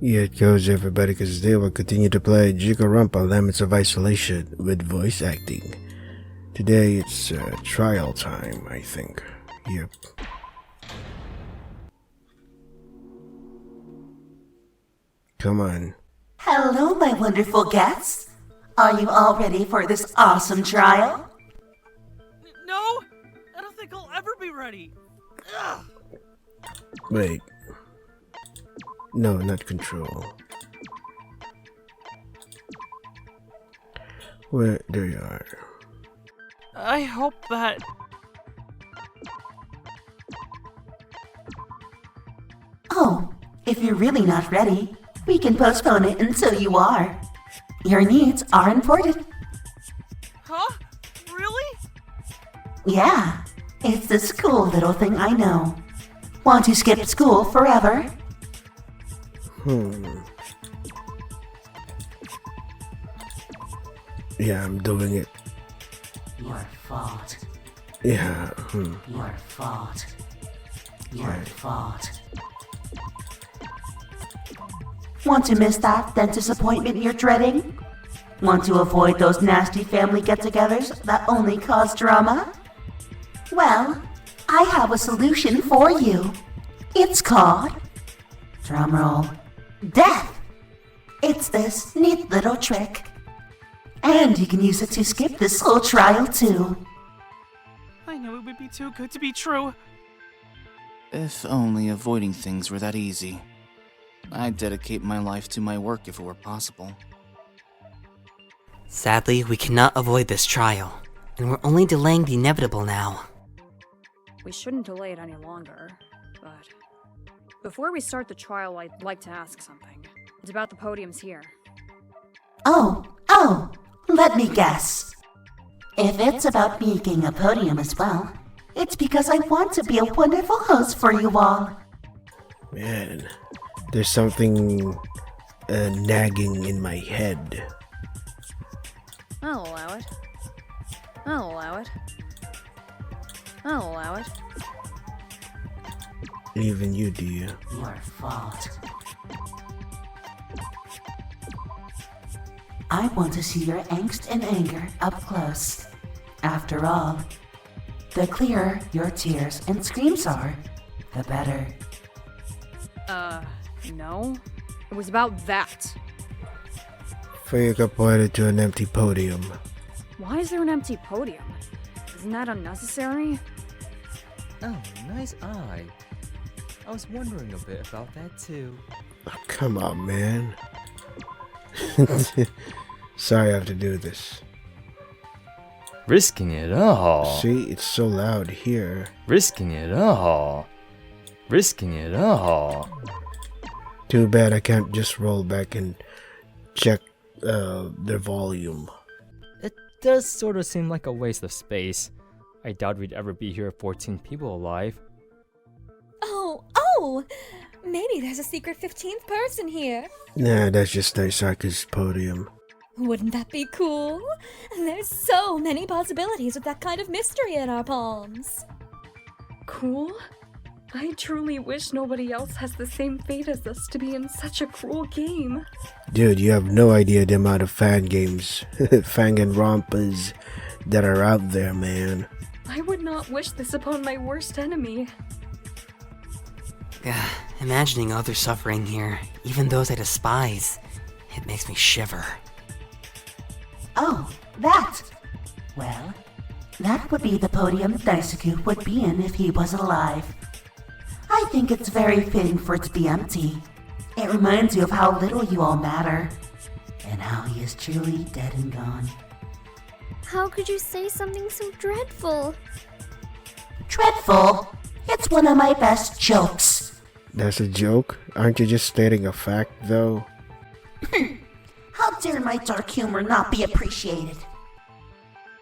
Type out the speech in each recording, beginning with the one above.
Yeah, it goes everybody, because today we'll continue to play Jikoronpa Laments of Isolation with voice acting. Today it's trial time, I think. Yep. Come on. Hello, my wonderful guests. Are you all ready for this awesome trial? No! I don't think I'll ever be ready. Ugh. Wait. No, not control. Where? There you are. I hope that... Oh, if you're really not ready, we can postpone it until you are. Your needs are important. Huh? Really? Yeah, it's this cool little thing I know. Want to skip school forever? Yeah, I'm doing it. Your fault. Yeah. Your fault. Your fault. Want to miss that dentist appointment you're dreading? Want to avoid those nasty family get-togethers that only cause drama? Well, I have a solution for you. It's called, drumroll, death. It's this neat little trick. And you can use it to skip this whole trial too. I knew it would be too good to be true. If only avoiding things were that easy. I'd dedicate my life to my work if it were possible. Sadly, we cannot avoid this trial, and we're only delaying the inevitable now. We shouldn't delay it any longer, but before we start the trial, I'd like to ask something. It's about the podiums here. Oh, let me guess. If it's about making a podium as well, it's because I want to be a wonderful host for you all. Man, there's something nagging in my head. I'll allow it. I'll allow it. I'll allow it. Even you, dear. Your fault. I want to see your angst and anger up close. After all, the clearer your tears and screams are, the better. No. It was about that. Fayuka pointed to an empty podium. Why is there an empty podium? Isn't that unnecessary? Oh, nice eye. I was wondering a bit about that too. Oh, come on, man. Sorry I have to do this. Risking it all. See, it's so loud here. Risking it all. Risking it all. Too bad I can't just roll back and check their volume. It does sort of seem like a waste of space. I doubt we'd ever be here with 14 people alive. Oh! Maybe there's a secret 15th person here. Nah, that's just Naisaka's podium. Wouldn't that be cool? There's so many possibilities with that kind of mystery in our palms. Cool? I truly wish nobody else has the same fate as us to be in such a cruel game. Dude, you have no idea the amount of fan games, danganronpas that are out there, man. I would not wish this upon my worst enemy. Imagining others suffering here, even those I despise, it makes me shiver. Oh, that! Well, that would be the podium Daisuke would be in if he was alive. I think it's very fitting for it to be empty. It reminds you of how little you all matter, and how he is truly dead and gone. How could you say something so dreadful? Dreadful? It's one of my best jokes. That's a joke? Aren't you just stating a fact, though? How dare my dark humor not be appreciated?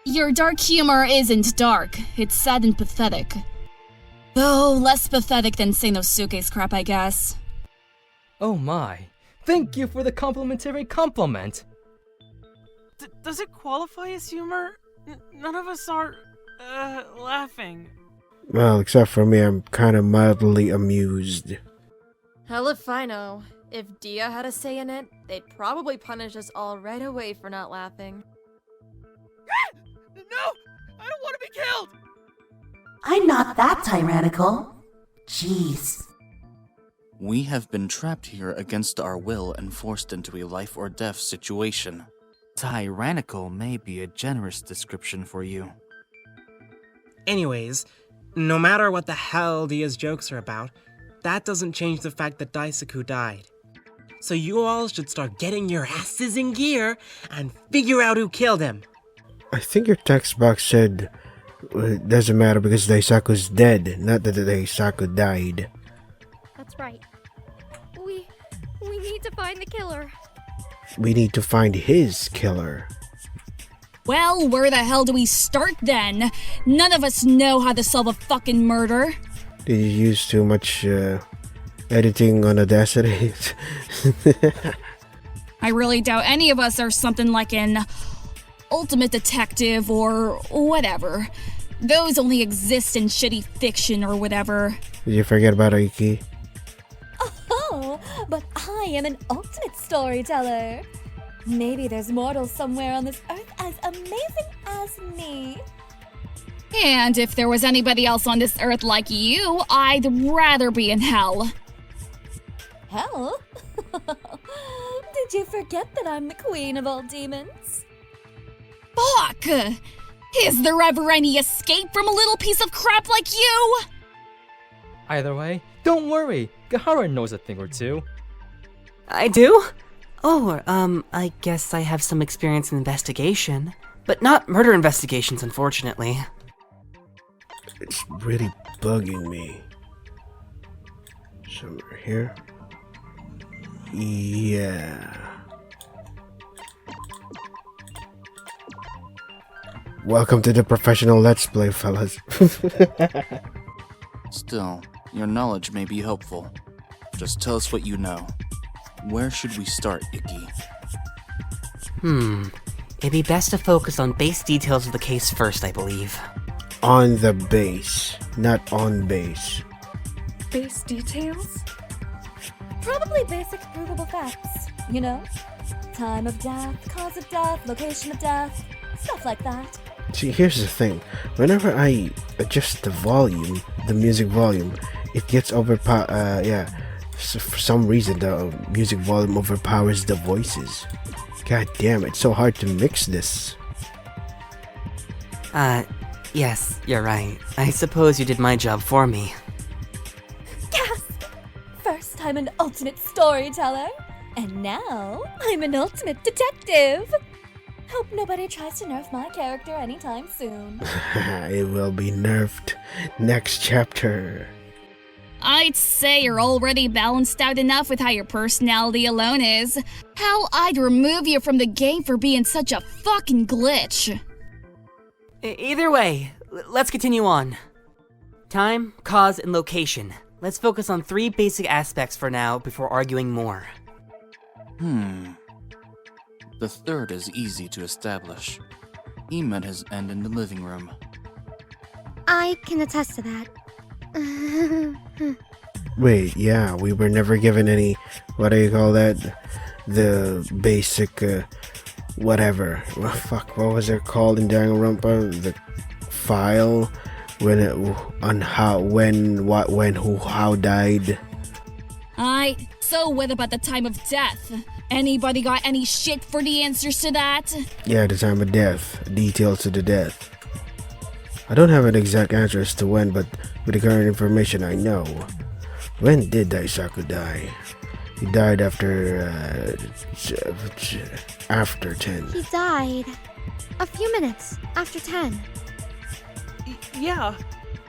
Your dark humor isn't dark, it's sad and pathetic. Though less pathetic than Seinosuke's crap, I guess. Oh my. Thank you for the complimentary compliment. Does it qualify as humor? None of us are, laughing. Well, except for me, I'm kind of mildly amused. Hell if I know. If Dia had a say in it, they'd probably punish us all right away for not laughing. No! I don't want to be killed! I'm not that tyrannical. Jeez. We have been trapped here against our will and forced into a life or death situation. Tyrannical may be a generous description for you. Anyways, no matter what the hell Dia's jokes are about, that doesn't change the fact that Daisaku died. So you all should start getting your asses in gear and figure out who killed him. I think your text box said it doesn't matter because Daisaku's dead, not that Daisaku died. That's right. We need to find the killer. We need to find his killer. Well, where the hell do we start then? None of us know how to solve a fucking murder. Did you use too much editing on Audacity? I really doubt any of us are something like an ultimate detective or whatever. Those only exist in shitty fiction or whatever. Did you forget about Aiki? Oh, but I am an ultimate storyteller. Maybe there's mortals somewhere on this earth as amazing as me. And if there was anybody else on this earth like you, I'd rather be in hell. Hell? Did you forget that I'm the queen of all demons? Fuck! Is there ever any escape from a little piece of crap like you? Either way, don't worry. Gahara knows a thing or two. I do? Oh, I guess I have some experience in investigation. But not murder investigations, unfortunately. It's really bugging me. Somewhere here. Yeah. Welcome to the professional Let's Play, fellas. Still, your knowledge may be helpful. Just tell us what you know. Where should we start, Ikki? It'd be best to focus on base details of the case first, I believe. On the base, not on base. Base details? Probably basic provable facts, you know? Time of death, cause of death, location of death, stuff like that. See, here's the thing. Whenever I adjust the volume, the music volume, it gets overpowered. So for some reason, the music volume overpowers the voices. God damn, it's so hard to mix this. Yes, you're right. I suppose you did my job for me. Yes! First I'm an ultimate storyteller, and now I'm an ultimate detective. Hope nobody tries to nerf my character anytime soon. It will be nerfed next chapter. I'd say you're already balanced out enough with how your personality alone is. Hell, I'd remove you from the game for being such a fucking glitch. Either way, let's continue on. Time, cause, and location. Let's focus on 3 basic aspects for now before arguing more. The third is easy to establish. He met his end in the living room. I can attest to that. Wait, yeah, we were never given any, what do you call that? The basic, whatever. Well, fuck, what was it called in Danganronpa? The file? When it, on how, when, what, when, who, how died? So what about the time of death? Anybody got any shit for the answers to that? Yeah, the time of death. Details to the death. I don't have an exact answer as to when, but with the current information I know. When did Daisaku die? He died after 10. He died a few minutes after 10. Yeah.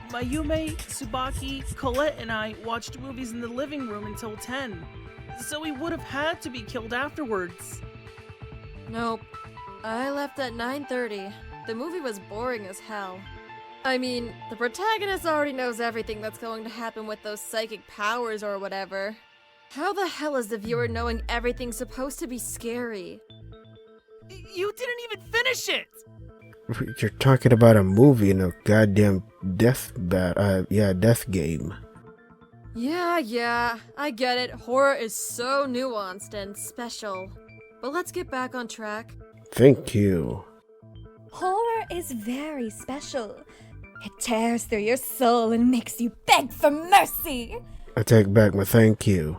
Mayume, Tsubaki, Colette, and I watched movies in the living room until 10. So he would have had to be killed afterwards. Nope. I left at 9:30. The movie was boring as hell. I mean, the protagonist already knows everything that's going to happen with those psychic powers or whatever. How the hell is the viewer knowing everything's supposed to be scary? You didn't even finish it! You're talking about a movie in a goddamn death game. Yeah, I get it. Horror is so nuanced and special. But let's get back on track. Thank you. Horror is very special. It tears through your soul and makes you beg for mercy. I take back my thank you.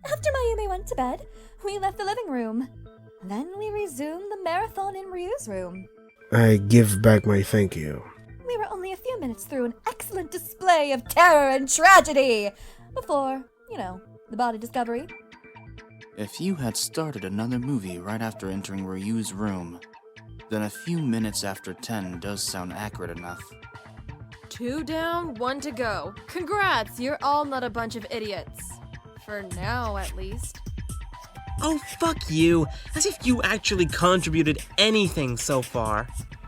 After Mayumi went to bed, we left the living room. Then we resumed the marathon in Ryu's room. I give back my thank you. We were only a few minutes through an excellent display of terror and tragedy before, the body discovery. If you had started another movie right after entering Ryu's room, then a few minutes after 10 does sound accurate enough. 2 down, 1 to go. Congrats, you're all not a bunch of idiots. For now, at least. Oh, fuck you. As if you actually contributed anything so far.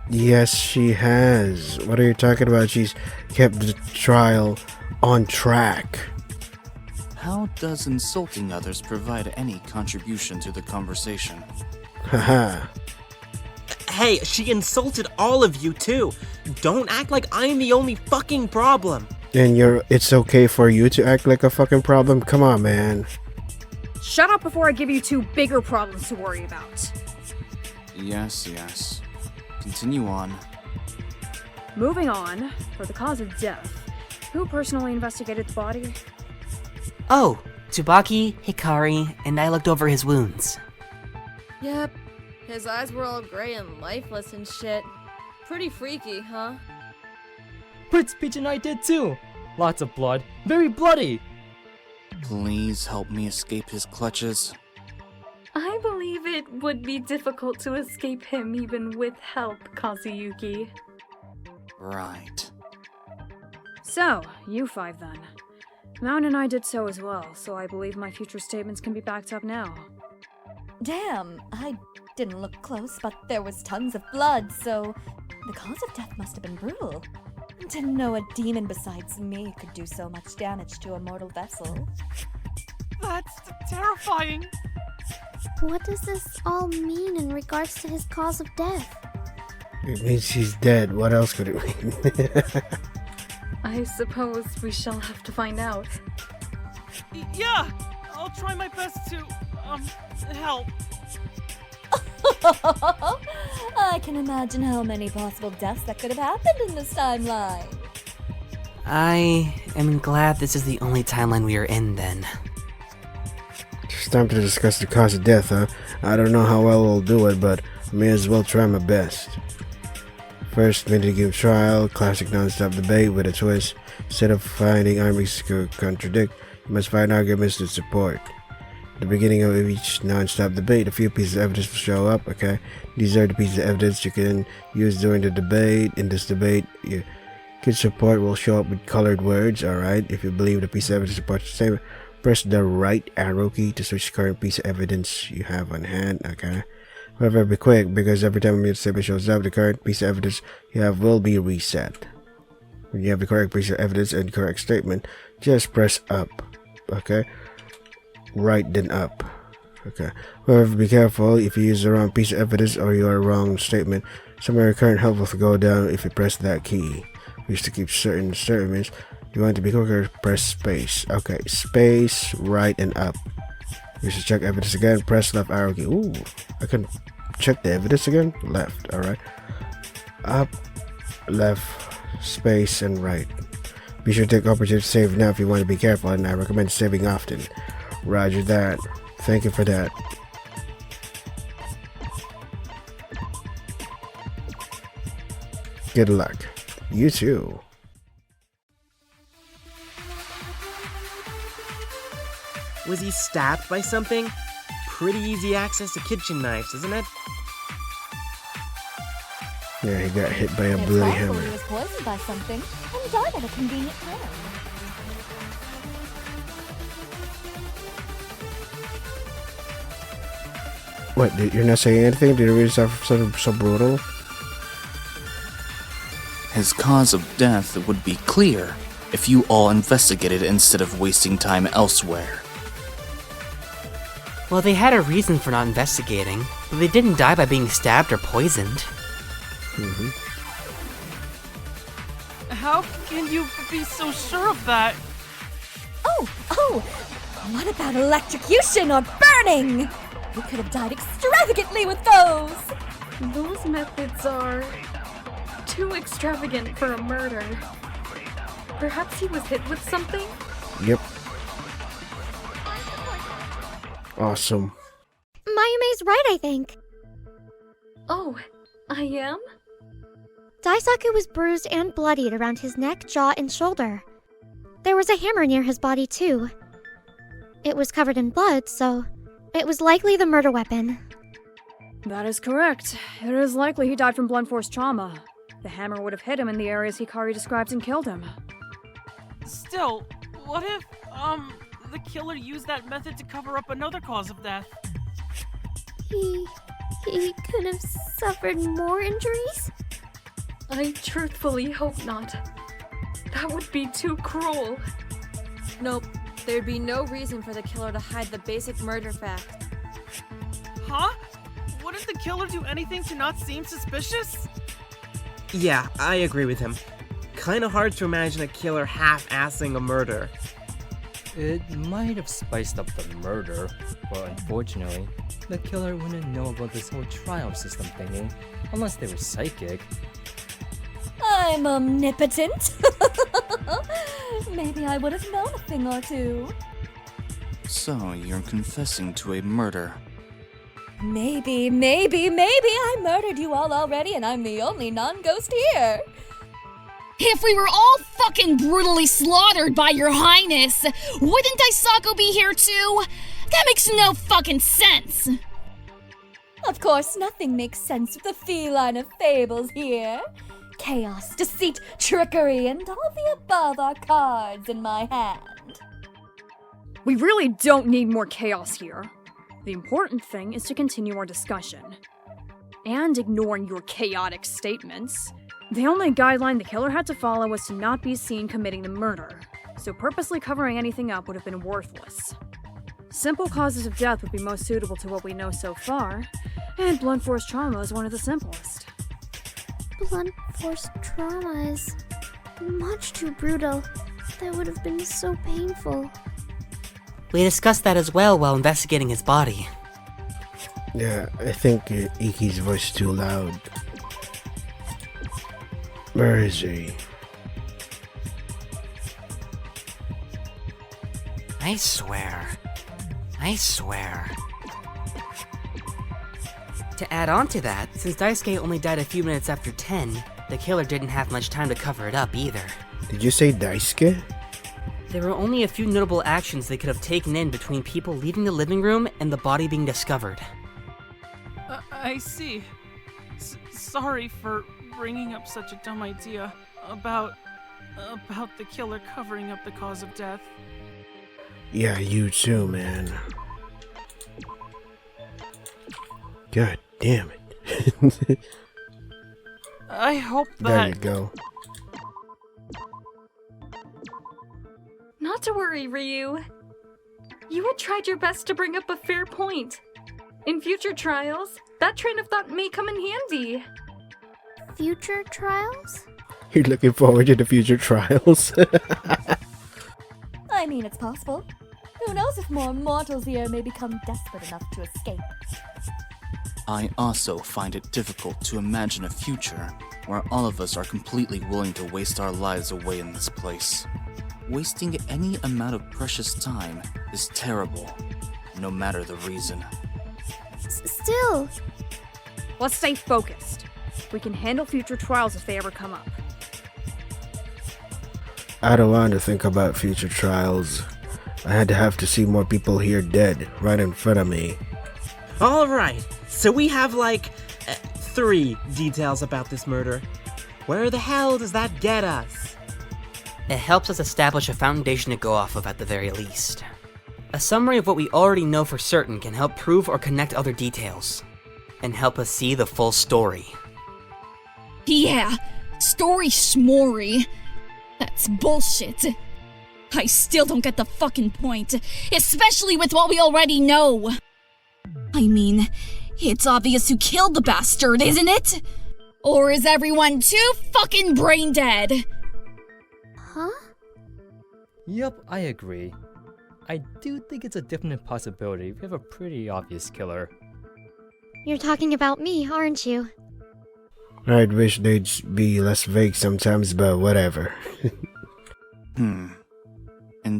Yes, she has. What are you talking about? She's kept the trial on track. How does insulting others provide any contribution to the conversation? Haha. Hey, she insulted all of you too. Don't act like I'm the only fucking problem. And it's okay for you to act like a fucking problem? Come on, man. Shut up before I give you 2 bigger problems to worry about. Yes. Continue on. Moving on, for the cause of death, who personally investigated the body? Oh, Tsubaki, Hikari, and I looked over his wounds. Yep, his eyes were all gray and lifeless and shit. Pretty freaky, huh? Prince Peach and I did too. Lots of blood. Very bloody. Please help me escape his clutches. I believe it would be difficult to escape him even with help, Kazuyuki. Right. So, you 5 then. Mountain and I did so as well, so I believe my future statements can be backed up now. Damn, I didn't look close, but there was tons of blood, so the cause of death must have been brutal. Didn't know a demon besides me could do so much damage to a mortal vessel. That's terrifying. What does this all mean in regards to his cause of death? It means he's dead. What else could it mean? I suppose we shall have to find out. Yeah, I'll try my best to, help. I can imagine how many possible deaths that could have happened in this timeline. I am glad this is the only timeline we are in then. It's time to discuss the cause of death, huh? I don't know how well I'll do it, but I may as well try my best. First, mid-game trial, classic non-stop debate with a twist. Instead of finding arguments to contradict, you must find arguments to support. At the beginning of each non-stop debate, a few pieces of evidence will show up, okay? These are the pieces of evidence you can use during the debate. In this debate, your kid support will show up with colored words, alright? If you believe the piece of evidence supports the statement, press the right arrow key to switch the current piece of evidence you have on hand, okay? However, be quick, because every time a statement shows up, the current piece of evidence you have will be reset. When you have the correct piece of evidence and correct statement, just press up, okay? Right then up, okay? However, be careful, if you use the wrong piece of evidence or your wrong statement, some of your current health will go down if you press that key. We used to keep certain statements. You want to be quicker, press space. Okay, space, right and up. You should check evidence again, press left arrow key. Ooh, I can check the evidence again. Left, alright. Up, left, space, and right. Be sure to take opportunity to save now if you want to be careful, and I recommend saving often. Roger that. Thank you for that. Good luck. You too. Was he stabbed by something? Pretty easy access to kitchen knives, isn't it? Yeah, he got hit by a It's bloody possible hammer. he was poisoned by something and died at a convenient time. What, you're not saying anything? Did it really sound so brutal? His cause of death would be clear if you all investigated instead of wasting time elsewhere. Well, they had a reason for not investigating, but they didn't die by being stabbed or poisoned. How can you be so sure of that? Oh, too! What about electrocution or burning? You could have died extravagantly with those! Those methods are too extravagant for a murder. Perhaps he was hit with something? Yep. Awesome. Mayume's right, I think. Oh, I am? Daisaku was bruised and bloodied around his neck, jaw, and shoulder. There was a hammer near his body, too. It was covered in blood, so it was likely the murder weapon. That is correct. It is likely he died from blunt force trauma. The hammer would have hit him in the areas Hikari describes and killed him. Still, what if, the killer used that method to cover up another cause of death? He could have suffered more injuries? I truthfully hope not. That would be too cruel. Nope, there'd be no reason for the killer to hide the basic murder fact. Huh? Wouldn't the killer do anything to not seem suspicious? Yeah, I agree with him. Kinda hard to imagine a killer half-assing a murder. It might have spiced up the murder, but unfortunately, the killer wouldn't know about this whole trial system thingy, unless they were psychic. I'm omnipotent. Maybe I would have known a thing or two. So, you're confessing to a murder. Maybe I murdered you all already and I'm the only non-ghost here. If we were all fucking brutally slaughtered by your highness, wouldn't Daisaku be here too? That makes no fucking sense. Of course, nothing makes sense with the feline of fables here. Chaos, deceit, trickery, and all of the above are cards in my hand. We really don't need more chaos here. The important thing is to continue our discussion. And ignoring your chaotic statements. The only guideline the killer had to follow was to not be seen committing the murder, so purposely covering anything up would have been worthless. Simple causes of death would be most suitable to what we know so far, and blunt force trauma is one of the simplest. Blunt force trauma is much too brutal. That would have been so painful. We discussed that as well while investigating his body. Yeah, I think Iki's voice is too loud. Where is he? I swear. To add on to that, since Daisuke only died a few minutes after 10, the killer didn't have much time to cover it up either. Did you say Daisuke? There were only a few notable actions they could have taken in between people leaving the living room and the body being discovered. I see. Sorry for bringing up such a dumb idea about the killer covering up the cause of death. Yeah, you too, man. God damn it. I hope that... There you go. Not to worry, Ryu. You had tried your best to bring up a fair point. In future trials, that train of thought may come in handy. Future trials? You're looking forward to the future trials? I mean, it's possible. Who knows if more mortals here may become desperate enough to escape. I also find it difficult to imagine a future where all of us are completely willing to waste our lives away in this place. Wasting any amount of precious time is terrible, no matter the reason. Still. Let's stay focused. We can handle future trials if they ever come up. I don't want to think about future trials. I had to have to see more people here dead, right in front of me. Alright, so we have 3 details about this murder. Where the hell does that get us? It helps us establish a foundation to go off of at the very least. A summary of what we already know for certain can help prove or connect other details, and help us see the full story. Yeah, story schmory. That's bullshit. I still don't get the fucking point, especially with what we already know. I mean, it's obvious who killed the bastard, isn't it? Or is everyone too fucking brain dead? Huh? Yup, I agree. I do think it's a definite possibility. We have a pretty obvious killer. You're talking about me, aren't you? I'd wish they'd be less vague sometimes, but whatever. In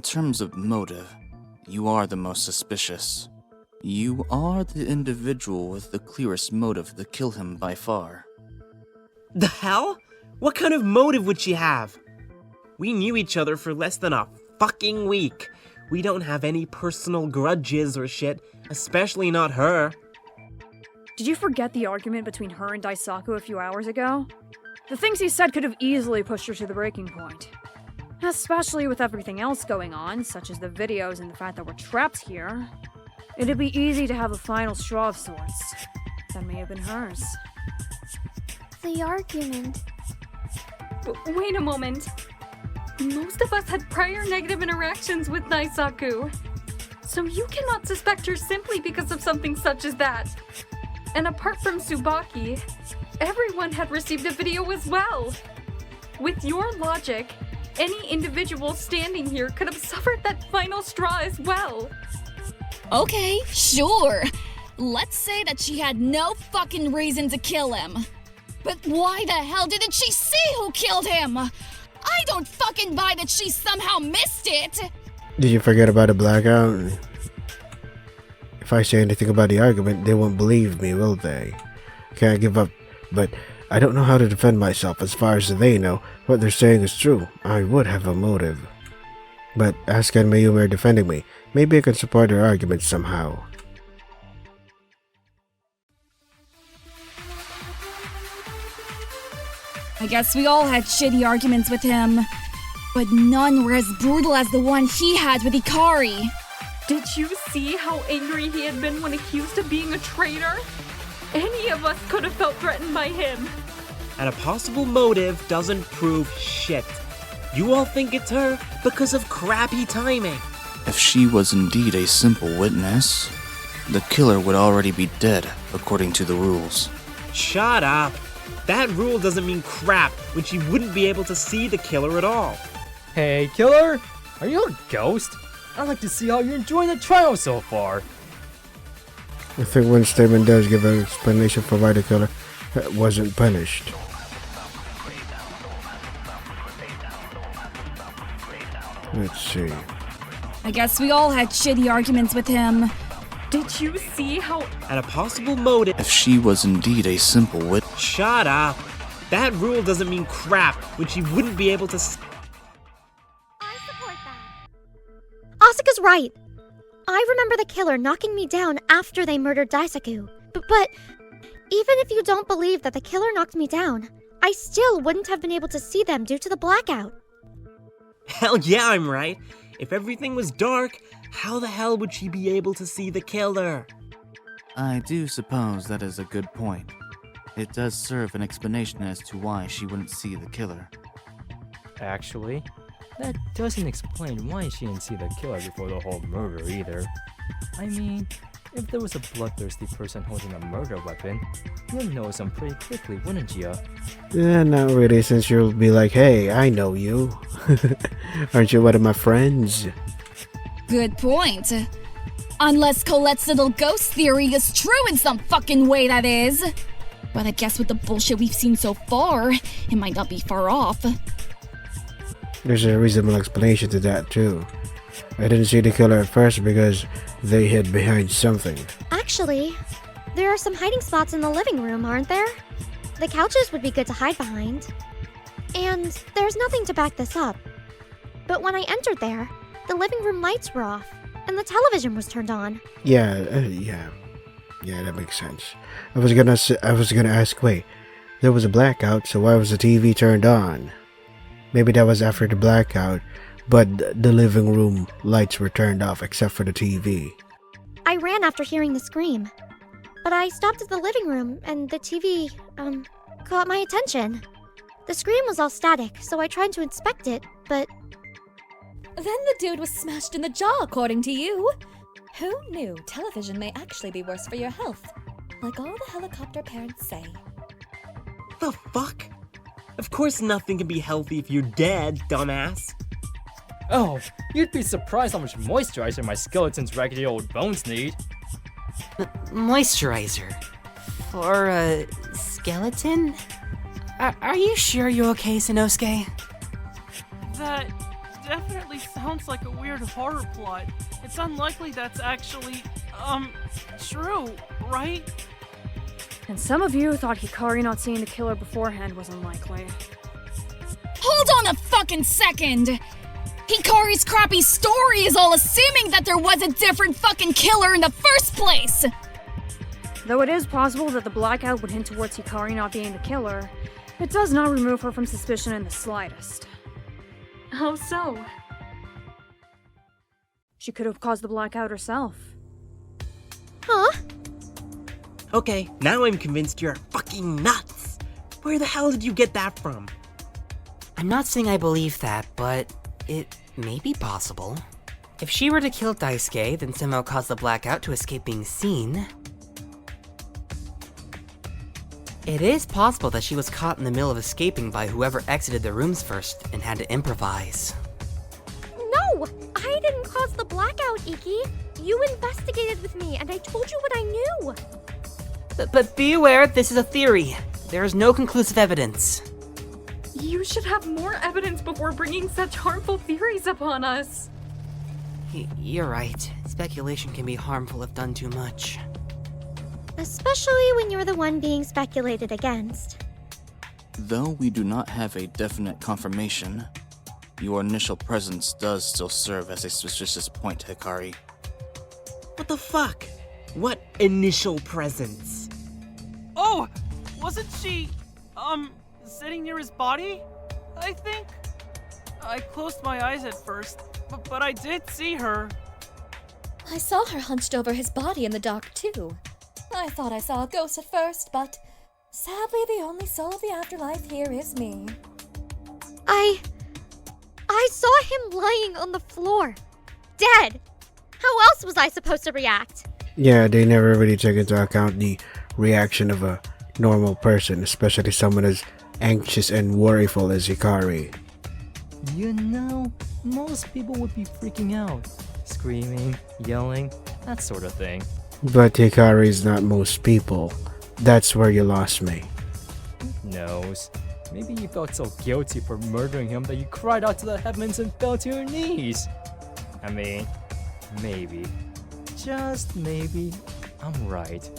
terms of motive, you are the most suspicious. You are the individual with the clearest motive to kill him by far. The hell? What kind of motive would she have? We knew each other for less than a fucking week. We don't have any personal grudges or shit, especially not her. Did you forget the argument between her and Daisaku a few hours ago? The things he said could have easily pushed her to the breaking point. Especially with everything else going on, such as the videos and the fact that we're trapped here. It'd be easy to have a final straw of sorts. That may have been hers. The argument. Wait a moment. Most of us had prior negative interactions with Daisaku. So you cannot suspect her simply because of something such as that. And apart from Tsubaki, everyone had received a video as well. With your logic, any individual standing here could have suffered that final straw as well. Okay, sure. Let's say that she had no fucking reason to kill him. But why the hell didn't she see who killed him? I don't fucking buy that she somehow missed it! Did you forget about the blackout? If I say anything about the argument, they won't believe me, will they? Can't give up, but I don't know how to defend myself. As far as they know, what they're saying is true. I would have a motive. But Asuka and Mayumi are defending me. Maybe I can support their argument somehow. I guess we all had shitty arguments with him, but none were as brutal as the one he had with Ikari. Did you see how angry he had been when accused of being a traitor? Any of us could have felt threatened by him. And a possible motive doesn't prove shit. You all think it's her because of crappy timing. If she was indeed a simple witness, the killer would already be dead, according to the rules. Shut up. That rule doesn't mean crap when she wouldn't be able to see the killer at all. Hey, killer! Are you a ghost? I'd like to see how you're enjoying the trial so far. I think one statement does give an explanation for why the killer wasn't punished. Let's see. I guess we all had shitty arguments with him. Did you see how... And a possible motive... If she was indeed a simple witness... Shut up. That rule doesn't mean crap when she wouldn't be able to... I support that. Asuka's right. I remember the killer knocking me down after they murdered Daisaku. But even if you don't believe that the killer knocked me down, I still wouldn't have been able to see them due to the blackout. Hell yeah, I'm right. If everything was dark, how the hell would she be able to see the killer? I do suppose that is a good point. It does serve an explanation as to why she wouldn't see the killer. Actually, that doesn't explain why she didn't see the killer before the whole murder either. I mean, if there was a bloodthirsty person holding a murder weapon, you'd know some pretty quickly, wouldn't you? Yeah, not really, since you'll be like, hey, I know you. Aren't you one of my friends? Good point. Unless Colette's little ghost theory is true in some fucking way, that is. But I guess with the bullshit we've seen so far, it might not be far off. There's a reasonable explanation to that, too. I didn't see the killer at first because they hid behind something. Actually, there are some hiding spots in the living room, aren't there? The couches would be good to hide behind. And there's nothing to back this up. But when I entered there, the living room lights were off, and the television was turned on. Yeah, that makes sense. I was gonna ask, wait, there was a blackout, so why was the TV turned on? Maybe that was after the blackout, but the living room lights were turned off except for the TV. I ran after hearing the scream, but I stopped at the living room, and the TV, caught my attention. The screen was all static, so I tried to inspect it, but... Then the dude was smashed in the jaw, according to you. Who knew television may actually be worse for your health? Like all the helicopter parents say. The fuck? Of course nothing can be healthy if you're dead, dumbass. Oh, you'd be surprised how much moisturizer my skeleton's raggedy old bones need. Moisturizer? For a skeleton? Are you sure you're okay, Sanosuke? That definitely sounds like a weird horror plot. It's unlikely that's actually, true, right? And some of you thought Hikari not seeing the killer beforehand was unlikely. Hold on a fucking second! Hikari's crappy story is all assuming that there was a different fucking killer in the first place! Though it is possible that the blackout would hint towards Hikari not being the killer, it does not remove her from suspicion in the slightest. How so? She could have caused the blackout herself. Huh? Okay, now I'm convinced you're fucking nuts. Where the hell did you get that from? I'm not saying I believe that, but it may be possible. If she were to kill Daisuke, then somehow cause the blackout to escape being seen, it is possible that she was caught in the middle of escaping by whoever exited the rooms first and had to improvise. No! I didn't cause the blackout, Iki. You investigated with me, and I told you what I knew. But be aware, this is a theory. There is no conclusive evidence. You should have more evidence before bringing such harmful theories upon us. You're right. Speculation can be harmful if done too much. Especially when you're the one being speculated against. Though we do not have a definite confirmation, your initial presence does still serve as a suspicious point, Hikari. What the fuck? What initial presence? Oh! Wasn't she, sitting near his body? I think. I closed my eyes at first, but I did see her. I saw her hunched over his body in the dark, too. I thought I saw a ghost at first, but sadly the only soul of the afterlife here is me. I saw him lying on the floor. Dead. How else was I supposed to react? Yeah, they never really took into account the reaction of a normal person, especially someone as anxious and worryful as Hikari. You know, most people would be freaking out. Screaming, yelling, that sort of thing. But Hikari is not most people. That's where you lost me. Who knows? Maybe you felt so guilty for murdering him that you cried out to the heavens and fell to your knees. I mean, maybe. Just maybe, I'm right.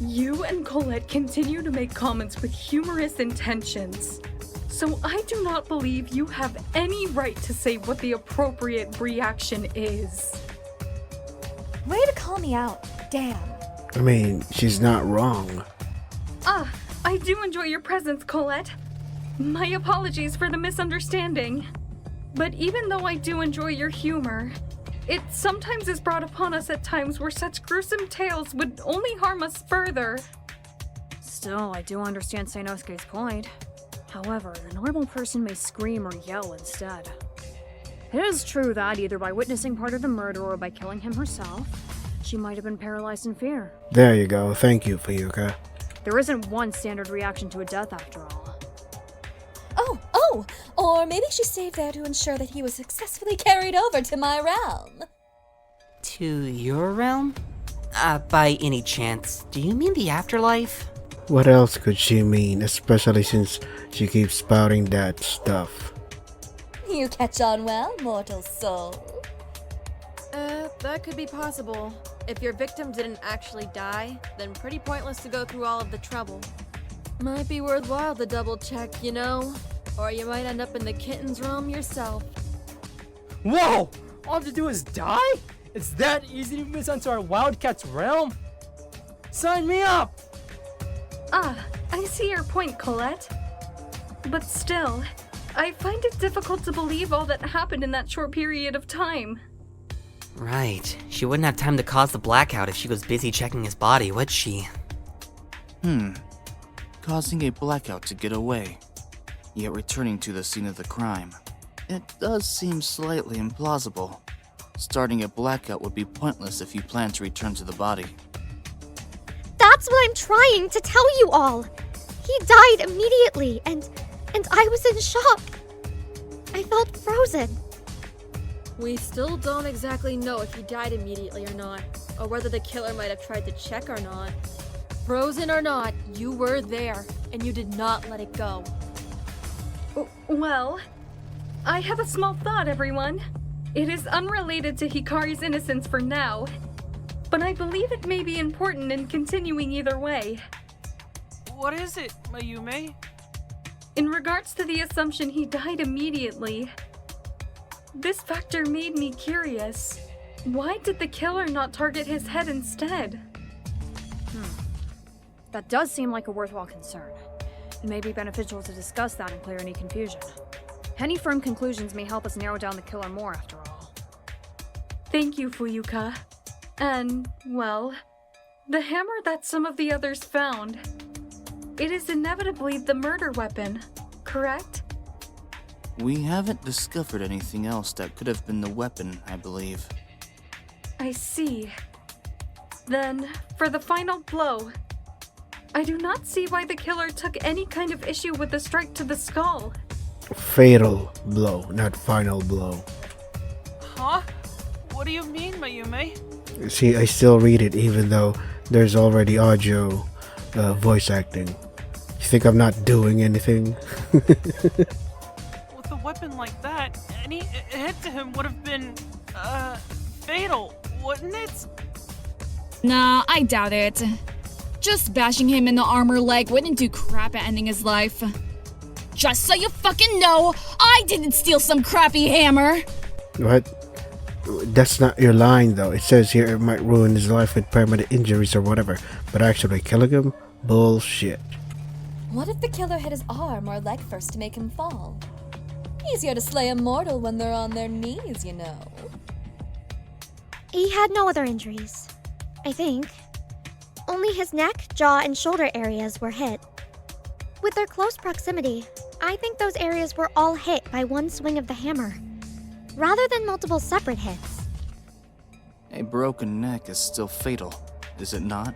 You and Colette continue to make comments with humorous intentions. So I do not believe you have any right to say what the appropriate reaction is. Way to call me out. Damn. I mean, she's not wrong. I do enjoy your presence, Colette. My apologies for the misunderstanding. But even though I do enjoy your humor, it sometimes is brought upon us at times where such gruesome tales would only harm us further. Still, I do understand Sanosuke's point. However, the normal person may scream or yell instead. It is true that either by witnessing part of the murder or by killing him herself, she might have been paralyzed in fear. There you go. Thank you, Fuyuka. There isn't one standard reaction to a death after all. Oh, or maybe she stayed there to ensure that he was successfully carried over to my realm. To your realm? By any chance, do you mean the afterlife? What else could she mean, especially since she keeps spouting that stuff? You catch on well, mortal soul. That could be possible. If your victim didn't actually die, then pretty pointless to go through all of the trouble. Might be worthwhile to double check, you know? Or you might end up in the kitten's realm yourself. Whoa! All I have to do is die? It's that easy to miss onto our Wildcat's realm? Sign me up! I see your point, Colette. But still, I find it difficult to believe all that happened in that short period of time. Right. She wouldn't have time to cause the blackout if she was busy checking his body, would she? Causing a blackout to get away, yet returning to the scene of the crime. It does seem slightly implausible. Starting a blackout would be pointless if you plan to return to the body. That's what I'm trying to tell you all. He died immediately, and I was in shock. I felt frozen. We still don't exactly know if he died immediately or not, or whether the killer might have tried to check or not. Frozen or not, you were there, and you did not let it go. Well, I have a small thought, everyone. It is unrelated to Hikari's innocence for now, but I believe it may be important in continuing either way. What is it, Mayume? In regards to the assumption he died immediately, this factor made me curious. Why did the killer not target his head instead? That does seem like a worthwhile concern. It may be beneficial to discuss that and clear any confusion. Any firm conclusions may help us narrow down the killer more, after all. Thank you, Fuyuka. And, well, the hammer that some of the others found. It is inevitably the murder weapon, correct? We haven't discovered anything else that could have been the weapon, I believe. I see. Then, for the final blow, I do not see why the killer took any kind of issue with the strike to the skull. Fatal blow, not final blow. Huh? What do you mean, Mayume? See, I still read it even though there's already audio voice acting. You think I'm not doing anything? With a weapon like that, any hit to him would have been, fatal, wouldn't it? Nah, I doubt it. Just bashing him in the armor leg wouldn't do crap at ending his life. Just so you fucking know, I didn't steal some crappy hammer! What? That's not your line though. It says here it might ruin his life with permanent injuries or whatever, but actually killing him? Bullshit. What if the killer hit his arm or leg first to make him fall? Easier to slay a mortal when they're on their knees, you know. He had no other injuries, I think. Only his neck, jaw, and shoulder areas were hit. With their close proximity, I think those areas were all hit by one swing of the hammer, rather than multiple separate hits. A broken neck is still fatal, is it not?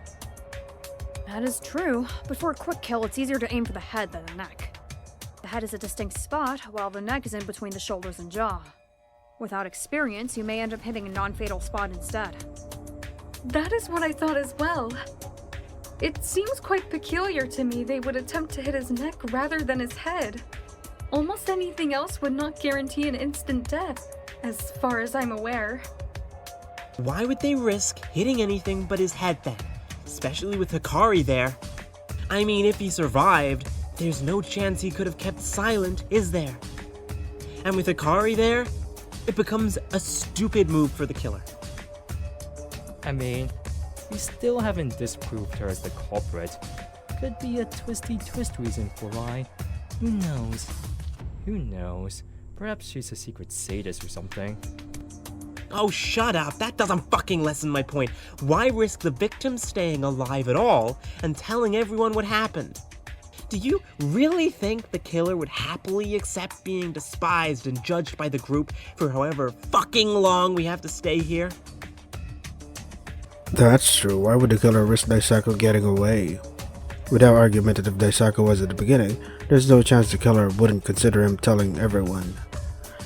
That is true, but for a quick kill, it's easier to aim for the head than the neck. The head is a distinct spot, while the neck is in between the shoulders and jaw. Without experience, you may end up hitting a non-fatal spot instead. That is what I thought as well. It seems quite peculiar to me they would attempt to hit his neck rather than his head. Almost anything else would not guarantee an instant death, as far as I'm aware. Why would they risk hitting anything but his head then? Especially with Hikari there. I mean, if he survived, there's no chance he could have kept silent, is there? And with Hikari there, it becomes a stupid move for the killer. I mean, we still haven't disproved her as the culprit. Could be a twisty twist reason for why. Who knows? Who knows? Perhaps she's a secret sadist or something. Oh, shut up. That doesn't fucking lessen my point. Why risk the victim staying alive at all and telling everyone what happened? Do you really think the killer would happily accept being despised and judged by the group for however fucking long we have to stay here? That's true. Why would the killer risk Daisaku getting away? Without argument that if Daisaku was at the beginning, there's no chance the killer wouldn't consider him telling everyone.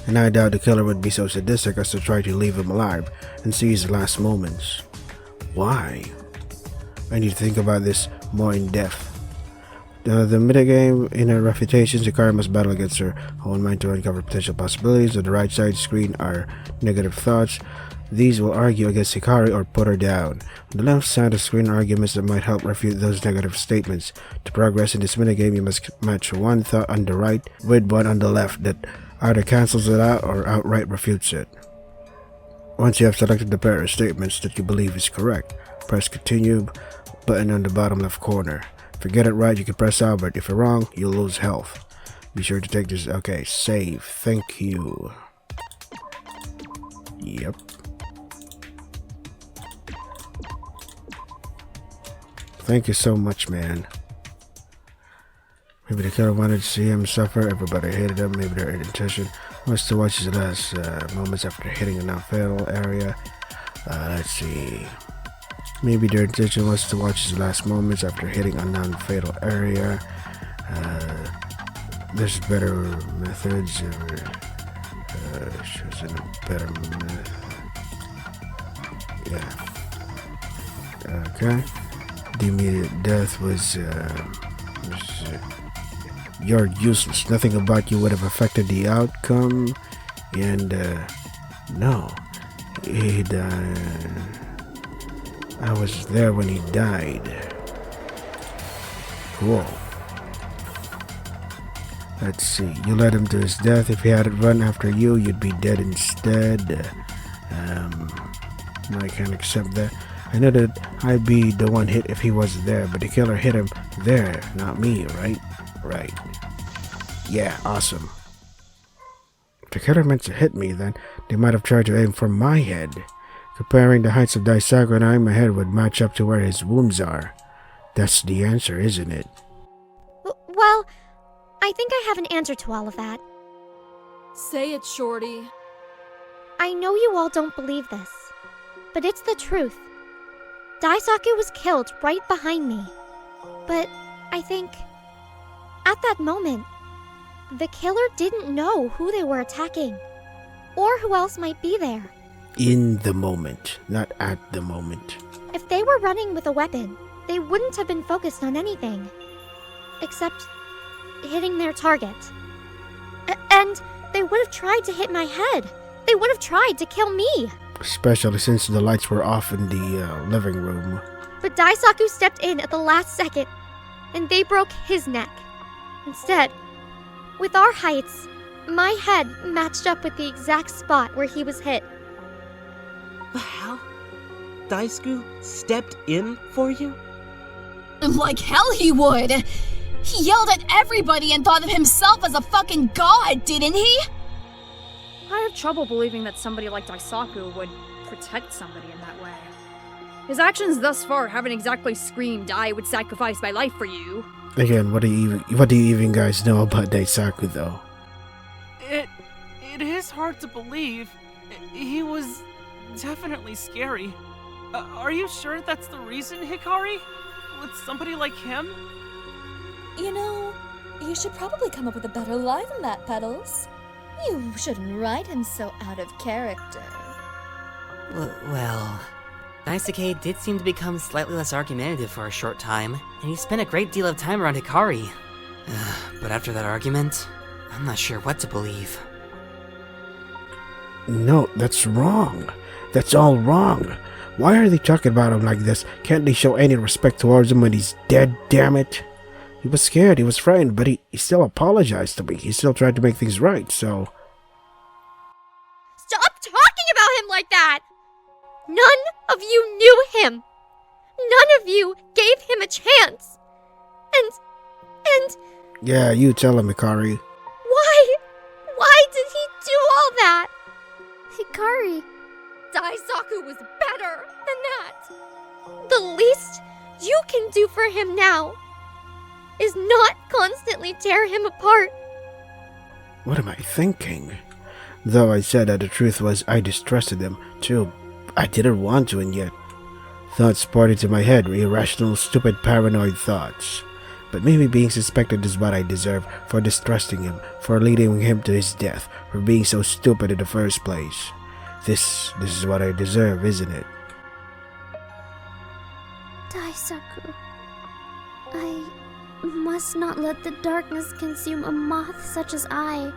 And I doubt the killer would be so sadistic as to try to leave him alive and see his last moments. Why? I need to think about this more in depth. The metagame in her refutations, Hikari must battle against her own mind to uncover potential possibilities. On the right side screen are negative thoughts. These will argue against Hikari or put her down. On the left side of the screen are arguments that might help refute those negative statements. To progress in this minigame, you must match one thought on the right with one on the left that either cancels it out or outright refutes it. Once you have selected the pair of statements that you believe is correct, press continue button on the bottom left corner. If you get it right, you can press Albert. If you're wrong, you'll lose health. Be sure to take this. Okay, save. Thank you. Yep. Thank you so much, man. Maybe the killer wanted to see him suffer. Everybody hated him. Maybe their intention was to watch his last moments after hitting a non-fatal area. Let's see. Maybe their intention was to watch his last moments after hitting a non-fatal area. There's better methods. She was in a better mood. Yeah. Okay. The immediate death was you're useless. Nothing about you would have affected the outcome. And, no. He died. I was there when he died. Cool. Let's see. You led him to his death. If he hadn't run after you, you'd be dead instead. I can't accept that. I know that I'd be the one hit if he wasn't there, but the killer hit him there, not me, right? Right. Yeah, awesome. If the killer meant to hit me, then they might have tried to aim for my head. Comparing the heights of Daisaku and I, my head would match up to where his wounds are. That's the answer, isn't it? Well, I think I have an answer to all of that. Say it, Shorty. I know you all don't believe this, but it's the truth. Daisaku was killed right behind me. But I think, at that moment, the killer didn't know who they were attacking, or who else might be there. In the moment, not at the moment. If they were running with a weapon, they wouldn't have been focused on anything, except hitting their target. And they would have tried to hit my head. They would have tried to kill me. Especially since the lights were off in the living room. But Daisaku stepped in at the last second, and they broke his neck. Instead, with our heights, my head matched up with the exact spot where he was hit. The hell? Daisuke stepped in for you? Like hell he would! He yelled at everybody and thought of himself as a fucking god, didn't he? I have trouble believing that somebody like Daisaku would protect somebody in that way. His actions thus far haven't exactly screamed, I would sacrifice my life for you. Again, what do you even guys know about Daisaku, though? It is hard to believe. He was definitely scary. Are you sure that's the reason, Hikari? With somebody like him? You know, you should probably come up with a better lie than that, Petals. You shouldn't write him so out of character. Well, Daisuke did seem to become slightly less argumentative for a short time, and he spent a great deal of time around Hikari. But after that argument, I'm not sure what to believe. No, that's wrong. That's all wrong. Why are they talking about him like this? Can't they show any respect towards him when he's dead, damn it? He was scared, he was frightened, but he still apologized to me. He still tried to make things right, so... Stop talking about him like that! None of you knew him! None of you gave him a chance! And... Yeah, you tell him, Hikari. Why did he do all that? Hikari, Daisaku was better than that. The least you can do for him now is not constantly tear him apart. What am I thinking? Though I said that the truth was I distrusted him, too. I didn't want to, and yet thoughts poured into my head, irrational, stupid, paranoid thoughts. But maybe being suspected is what I deserve for distrusting him, for leading him to his death, for being so stupid in the first place. This is what I deserve, isn't it? Daisaku, I must not let the darkness consume a moth such as I.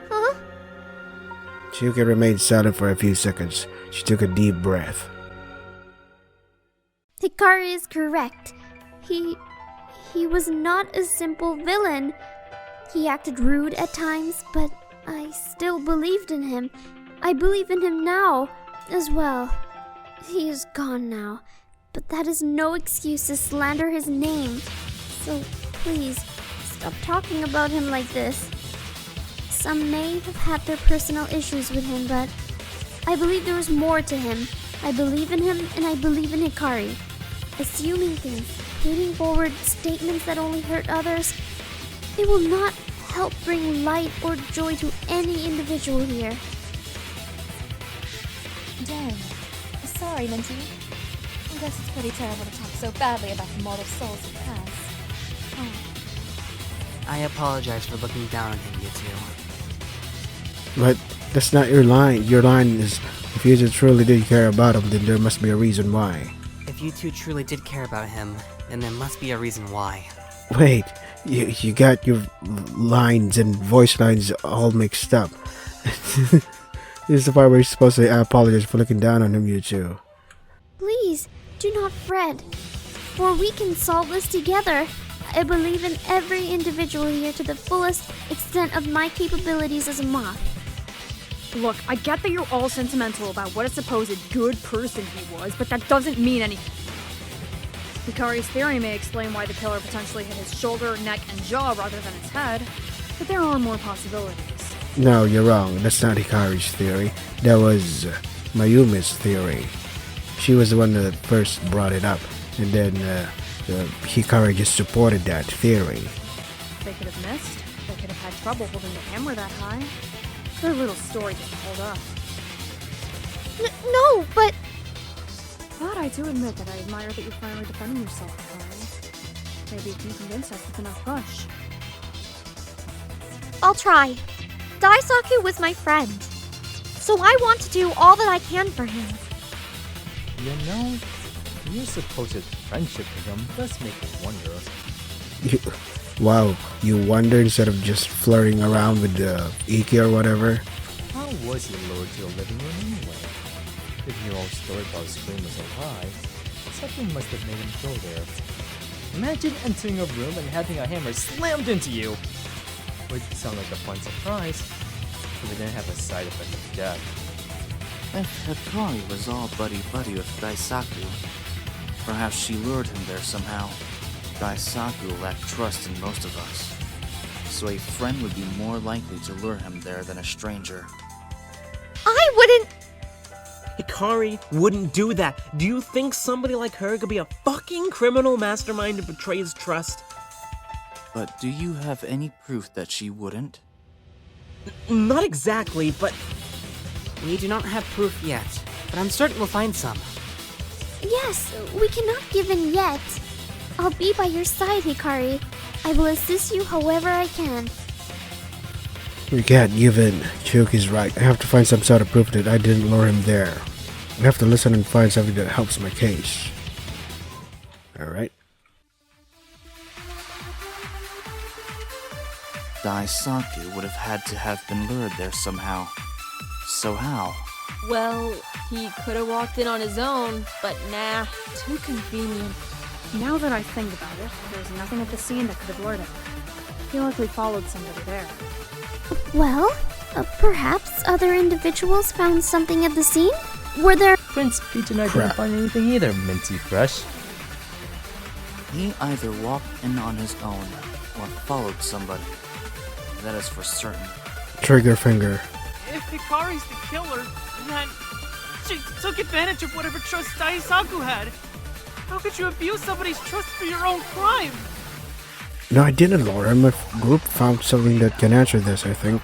Huh? Chiyuki remained silent for a few seconds. She took a deep breath. Hikari is correct. He was not a simple villain. He acted rude at times, but I still believed in him. I believe in him now as well. He is gone now, but that is no excuse to slander his name. So please, stop talking about him like this. Some may have had their personal issues with him, but I believe there is more to him. I believe in him, and I believe in Hikari. Assuming things, putting forward statements that only hurt others, it will not help bring light or joy to any individual here. Dang. Sorry, Minty. I guess it's pretty terrible to talk so badly about the mortal souls you pass. Oh. I apologize for looking down on him, you two. That's not your line. Your line is, if you truly did care about him, then there must be a reason why. If you two truly did care about him, then there must be a reason why. Wait, you got your lines and voice lines all mixed up. This is the part where you're supposed to say, I apologize for looking down on him, you two. Please, do not fret. For we can solve this together. I believe in every individual here to the fullest extent of my capabilities as a moth. Look, I get that you're all sentimental about what a supposed good person he was, but that doesn't mean anything. Hikari's theory may explain why the killer potentially hit his shoulder, neck, and jaw rather than his head, but there are more possibilities. No, you're wrong. That's not Hikari's theory. That was Mayumi's theory. She was the one that first brought it up, and then Hikari just supported that theory. They could have missed. They could have had trouble holding the hammer that high. Their little story didn't hold up. No, but... But I do admit that I admire that you're finally defending yourself, Hikari. Maybe you can convince us with enough push. I'll try. Daisaku was my friend, so I want to do all that I can for him. You know, your supposed friendship with him does make me wonder. Wow, you wonder instead of just flirting around with Iki or whatever? How was he lured to your living room anyway? If your old story about screaming so high, something must have made him go there. Imagine entering a room and having a hammer slammed into you! Would sound like a fun surprise, if it didn't have a side effect of death. If Hikari was all buddy-buddy with Daisaku, perhaps she lured him there somehow. Daisaku lacked trust in most of us, so a friend would be more likely to lure him there than a stranger. I wouldn't... Hikari wouldn't do that. Do you think somebody like her could be a fucking criminal mastermind to betray his trust? But do you have any proof that she wouldn't? Not exactly, but... We do not have proof yet, but I'm certain we'll find some. Yes, we cannot give in yet. I'll be by your side, Hikari. I will assist you however I can. We can't give in. Chiyuki's right. I have to find some sort of proof that I didn't lure him there. I have to listen and find something that helps my case. Alright. Daisaku would have been lured there somehow. So how? Well, he could have walked in on his own, but nah, too convenient. Now that I think about it, there's nothing at the scene that could have lured him. He likely followed somebody there. Well, perhaps other individuals found something at the scene? Were there... Prince Peach and I didn't find anything either, Minty Fresh. He either walked in on his own, or followed somebody. That is for certain. Trigger finger. If Hikari's the killer, then she took advantage of whatever trust Daisaku had. How could you abuse somebody's trust for your own crime? No, I didn't lure him. A group found something that can answer this, I think.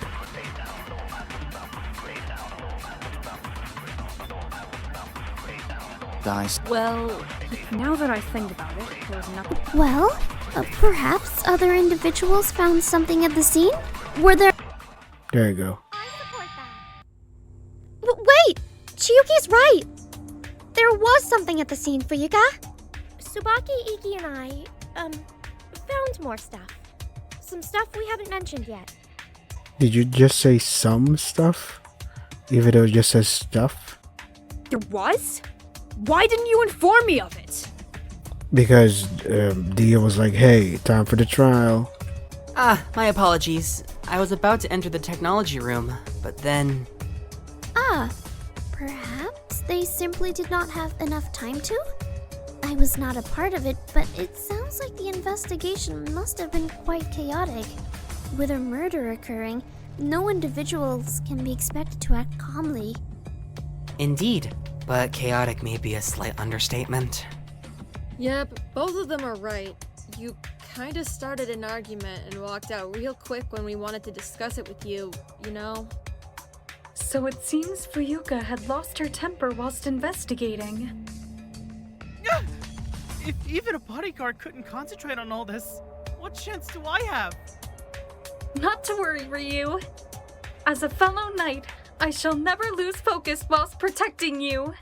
Well, now that I think about it, there's nothing. Well, perhaps other individuals found something at the scene? Were there... There you go. Wait! Chiyuki's right! There was something at the scene, Fuyuka. Tsubaki, Iki, and I, found more stuff. Some stuff we haven't mentioned yet. Did you just say some stuff? Even though it just says stuff? There was? Why didn't you inform me of it? Because Dia was like, hey, time for the trial. Ah, my apologies. I was about to enter the technology room, but then... Perhaps they simply did not have enough time to? I was not a part of it, but it sounds like the investigation must have been quite chaotic. With a murder occurring, no individuals can be expected to act calmly. Indeed, but chaotic may be a slight understatement. Yep, both of them are right. You kinda started an argument and walked out real quick when we wanted to discuss it with you, you know? So it seems Fuyuka had lost her temper whilst investigating. If even a bodyguard couldn't concentrate on all this, what chance do I have? Not to worry, Ryu. As a fellow knight, I shall never lose focus whilst protecting you.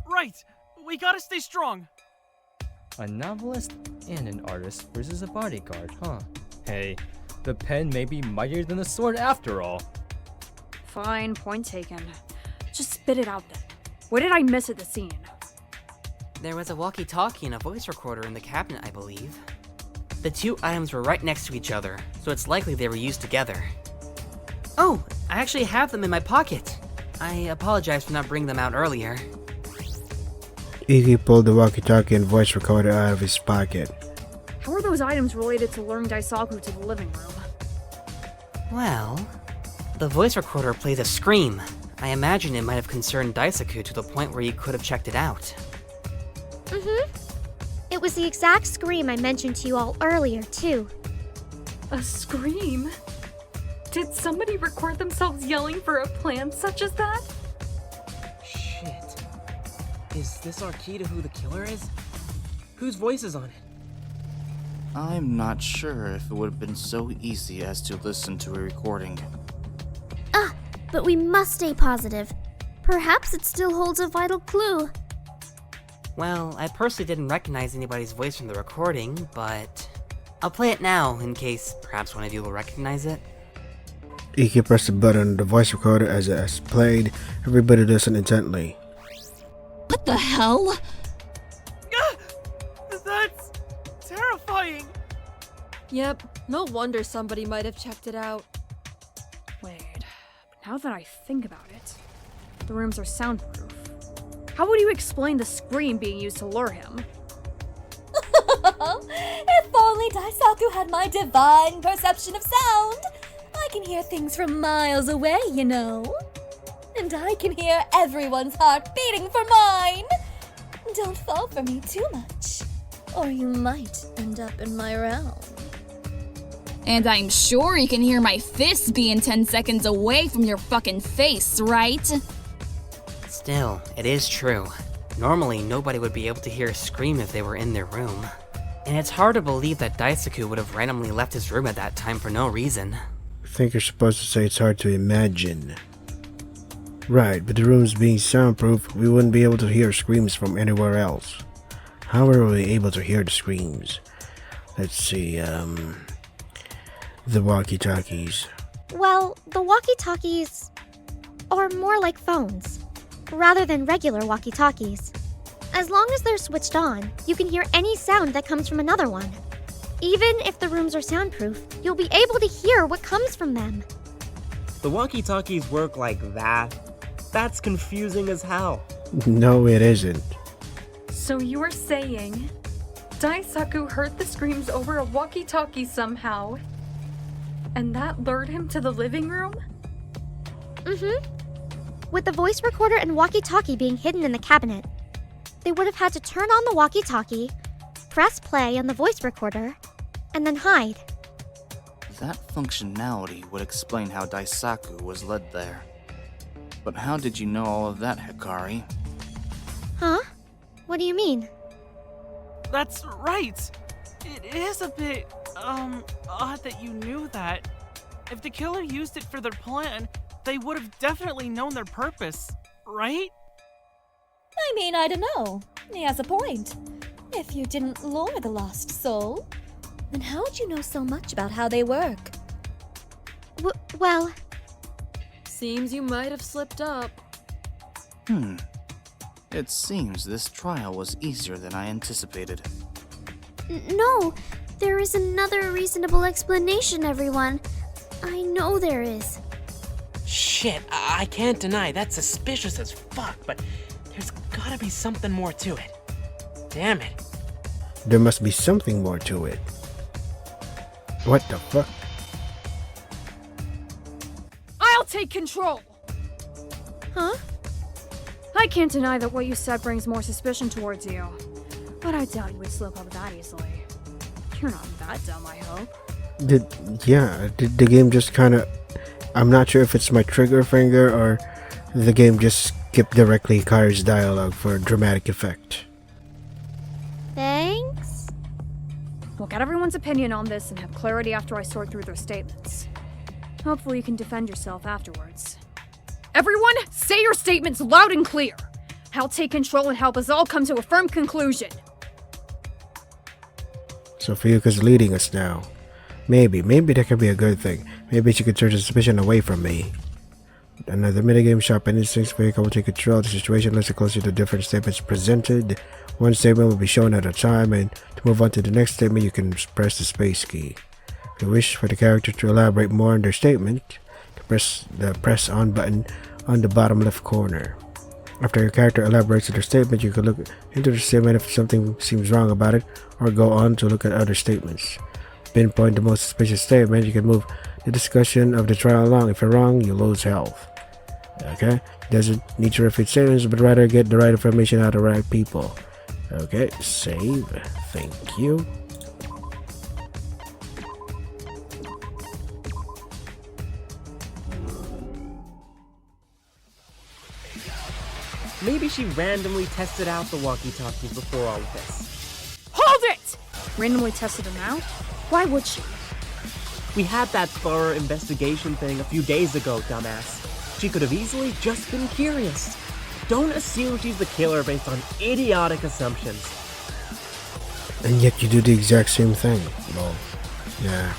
Right. We gotta stay strong. A novelist and an artist versus a bodyguard, huh? Hey, the pen may be mightier than the sword after all. Fine, point taken. Just spit it out then. What did I miss at the scene? There was a walkie-talkie and a voice recorder in the cabinet, I believe. The two items were right next to each other, so it's likely they were used together. Oh, I actually have them in my pocket. I apologize for not bringing them out earlier. Iggy pulled the walkie-talkie and voice recorder out of his pocket. How are those items related to luring Daisaku to the living room? Well, the voice recorder plays a scream. I imagine it might have concerned Daisaku to the point where he could have checked it out. It was the exact scream I mentioned to you all earlier, too. A scream? Did somebody record themselves yelling for a plan such as that? Shit. Is this our key to who the killer is? Whose voice is on it? I'm not sure if it would have been so easy as to listen to a recording. But we must stay positive. Perhaps it still holds a vital clue. Well, I personally didn't recognize anybody's voice from the recording, but I'll play it now in case perhaps one of you will recognize it. Iggy pressed the button on the voice recorder as it played. Everybody listened intently. What the hell? That's terrifying. Yep, no wonder somebody might have checked it out. Wait, but now that I think about it, the rooms are soundproof. How would you explain the scream being used to lure him? If only Daisaku had my divine perception of sound! I can hear things from miles away, you know. And I can hear everyone's heart beating for mine! Don't fall for me too much, or you might end up in my realm. And I'm sure you can hear my fists being 10 seconds away from your fucking face, right? Still, it is true. Normally, nobody would be able to hear a scream if they were in their room. And it's hard to believe that Daisaku would have randomly left his room at that time for no reason. I think you're supposed to say it's hard to imagine. Right, but the rooms being soundproof, we wouldn't be able to hear screams from anywhere else. How are we able to hear the screams? Let's see, the walkie-talkies. Well, the walkie-talkies are more like phones, rather than regular walkie-talkies. As long as they're switched on, you can hear any sound that comes from another one. Even if the rooms are soundproof, you'll be able to hear what comes from them. The walkie-talkies work like that? That's confusing as hell. No, it isn't. So you are saying Daisaku heard the screams over a walkie-talkie somehow, and that lured him to the living room? With the voice recorder and walkie-talkie being hidden in the cabinet, they would have had to turn on the walkie-talkie, press play on the voice recorder, and then hide. That functionality would explain how Daisaku was led there. But how did you know all of that, Hikari? Huh? What do you mean? That's right. It is a bit, odd that you knew that. If the killer used it for their plan, they would have definitely known their purpose, right? I mean, I don't know. He has a point. If you didn't lure the lost soul, then how'd you know so much about how they work? Well... Seems you might have slipped up. It seems this trial was easier than I anticipated. No, there is another reasonable explanation, everyone. I know there is. Shit, I can't deny that's suspicious as fuck, but there's gotta be something more to it. Damn it. There must be something more to it. What the fuck? I'll take control! Huh? I can't deny that what you said brings more suspicion towards you, but I doubt you would slip up that easily. You're not that dumb, I hope. Did the game just kinda... I'm not sure if it's my trigger finger or the game just skipped directly Hikari's dialogue for dramatic effect. Thanks? We'll get everyone's opinion on this and have clarity after I sort through their statements. Hopefully you can defend yourself afterwards. Everyone, say your statements loud and clear. I'll take control and help us all come to a firm conclusion. So Fuyuka's leading us now. Maybe that could be a good thing. Maybe she could turn the suspicion away from me. Another minigame, sharpen instincts. Fuyuka will take control of the situation. Listen closely to different statements presented. One statement will be shown at a time, and to move on to the next statement, you can press the space key. If you wish for the character to elaborate more on their statement, press the press on button on the bottom left corner. After your character elaborates on their statement, you can look into the statement if something seems wrong about it, or go on to look at other statements. Pinpoint the most suspicious statement. You can move the discussion of the trial along. If you're wrong, you lose health. Okay? Doesn't need to refute statements, but rather get the right information out of the right people. Okay, save. Thank you. Maybe she randomly tested out the walkie-talkies before all of this. Hold it! Randomly tested them out? Why would she? We had that thorough investigation thing a few days ago, dumbass. She could have easily just been curious. Don't assume she's the killer based on idiotic assumptions. And yet you do the exact same thing. Well, yeah.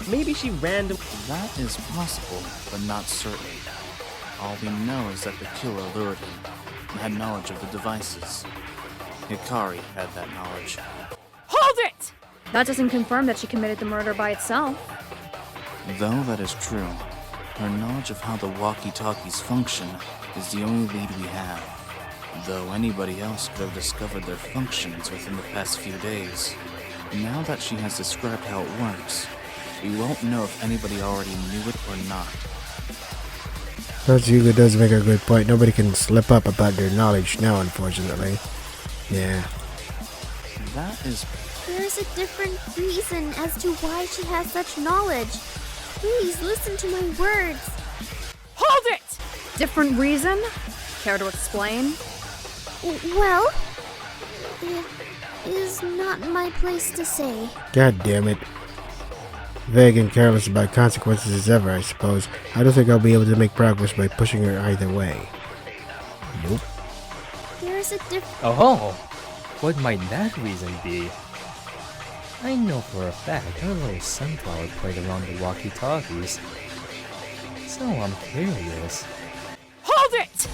Maybe she That is possible, but not certain. All we know is that the killer lured him and had knowledge of the devices. Hikari had that knowledge. Hold it! That doesn't confirm that she committed the murder by itself. Though that is true, her knowledge of how the walkie-talkies function is the only lead we have. Though anybody else could have discovered their functions within the past few days. Now that she has described how it works, we won't know if anybody already knew it or not. Hugo does make a good point. Nobody can slip up about their knowledge now, unfortunately. Yeah. That is... There's a different reason as to why she has such knowledge. Please listen to my words. Hold it! Different reason? Care to explain? Well, it is not my place to say. God damn it. Vague and careless about consequences as ever, I suppose. I don't think I'll be able to make progress by pushing her either way. Nope. There's a Oh, what might that reason be? I know for a fact her little sunflower played around the walkie-talkies. So I'm curious. Hold it!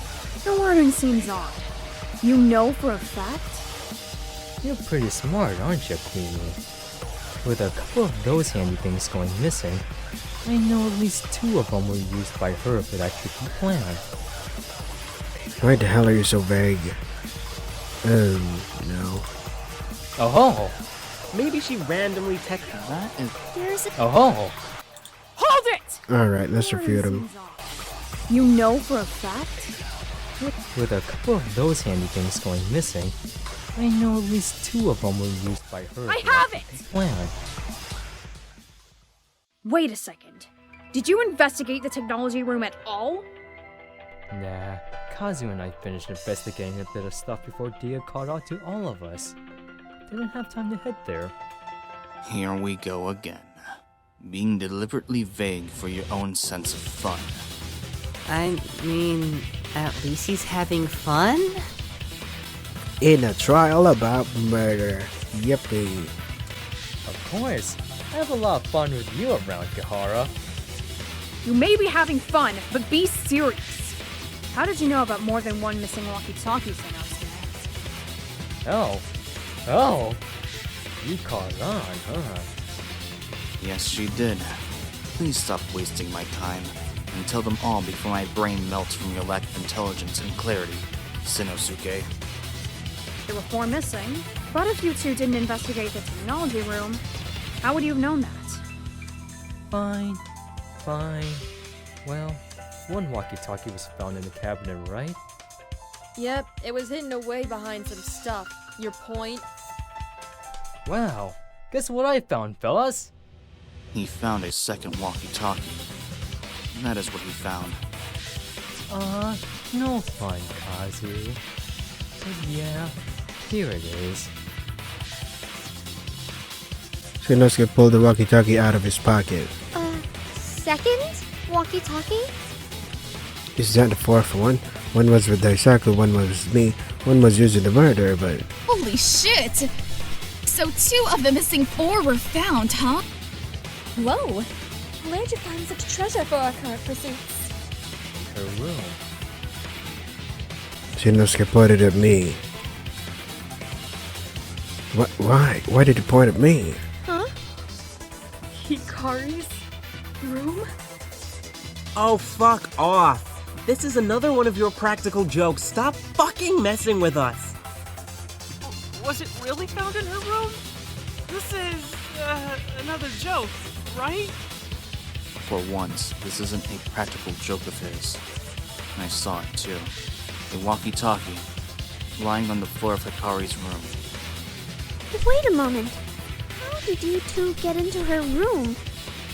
The wording seems odd. You know for a fact? You're pretty smart, aren't you, Queenie? With a couple of those handy things going missing, I know at least 2 of them were used by her for that tricky plan. Why the hell are you so vague? No. Oh! Maybe she randomly texted. That is... There's a Oh! Hold it! Alright, let's refute him. You know for a fact? With a couple of those handy things going missing, I know at least 2 of them were used by her. I have it! Plan. Wait a second. Did you investigate the technology room at all? Nah, Kazu and I finished investigating a bit of stuff before Dia caught on to all of us. Didn't have time to head there. Here we go again. Being deliberately vague for your own sense of fun. I mean, at least he's having fun? In a trial about murder. Yippee. Of course, I have a lot of fun with you around, Kihara. You may be having fun, but be serious. How did you know about more than one missing walkie-talkies in upstairs? Oh, you caught on, huh? Yes, she did. Please stop wasting my time, and tell them all before my brain melts from your lack of intelligence and clarity, Shinosuke. There were 4 missing, but if you 2 didn't investigate the technology room, how would you have known that? Fine. Well, one walkie-talkie was found in the cabinet, right? Yep, it was hidden away behind some stuff. Your point? Wow, guess what I found, fellas? He found a second walkie-talkie. That is what he found. No fun, Kazu. But yeah, here it is. Shinosuke pulled the walkie-talkie out of his pocket. second walkie-talkie? Is that the fourth one? One was with Daisaku, one was me, one was using the murder, but... Holy shit! So 2 of the missing 4 were found, huh? Whoa! Where'd you find such treasure for our current pursuits? Her room. Shinosuke pointed at me. What? Why? Why did you point at me? Huh? Hikari's room? Oh, fuck off. This is another one of your practical jokes. Stop fucking messing with us. Was it really found in her room? This is, another joke, right? For once, this isn't a practical joke of his. And I saw it too. A walkie-talkie, lying on the floor of Hikari's room. Wait a moment. How did you 2 get into her room?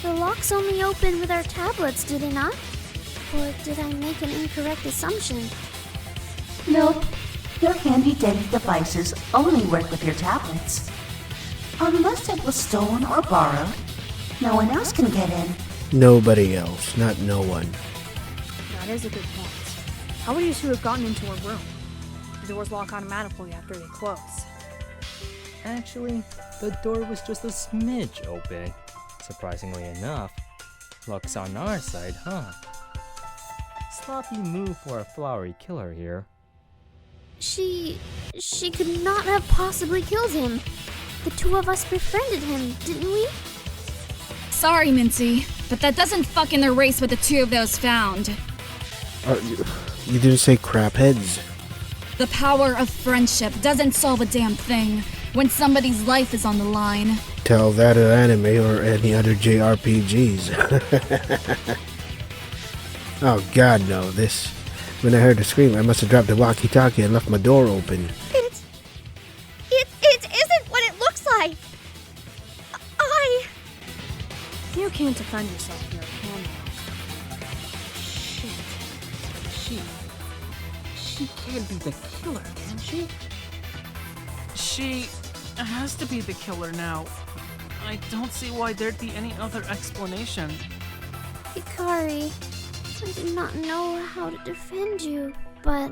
The locks only open with our tablets, do they not? Or did I make an incorrect assumption? Nope. Your handy-dandy devices only work with your tablets. Unless it was stolen or borrowed, no one else can get in. Nobody else, not no one. That is a good point. How would you 2 have gotten into her room? The doors lock automatically after they close. Actually, the door was just a smidge open. Surprisingly enough. Luck's on our side, huh? Sloppy move for a flowery killer here. She could not have possibly killed him. The 2 of us befriended him, didn't we? Sorry, Minty, but that doesn't fucking erase what the 2 of those found. You didn't say crapheads. The power of friendship doesn't solve a damn thing when somebody's life is on the line. Tell that to anime or any other JRPGs. Oh god, no, this... When I heard the scream, I must have dropped the walkie-talkie and left my door open. It isn't what it looks like! You can't defend yourself here, can you? She can't be the killer, can she? She has to be the killer now. I don't see why there'd be any other explanation. Hikari, I do not know how to defend you, but...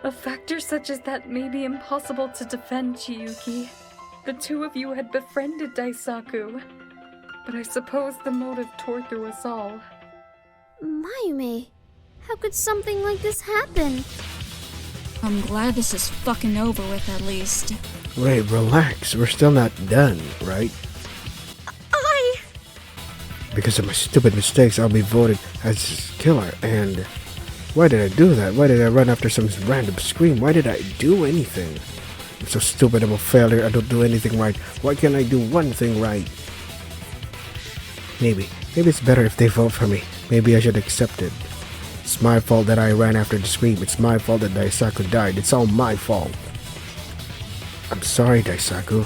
A factor such as that may be impossible to defend, Chiyuki. The 2 of you had befriended Daisaku. But I suppose the motive tore through us all. Mayume, how could something like this happen? I'm glad this is fucking over with at least. Wait, relax. We're still not done, right? Because of my stupid mistakes, I'll be voted as killer, and... Why did I do that? Why did I run after some random scream? Why did I do anything? I'm so stupid, I'm a failure, I don't do anything right. Why can't I do one thing right? Maybe it's better if they vote for me. Maybe I should accept it. It's my fault that I ran after the scream. It's my fault that Daisaku died. It's all my fault. I'm sorry, Daisaku.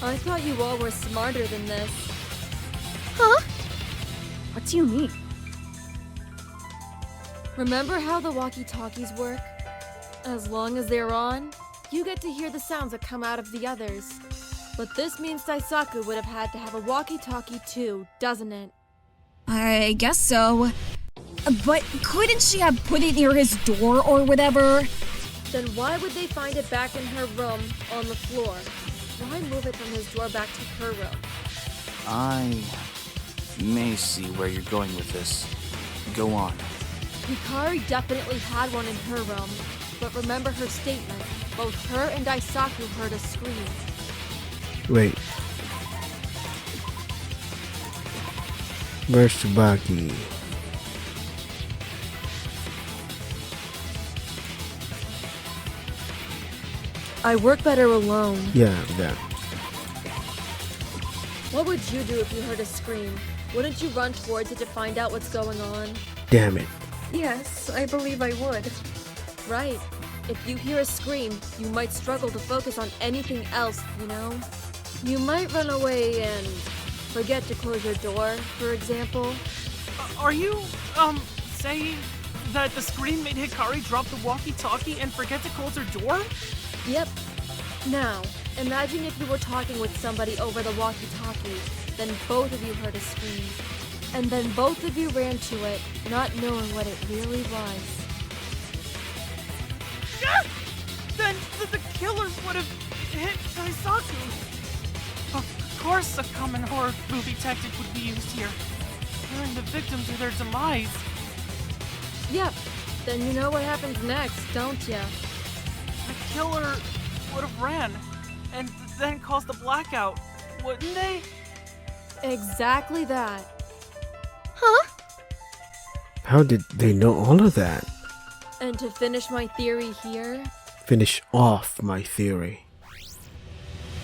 I thought you all were smarter than this. Huh? What do you mean? Remember how the walkie-talkies work? As long as they're on, you get to hear the sounds that come out of the others. But this means Daisaku would have had to have a walkie-talkie too, doesn't it? I guess so. But couldn't she have put it near his door or whatever? Then why would they find it back in her room on the floor? Why move it from his door back to her room? I may see where you're going with this. Go on. Hikari definitely had one in her room, but remember her statement. Both her and Daisaku heard a scream. Wait. Where's Tsubaki? I work better alone. Yeah. What would you do if you heard a scream? Wouldn't you run towards it to find out what's going on? Damn it. Yes, I believe I would. Right. If you hear a scream, you might struggle to focus on anything else, you know? You might run away and forget to close your door, for example. Are you, saying that the scream made Hikari drop the walkie-talkie and forget to close her door? Yep. Now, imagine if you were talking with somebody over the walkie-talkie, then both of you heard a scream. And then both of you ran to it, not knowing what it really was. Ah! Then the killers would have hit Daisaku. Of course a common horror movie tactic would be used here. Luring the victim to their demise. Yep. Then you know what happens next, don't ya? The killer would have ran, and then caused a blackout, wouldn't they? Exactly that. Huh? How did they know all of that? And to finish my theory here... Finish off my theory.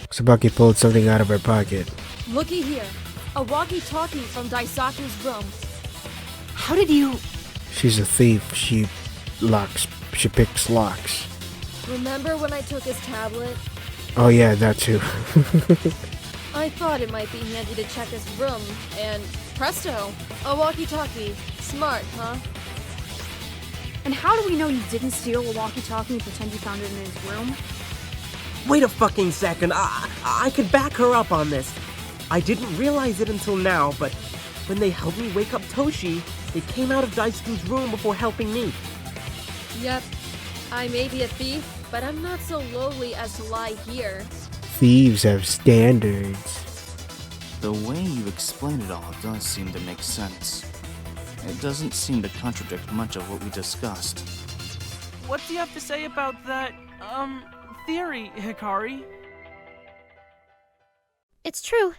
Tsubaki pulled something out of her pocket. Looky here. A walkie-talkie from Daisaku's room. How did you... She's a thief. She picks locks. Remember when I took his tablet? Oh yeah, that too. I thought it might be handy to check his room, and presto, a walkie-talkie. Smart, huh? And how do we know you didn't steal a walkie-talkie and pretend you found it in his room? Wait a fucking second. I could back her up on this. I didn't realize it until now, but when they helped me wake up Toshi, they came out of Daisuke's room before helping me. Yep. I may be a thief, but I'm not so lowly as to lie here. Thieves have standards. The way you explain it all does seem to make sense. It doesn't seem to contradict much of what we discussed. What do you have to say about that, theory, Hikari? It's true.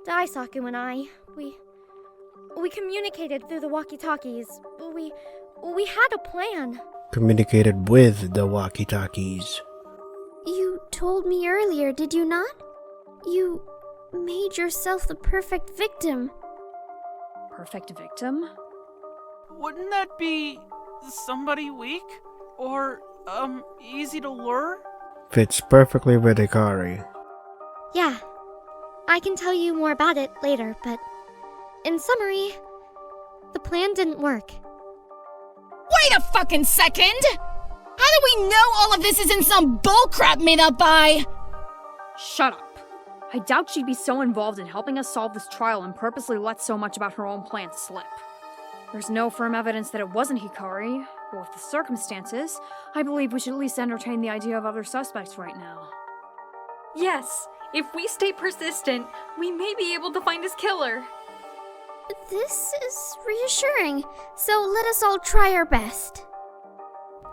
Daisaku and I, we communicated through the walkie-talkies. We had a plan. Communicated with the walkie-talkies. You told me earlier, did you not? You made yourself the perfect victim. Perfect victim? Wouldn't that be somebody weak? Or, easy to lure? Fits perfectly with Hikari. Yeah. I can tell you more about it later, but in summary, the plan didn't work. Wait a fucking second! How do we know all of this isn't some bullcrap made up by... Shut up. I doubt she'd be so involved in helping us solve this trial and purposely let so much about her own plan slip. There's no firm evidence that it wasn't Hikari, but with the circumstances, I believe we should at least entertain the idea of other suspects right now. Yes, if we stay persistent, we may be able to find his killer. This is reassuring, so let us all try our best.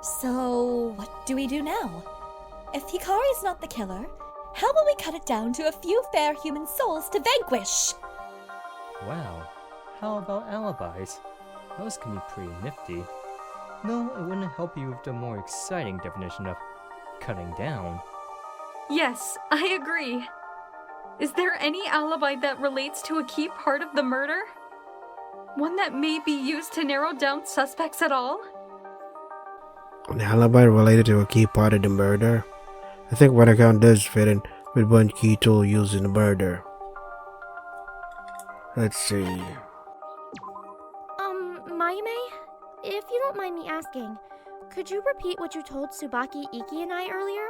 So, what do we do now? If Hikari's not the killer, how will we cut it down to a few fair human souls to vanquish? Wow, how about alibis? Those can be pretty nifty. No, it wouldn't help you with the more exciting definition of cutting down. Yes, I agree. Is there any alibi that relates to a key part of the murder? One that may be used to narrow down suspects at all? An alibi related to a key part of the murder? I think what account does fit in with one key tool used in the murder. Let's see. Mayume, if you don't mind me asking, could you repeat what you told Tsubaki, Iki, and I earlier?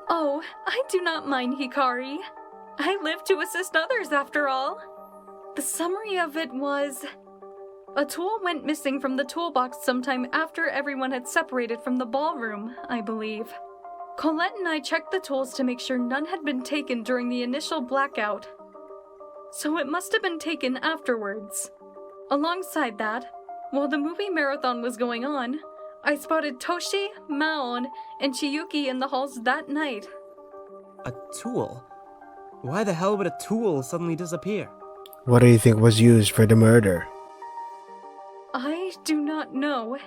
Oh, I do not mind, Hikari. I live to assist others, after all. The summary of it was... a tool went missing from the toolbox sometime after everyone had separated from the ballroom, I believe. Colette and I checked the tools to make sure none had been taken during the initial blackout. So it must have been taken afterwards. Alongside that, while the movie marathon was going on, I spotted Toshi, Maon, and Chiyuki in the halls that night. A tool? Why the hell would a tool suddenly disappear? What do you think was used for the murder? I do not know,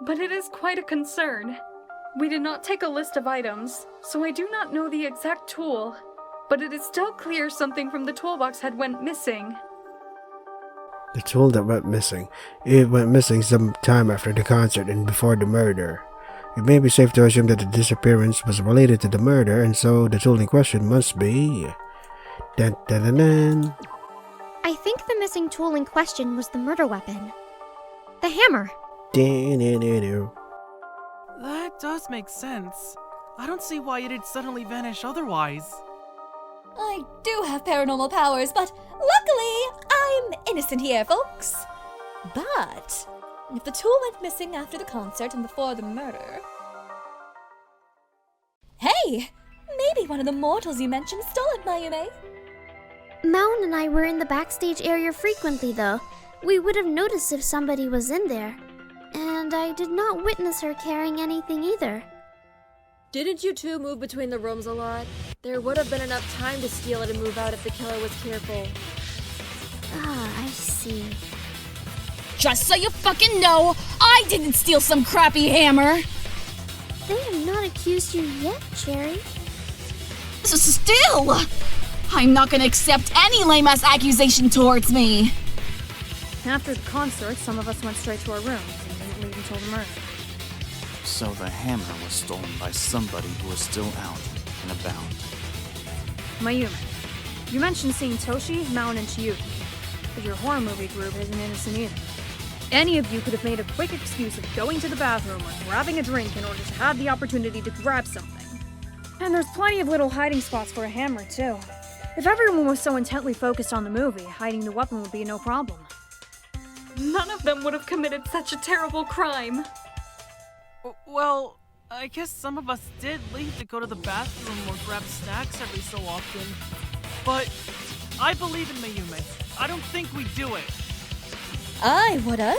but it is quite a concern. We did not take a list of items, so I do not know the exact tool, but it is still clear something from the toolbox had went missing. The tool that went missing. It went missing some time after the concert and before the murder. It may be safe to assume that the disappearance was related to the murder, and so the tool in question must be... Dun, dun, dun, dun. I think the missing tool in question was the murder weapon. The hammer. Dun-dun-dun-dun. That does make sense. I don't see why it'd suddenly vanish otherwise. I do have paranormal powers, but luckily, I I'm innocent here, folks. But if the tool went missing after the concert and before the murder... Hey! Maybe one of the mortals you mentioned stole it, Mayume. Mountain and I were in the backstage area frequently, though. We would have noticed if somebody was in there. And I did not witness her carrying anything either. Didn't you two move between the rooms a lot? There would have been enough time to steal it and move out if the killer was careful. Ah, I see. Just so you fucking know, I didn't steal some crappy hammer! They have not accused you yet, Cherry. Still! I'm not gonna accept any lame-ass accusation towards me! After the concert, some of us went straight to our rooms and didn't leave until the murder. So the hammer was stolen by somebody who was still out and about. Mayume, you mentioned seeing Toshi, Mountain, and Chiyuki, but your horror movie group isn't innocent either. Any of you could have made a quick excuse of going to the bathroom or grabbing a drink in order to have the opportunity to grab something. And there's plenty of little hiding spots for a hammer, too. If everyone was so intently focused on the movie, hiding the weapon would be no problem. None of them would have committed such a terrible crime. Well, I guess some of us did leave to go to the bathroom or grab snacks every so often. But I believe in Mayume. I don't think we do it. I woulda.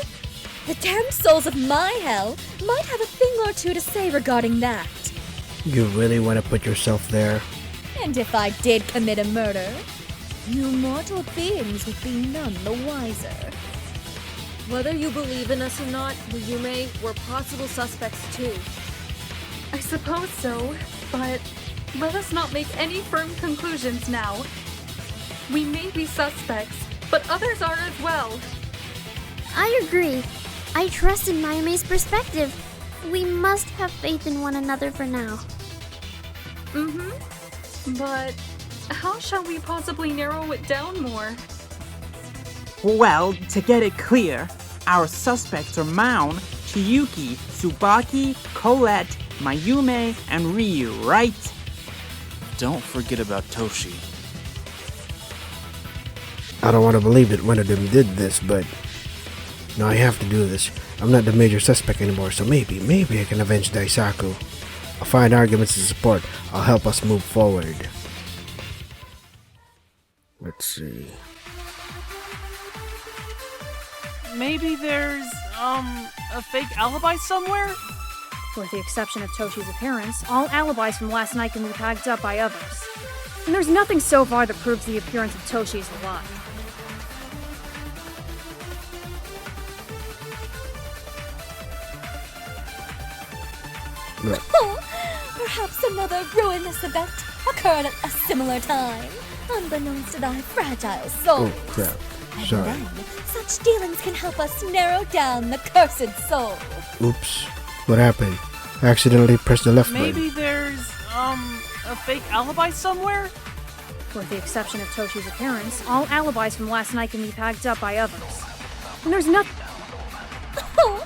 The damn souls of my hell might have a thing or two to say regarding that. You really want to put yourself there? And if I did commit a murder, you mortal beings would be none the wiser. Whether you believe in us or not, Mayume, we're possible suspects too. I suppose so, but let us not make any firm conclusions now. We may be suspects, but others are as well. I agree. I trust in Mayume's perspective. We must have faith in one another for now. But how shall we possibly narrow it down more? Well, to get it clear, our suspects are Maun, Chiyuki, Tsubaki, Colette, Mayume, and Ryu, right? Don't forget about Toshi. I don't want to believe that one of them did this, but... No, I have to do this. I'm not the major suspect anymore, so maybe I can avenge Daisaku. I'll find arguments to support. I'll help us move forward. Let's see. Maybe there's, a fake alibi somewhere? With the exception of Toshi's appearance, all alibis from last night can be backed up by others. And there's nothing so far that proves the appearance of Toshi is a lie. Oh, perhaps another ruinous event occurred at a similar time, unbeknownst to thy fragile soul. Oh, crap. And Sorry. then, such dealings can help us narrow down the cursed soul. Oops. What happened? I accidentally pressed the left Maybe button. there's, a fake alibi somewhere? With the exception of Toshi's appearance, all alibis from last night can be backed up by others. And there's nothing... Oh,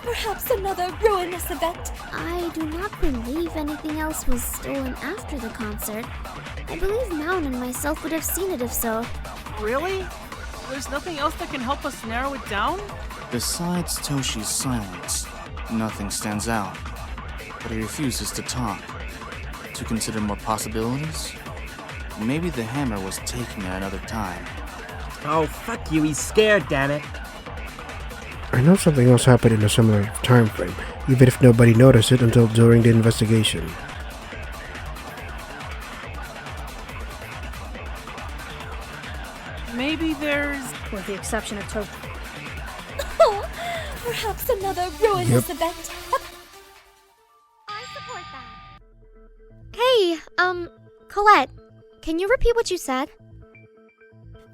perhaps another ruinous event. I do not believe anything else was stolen after the concert. I believe Mountain and myself would have seen it if so. Really? There's nothing else that can help us narrow it down? Besides Toshi's silence, nothing stands out. But he refuses to talk. To consider more possibilities? Maybe the hammer was taken at another time. Oh, fuck you, he's scared, damn it. I know something else happened in a similar time frame, even if nobody noticed it until during the investigation. Maybe there's... With the exception of Toshi. Oh, perhaps another ruinous event. I support that. Hey, Colette, can you repeat what you said?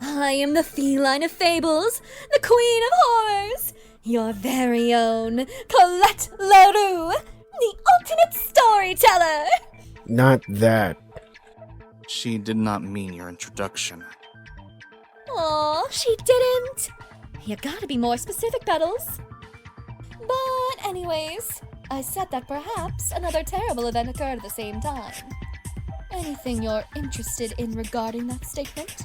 I am the feline of fables, the queen of horrors, your very own Colette LaRue, the ultimate storyteller. Not that. She did not mean your introduction. Aw, she didn't. You gotta be more specific, Petals. But anyways, I said that perhaps another terrible event occurred at the same time. Anything you're interested in regarding that statement?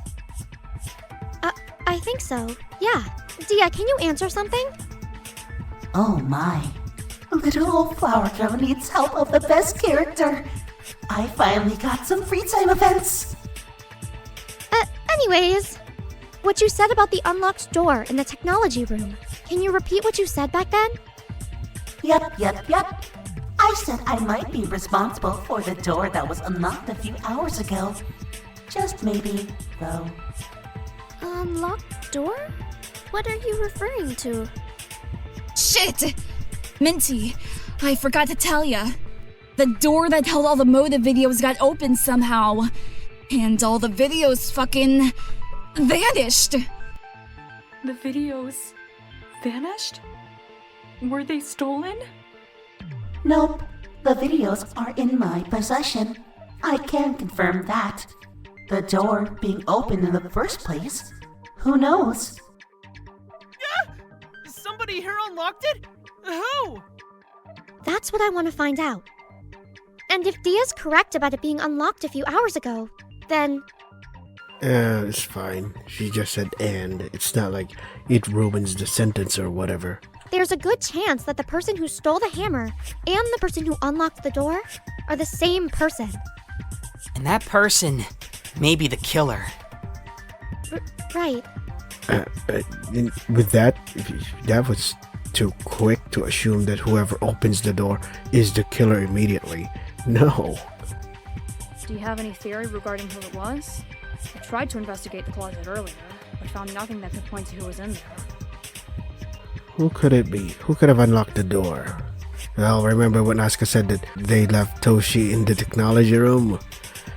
I think so. Yeah. Dia, can you answer something? Oh my. Little old flower girl needs help of the best character. I finally got some free time events. Anyways, what you said about the unlocked door in the technology room. Can you repeat what you said back then? Yep. I said I might be responsible for the door that was unlocked a few hours ago. Just maybe, though. Unlocked door? What are you referring to? Shit! Minty, I forgot to tell ya. The door that held all the motive videos got opened somehow. And all the videos fucking vanished. The videos vanished? Were they stolen? Nope. The videos are in my possession. I can confirm that. The door being open in the first place? Who knows? Somebody here unlocked it? Who? That's what I want to find out. And if Dia's correct about it being unlocked a few hours ago, then... It's fine. She just said and. It's not like it ruins the sentence or whatever. There's a good chance that the person who stole the hammer and the person who unlocked the door are the same person. And that person may be the killer. Right. With that, that was too quick to assume that whoever opens the door is the killer immediately. No. Do you have any theory regarding who it was? I tried to investigate the closet earlier, but found nothing that could point to who was in there. Who could it be? Who could have unlocked the door? Well, remember when Asuka said that they left Toshi in the technology room?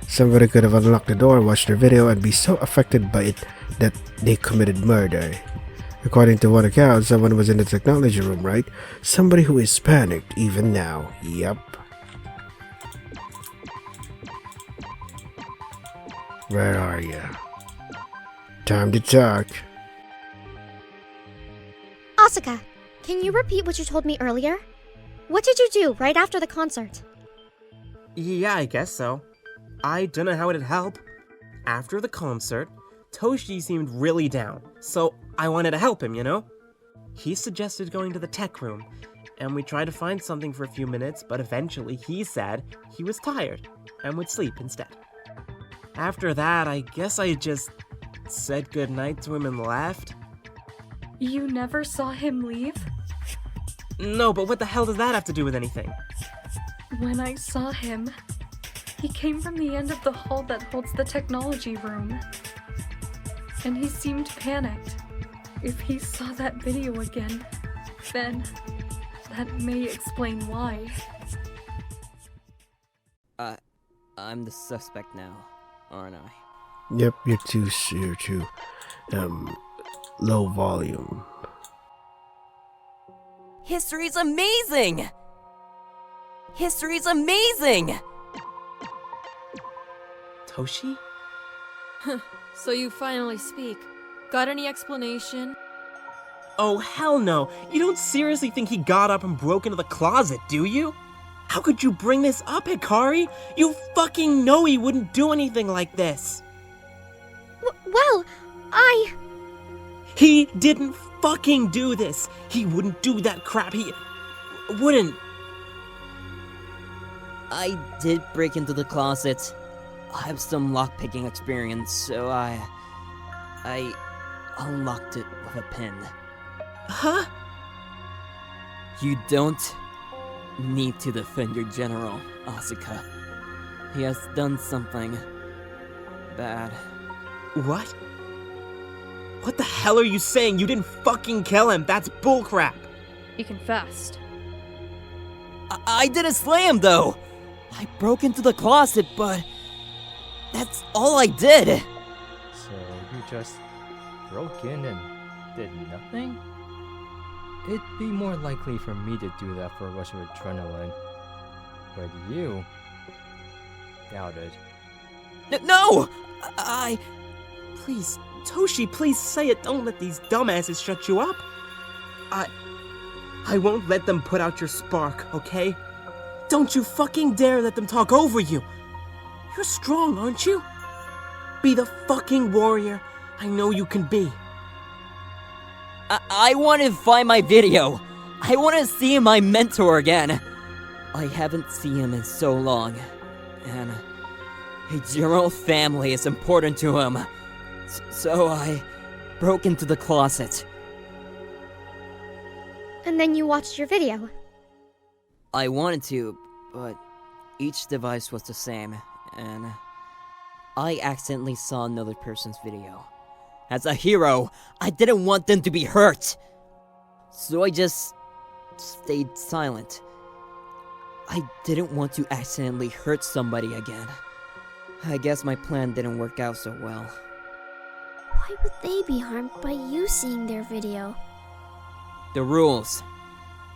Somebody could have unlocked the door, watched their video, and be so affected by it that they committed murder. According to one account, someone was in the technology room, right? Somebody who is panicked even now. Yep. Where are you? Time to talk. Asuka, can you repeat what you told me earlier? What did you do right after the concert? Yeah, I guess so. I don't know how it'd help. After the concert, Toshi seemed really down, so I wanted to help him, you know? He suggested going to the tech room, and we tried to find something for a few minutes, but eventually he said he was tired and would sleep instead. After that, I guess I just said goodnight to him and left. You never saw him leave? No, but what the hell does that have to do with anything? When I saw him, he came from the end of the hall that holds the technology room. And he seemed panicked. If he saw that video again, then that may explain why. I'm the suspect now, aren't I? Yep, you're too low volume. History's amazing! History's amazing! Toshi? So you finally speak. Got any explanation? Oh, hell no. You don't seriously think he got up and broke into the closet, do you? How could you bring this up, Hikari? You fucking know he wouldn't do anything like this. Well, He didn't fucking do this. He wouldn't do that crap. He wouldn't. I did break into the closet. I have some lockpicking experience, so I unlocked it with a pin. Huh? You don't need to defend your general, Asuka. He has done something bad. What? What the hell are you saying? You didn't fucking kill him. That's bullcrap. He confessed. I didn't slay him, though. I broke into the closet, but that's all I did. So you just broke in and did nothing? It'd be more likely for me to do that for a rush of adrenaline. But you... doubt it. No! Please, Toshi, please say it. Don't let these dumbasses shut you up. I won't let them put out your spark, okay? Don't you fucking dare let them talk over you. You're strong, aren't you? Be the fucking warrior I know you can be. I want to find my video. I want to see my mentor again. I haven't seen him in so long. And his general family is important to him. So I broke into the closet. And then you watched your video. I wanted to, but each device was the same, and I accidentally saw another person's video. As a hero, I didn't want them to be hurt. So I just stayed silent. I didn't want to accidentally hurt somebody again. I guess my plan didn't work out so well. Why would they be harmed by you seeing their video? The rules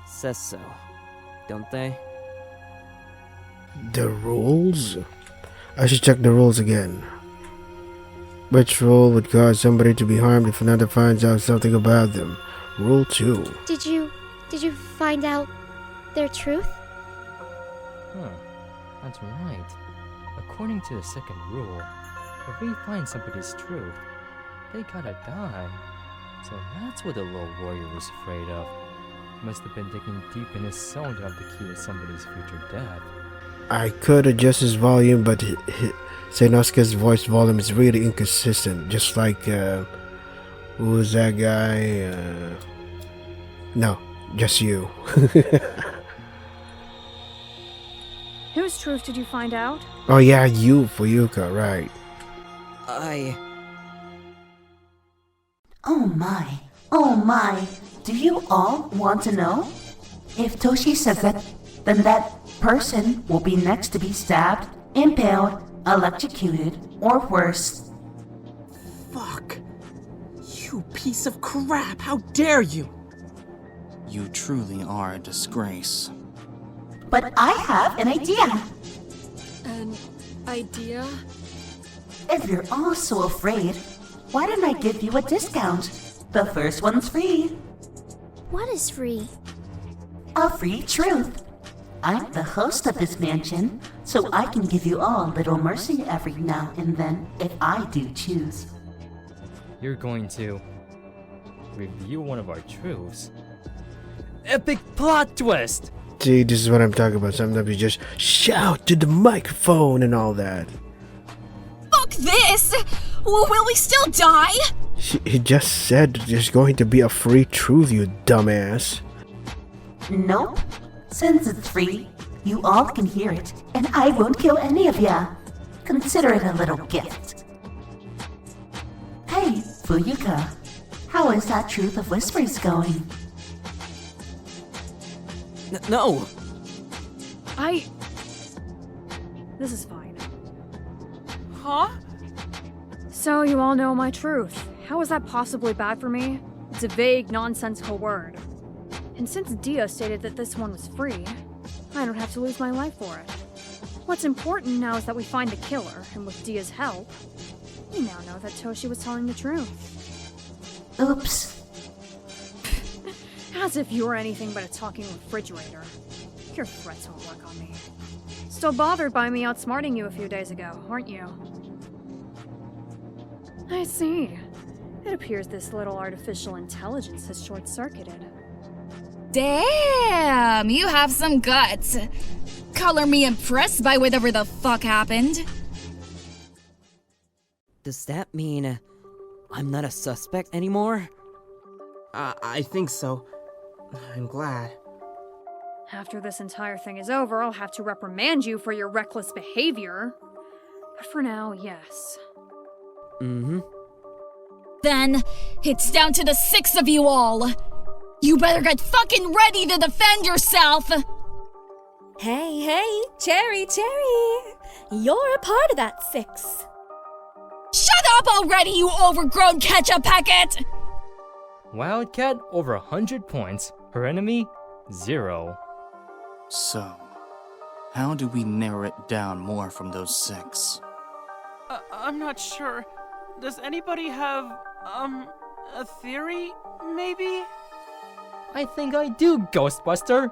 says so, don't they? The rules? I should check the rules again. Which rule would cause somebody to be harmed if another finds out something about them? Rule 2. Did you find out their truth? Huh, that's right. According to the second rule, if we find somebody's truth, they gotta die. So that's what the little warrior was afraid of. Must have been digging deep in his soul to have the key to somebody's future death. I could adjust his volume, but Sanosuke's voice volume is really inconsistent. Just like, who was that guy? No, just you. Whose truth did you find out? Oh yeah, you, Fuyuka, right. Oh my, do you all want to know? If Toshi says that, then that person will be next to be stabbed, impaled, electrocuted, or worse. Fuck. You piece of crap, how dare you! You truly are a disgrace. But I have an idea. An idea? If you're all so afraid, why don't I give you a discount? The first one's free. What is free? A free truth. I'm the host of this mansion, so I can give you all a little mercy every now and then if I do choose. You're going to reveal one of our truths. Epic plot twist! See, this is what I'm talking about. Sometimes you just shout to the microphone and all that. Fuck this! Will we still die? He just said there's going to be a free truth, you dumbass. Nope. Since it's free, you all can hear it, and I won't kill any of ya. Consider it a little gift. Hey, Fuyuka, how is that Truth of Whispers going? No! This is fine. Huh? So you all know my truth. How is that possibly bad for me? It's a vague, nonsensical word. And since Dia stated that this one was free, I don't have to lose my life for it. What's important now is that we find the killer, and with Dia's help, we now know that Toshi was telling the truth. Oops. As if you're anything but a talking refrigerator. Your threats won't work on me. Still bothered by me outsmarting you a few days ago, aren't you? I see. It appears this little artificial intelligence has short-circuited. Damn, you have some guts. Color me impressed by whatever the fuck happened. Does that mean I'm not a suspect anymore? I think so. I'm glad. After this entire thing is over, I'll have to reprimand you for your reckless behavior. But for now, yes. Mm-hmm. Then, it's down to the 6 of you all. You better get fucking ready to defend yourself! Hey, Cherry! You're a part of that 6. Shut up already, you overgrown ketchup packet! Wildcat over 100 points. Her enemy, 0. So, how do we narrow it down more from those 6? I'm not sure. Does anybody have, a theory, maybe? I think I do, Ghostbuster!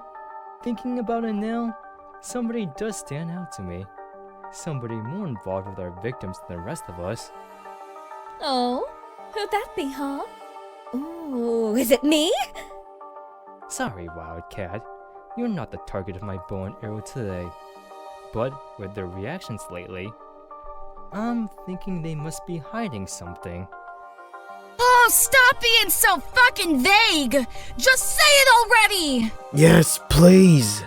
Thinking about it now, somebody does stand out to me. Somebody more involved with our victims than the rest of us. Oh, who'd that be, huh? Ooh, is it me? Sorry, Wildcat. You're not the target of my bow and arrow today. But with their reactions lately, I'm thinking they must be hiding something. Oh, stop being so fucking vague! Just say it already! Yes, please.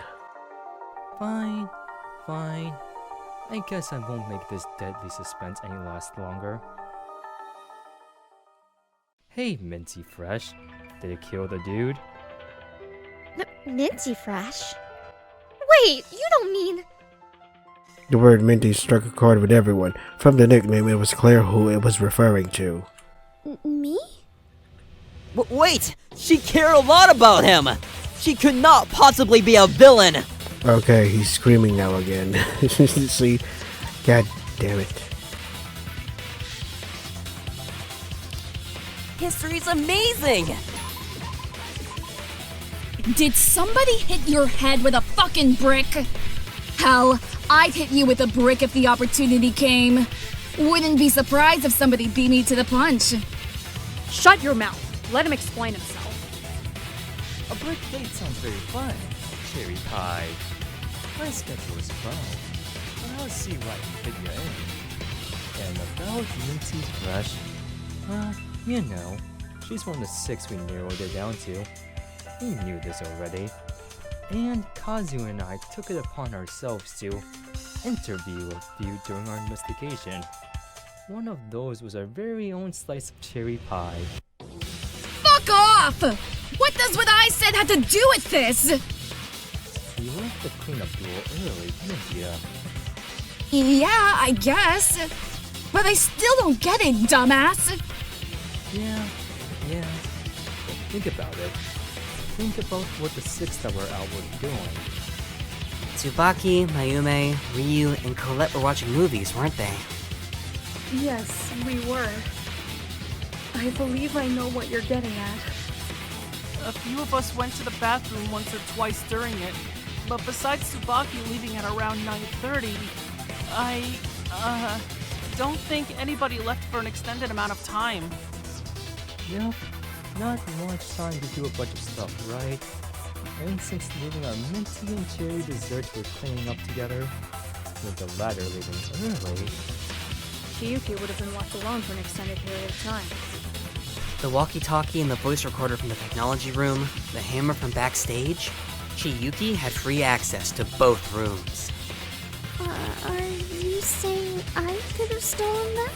Fine. I guess I won't make this deadly suspense any last longer. Hey, Minty Fresh. Did it kill the dude? Minty Fresh? Wait, you don't mean... The word Minty struck a chord with everyone. From the nickname, it was clear who it was referring to. Me? Wait! She cared a lot about him! She could not possibly be a villain! Okay, he's screaming now again. See? God damn it. History's amazing! Did somebody hit your head with a fucking brick? Hell, I'd hit you with a brick if the opportunity came. Wouldn't be surprised if somebody beat me to the punch. Shut your mouth. Let him explain himself. A brick date sounds very fun. Cherry pie. My schedule is full, but I'll see what I can fit you in. And about Minty Fresh, well, you know, she's one of the 6 we narrowed it down to. We knew this already. And Kazu and I took it upon ourselves to interview a few during our investigation. One of those was our very own slice of cherry pie. Fuck off! What does what I said have to do with this? You left the cleanup duel early, didn't you? Yeah, I guess. But I still don't get it, dumbass. Yeah. But think about it. Think about what the 6 that were out were doing. Tsubaki, Mayume, Ryu, and Colette were watching movies, weren't they? Yes, we were. I believe I know what you're getting at. A few of us went to the bathroom once or twice during it, but besides Tsubaki leaving at around 9:30, I don't think anybody left for an extended amount of time. Yep, not much time to do a bunch of stuff, right? And since leaving our minty and cherry desserts were cleaning up together, with the latter leaving early, Chiyuki would have been left alone for an extended period of time. The walkie-talkie and the voice recorder from the technology room, the hammer from backstage, Chiyuki had free access to both rooms. Are you saying I could have stolen them?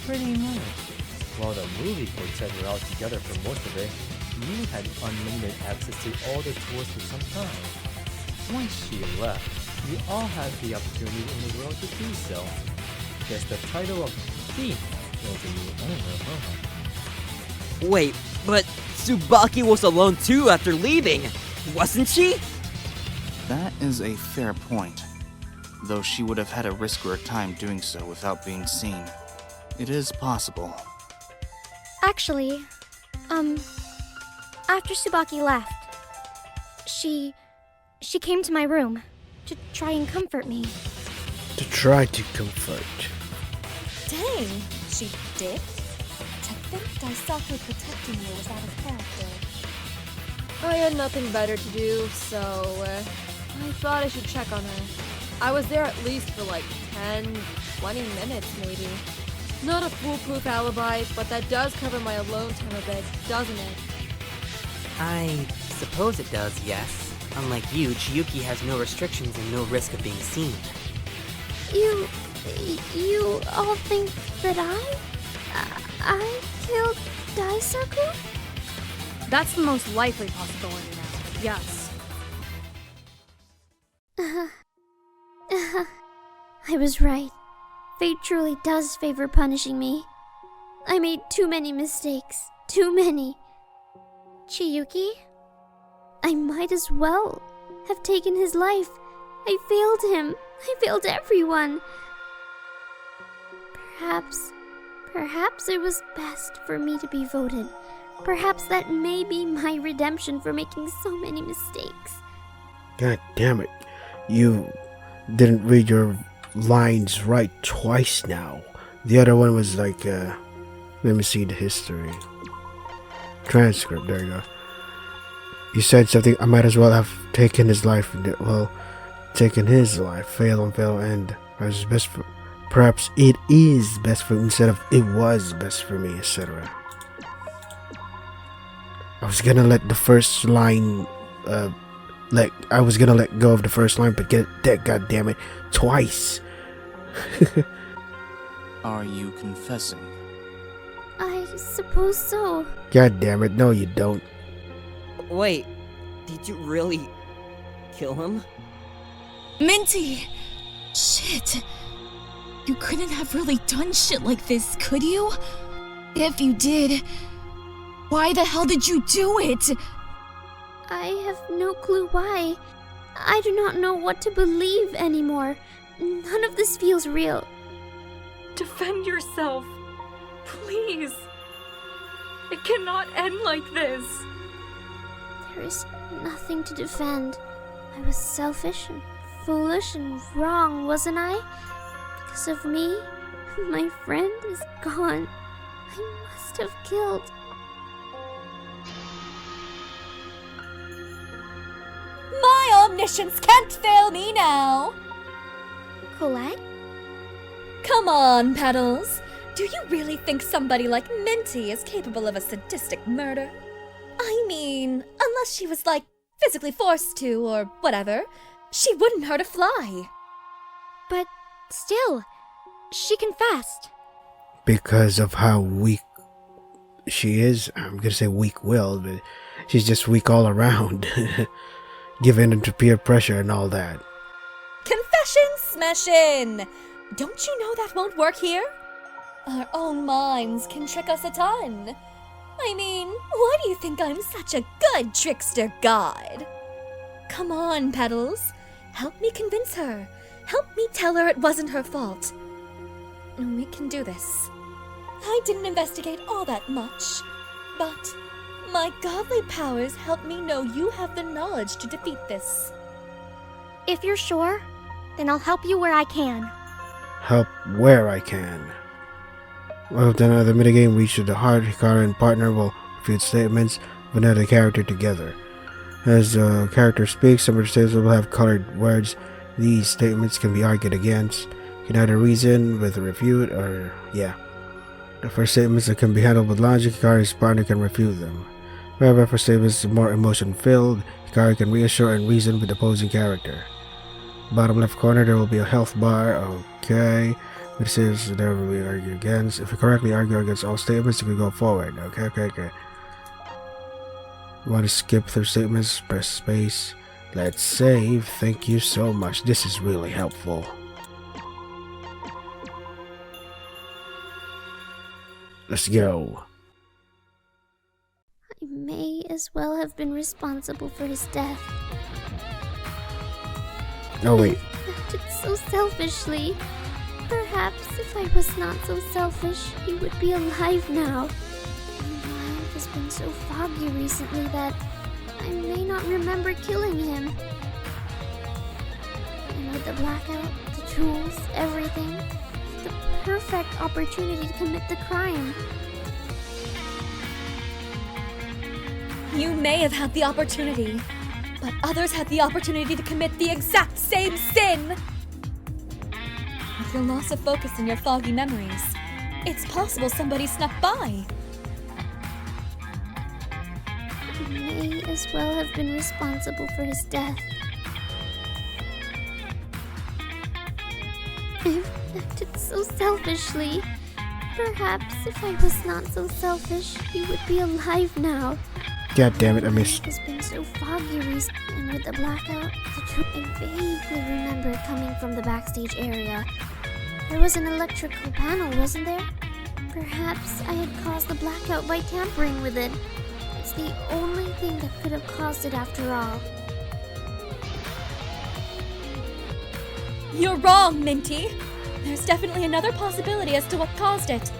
pretty much. While the movie quartet were out together for most of it, you had unlimited access to all the tours for some time. Once she left, you all had the opportunity in the world to do so. Guess the title of Thief was a new owner, huh? Wait, but Tsubaki was alone too after leaving, wasn't she? That is a fair point, though she would have had to risk her time doing so without being seen. It is possible. Actually, after Tsubaki left, she came to my room to try and comfort me. To try to comfort. Dang, she did? To think Daisaku protecting you was out of character. I had nothing better to do, so I thought I should check on her. I was there at least for like 10, 20 minutes maybe. Not a foolproof alibi, but that does cover my alone time a bit, doesn't it? I suppose it does, yes. Unlike you, Chiyuki has no restrictions and no risk of being seen. You all think that I killed Daisaku? That's the most likely possibility now, yes. I was right. Fate truly does favor punishing me. I made too many mistakes. Too many. Chiyuki? I might as well have taken his life. I failed him. I failed everyone. Perhaps it was best for me to be voted. Perhaps that may be my redemption for making so many mistakes. God damn it. You didn't read your lines right twice now. The other one was like, let me see the history. transcript. There you go. You said something. I might as well have taken his life. Well, taken his life. Fail and fail, and I was best for. Perhaps it is best for instead of it was best for me, etc. I was gonna let the first line, I was gonna let go of the first line, but get that, god damn it, twice. Are you confessing? I suppose so. God damn it, no you don't. Wait, did you really kill him? Minty! Shit. You couldn't have really done shit like this, could you? If you did, why the hell did you do it? I have no clue why. I do not know what to believe anymore. None of this feels real. Defend yourself. Please. It cannot end like this. There is nothing to defend. I was selfish and foolish and wrong, wasn't I? Because of me, my friend is gone. I must have killed. My omniscience can't fail me now! Colette? Come on, Petals. Do you really think somebody like Minty is capable of a sadistic murder? I mean, unless she was, physically forced to, or whatever, she wouldn't hurt a fly. But still, she confessed. Because of how weak she is. I'm gonna say weak-willed, but she's just weak all around. Giving into peer pressure and all that. Confession smashing! Don't you know that won't work here? Our own minds can trick us a ton. I mean, why do you think I'm such a good trickster god? Come on, Petals. Help me convince her. Help me tell her it wasn't her fault. We can do this. I didn't investigate all that much, but my godly powers help me know you have the knowledge to defeat this. If you're sure, then I'll help you where I can. Help where I can. Well, then the minigame reached the heart. Hikaru and partner will refute statements of another character together. As the character speaks, some of the statements will have colored words. These statements can be argued against. You can either reason with a refute or, The first statements that can be handled with logic, Hikaru's partner can refute them. However, for statements more emotion-filled, Hikaru can reassure and reason with the opposing character. Bottom left corner, there will be a health bar. Okay. Which says there will be argue against. If you correctly argue against all statements, you can go forward. Okay. Want to skip through statements? Press space. Let's save. Thank you so much. This is really helpful. Let's go. I may as well have been responsible for his death. Oh, wait. I acted so selfishly. Perhaps if I was not so selfish, he would be alive now. My mind has been so foggy recently that I may not remember killing him. And with the blackout, the tools, everything, the perfect opportunity to commit the crime. You may have had the opportunity, but others had the opportunity to commit the exact same sin! With your loss of focus and your foggy memories, it's possible somebody snuck by. I may as well have been responsible for his death. I've acted so selfishly. Perhaps if I was not so selfish, he would be alive now. God damn it, I missed. It's been so foggy recently, and with the blackout, I vaguely remember coming from the backstage area. There was an electrical panel, wasn't there? Perhaps I had caused the blackout by tampering with it. It's the only thing that could have caused it after all. You're wrong, Minty! There's definitely another possibility as to what caused it.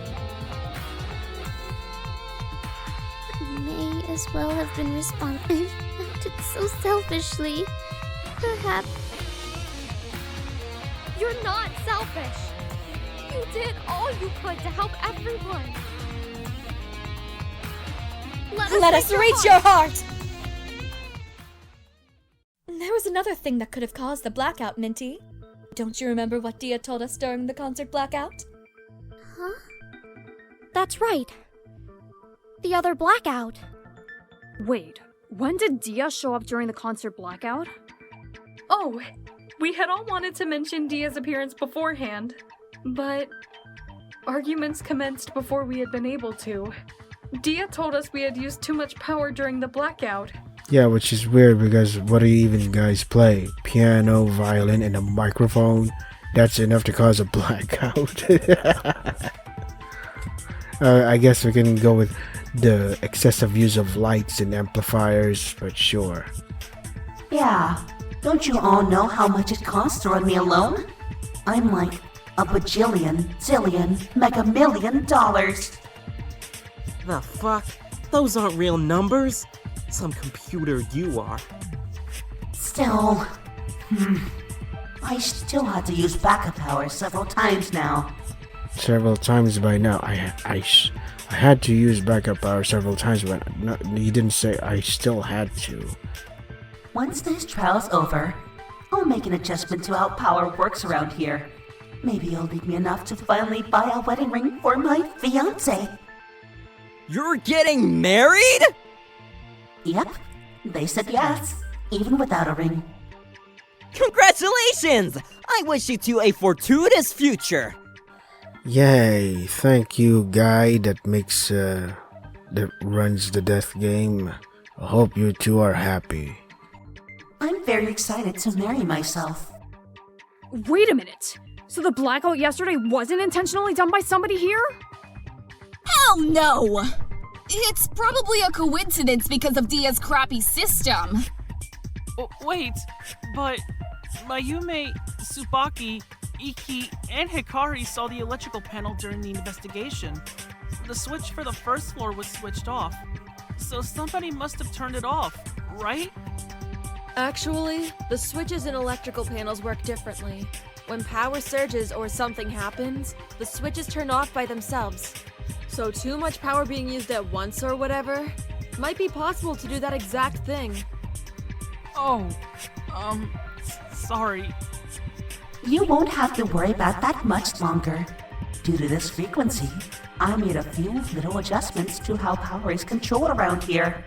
I may as well have been responsible. I've acted so selfishly. Perhaps... You're not selfish. You did all you could to help everyone. Let us reach your heart! There was another thing that could have caused the blackout, Minty. Don't you remember what Dia told us during the concert blackout? Huh? That's right. The other blackout. Wait, when did Dia show up during the concert blackout? Oh, we had all wanted to mention Dia's appearance beforehand, but arguments commenced before we had been able to. Dia told us we had used too much power during the blackout. Yeah, which is weird because what do you even guys play? Piano, violin, and a microphone? That's enough to cause a blackout. I guess we can go with the excessive use of lights and amplifiers, but sure. Yeah, don't you all know how much it costs to run me alone? I'm like a bajillion, zillion, mega million dollars. The fuck? Those aren't real numbers. Some computer you are. Still, I still had to use backup power several times now. Several times by now. I had to use backup power several times, but you didn't say I still had to. Once this trial's over, I'll make an adjustment to how power works around here. Maybe you'll leave me enough to finally buy a wedding ring for my fiance. You're getting married? Yep, they said yes, even without a ring. Congratulations! I wish you two a fortuitous future. Yay, thank you, guy that runs the death game. I hope you two are happy. I'm very excited to marry myself. Wait a minute. So the blackout yesterday wasn't intentionally done by somebody here? Hell no! It's probably a coincidence because of Dia's crappy system. Wait, but Mayume, Tsubaki, Iki, and Hikari saw the electrical panel during the investigation. The switch for the first floor was switched off, so somebody must have turned it off, right? Actually, the switches in electrical panels work differently. When power surges or something happens, the switches turn off by themselves. So too much power being used at once or whatever might be possible to do that exact thing. Oh, sorry. You won't have to worry about that much longer. Due to this frequency, I made a few little adjustments to how power is controlled around here.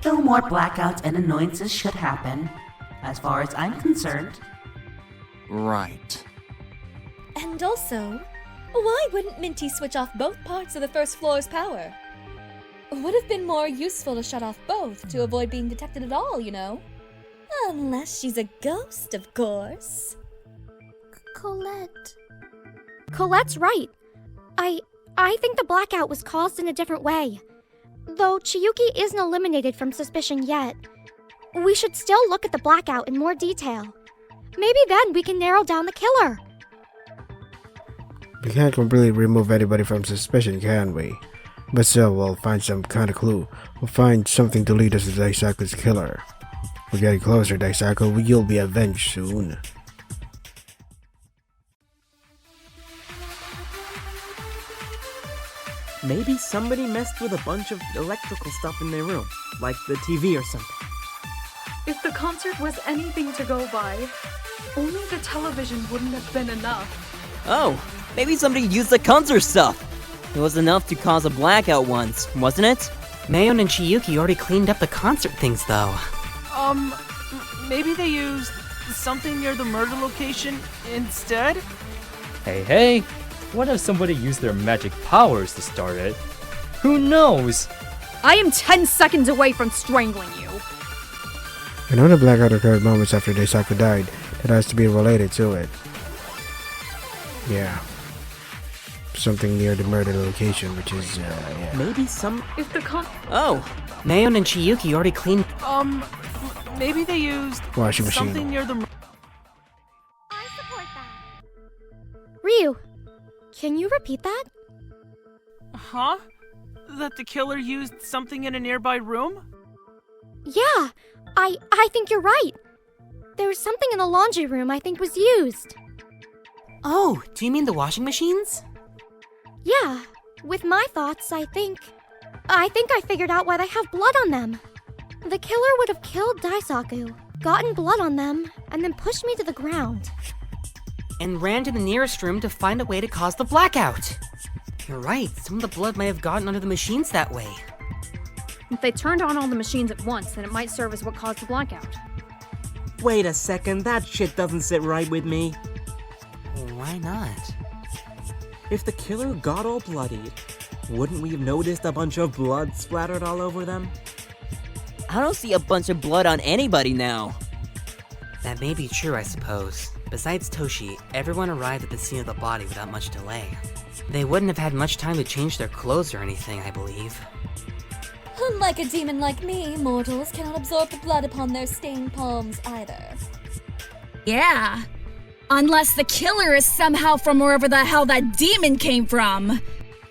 No more blackouts and annoyances should happen, as far as I'm concerned. Right. And also, why wouldn't Minty switch off both parts of the first floor's power? Would have been more useful to shut off both to avoid being detected at all, you know? Unless she's a ghost, of course. Colette. Colette's right. I think the blackout was caused in a different way. Though Chiyuki isn't eliminated from suspicion yet, we should still look at the blackout in more detail. Maybe then we can narrow down the killer. We can't completely remove anybody from suspicion, can we? But still, we'll find some kind of clue. We'll find something to lead us to Daisaku's killer. We're getting closer, Daisaku. You'll be avenged soon. Maybe somebody messed with a bunch of electrical stuff in their room, like the TV or something. If the concert was anything to go by, only the television wouldn't have been enough. Oh, maybe somebody used the concert stuff. It was enough to cause a blackout once, wasn't it? Mayon and Chiyuki already cleaned up the concert things, though. Maybe they used something near the murder location instead? Hey, what if somebody used their magic powers to start it? Who knows? I am 10 seconds away from strangling you. Another blackout occurred moments after Daisaku died. That has to be related to it. Yeah. Something near the murder location, which is, yeah. Maybe some... If the Oh! Mayon and Chiyuki already cleaned... Maybe they used washing machine. something near the... I support that. Ryu, can you repeat that? Huh? That the killer used something in a nearby room? Yeah, I think you're right. There was something in the laundry room I think was used. Oh, do you mean the washing machines? Yeah, with my thoughts, I think... I think I figured out why they have blood on them. The killer would have killed Daisaku, gotten blood on them, and then pushed me to the ground. And ran to the nearest room to find a way to cause the blackout. You're right, some of the blood might have gotten under the machines that way. If they turned on all the machines at once, then it might serve as what caused the blackout. Wait a second, that shit doesn't sit right with me. Why not? If the killer got all bloodied, wouldn't we have noticed a bunch of blood splattered all over them? I don't see a bunch of blood on anybody now. That may be true, I suppose. Besides Toshi, everyone arrived at the scene of the body without much delay. They wouldn't have had much time to change their clothes or anything, I believe. Unlike a demon like me, mortals cannot absorb the blood upon their stained palms either. Yeah. Unless the killer is somehow from wherever the hell that demon came from.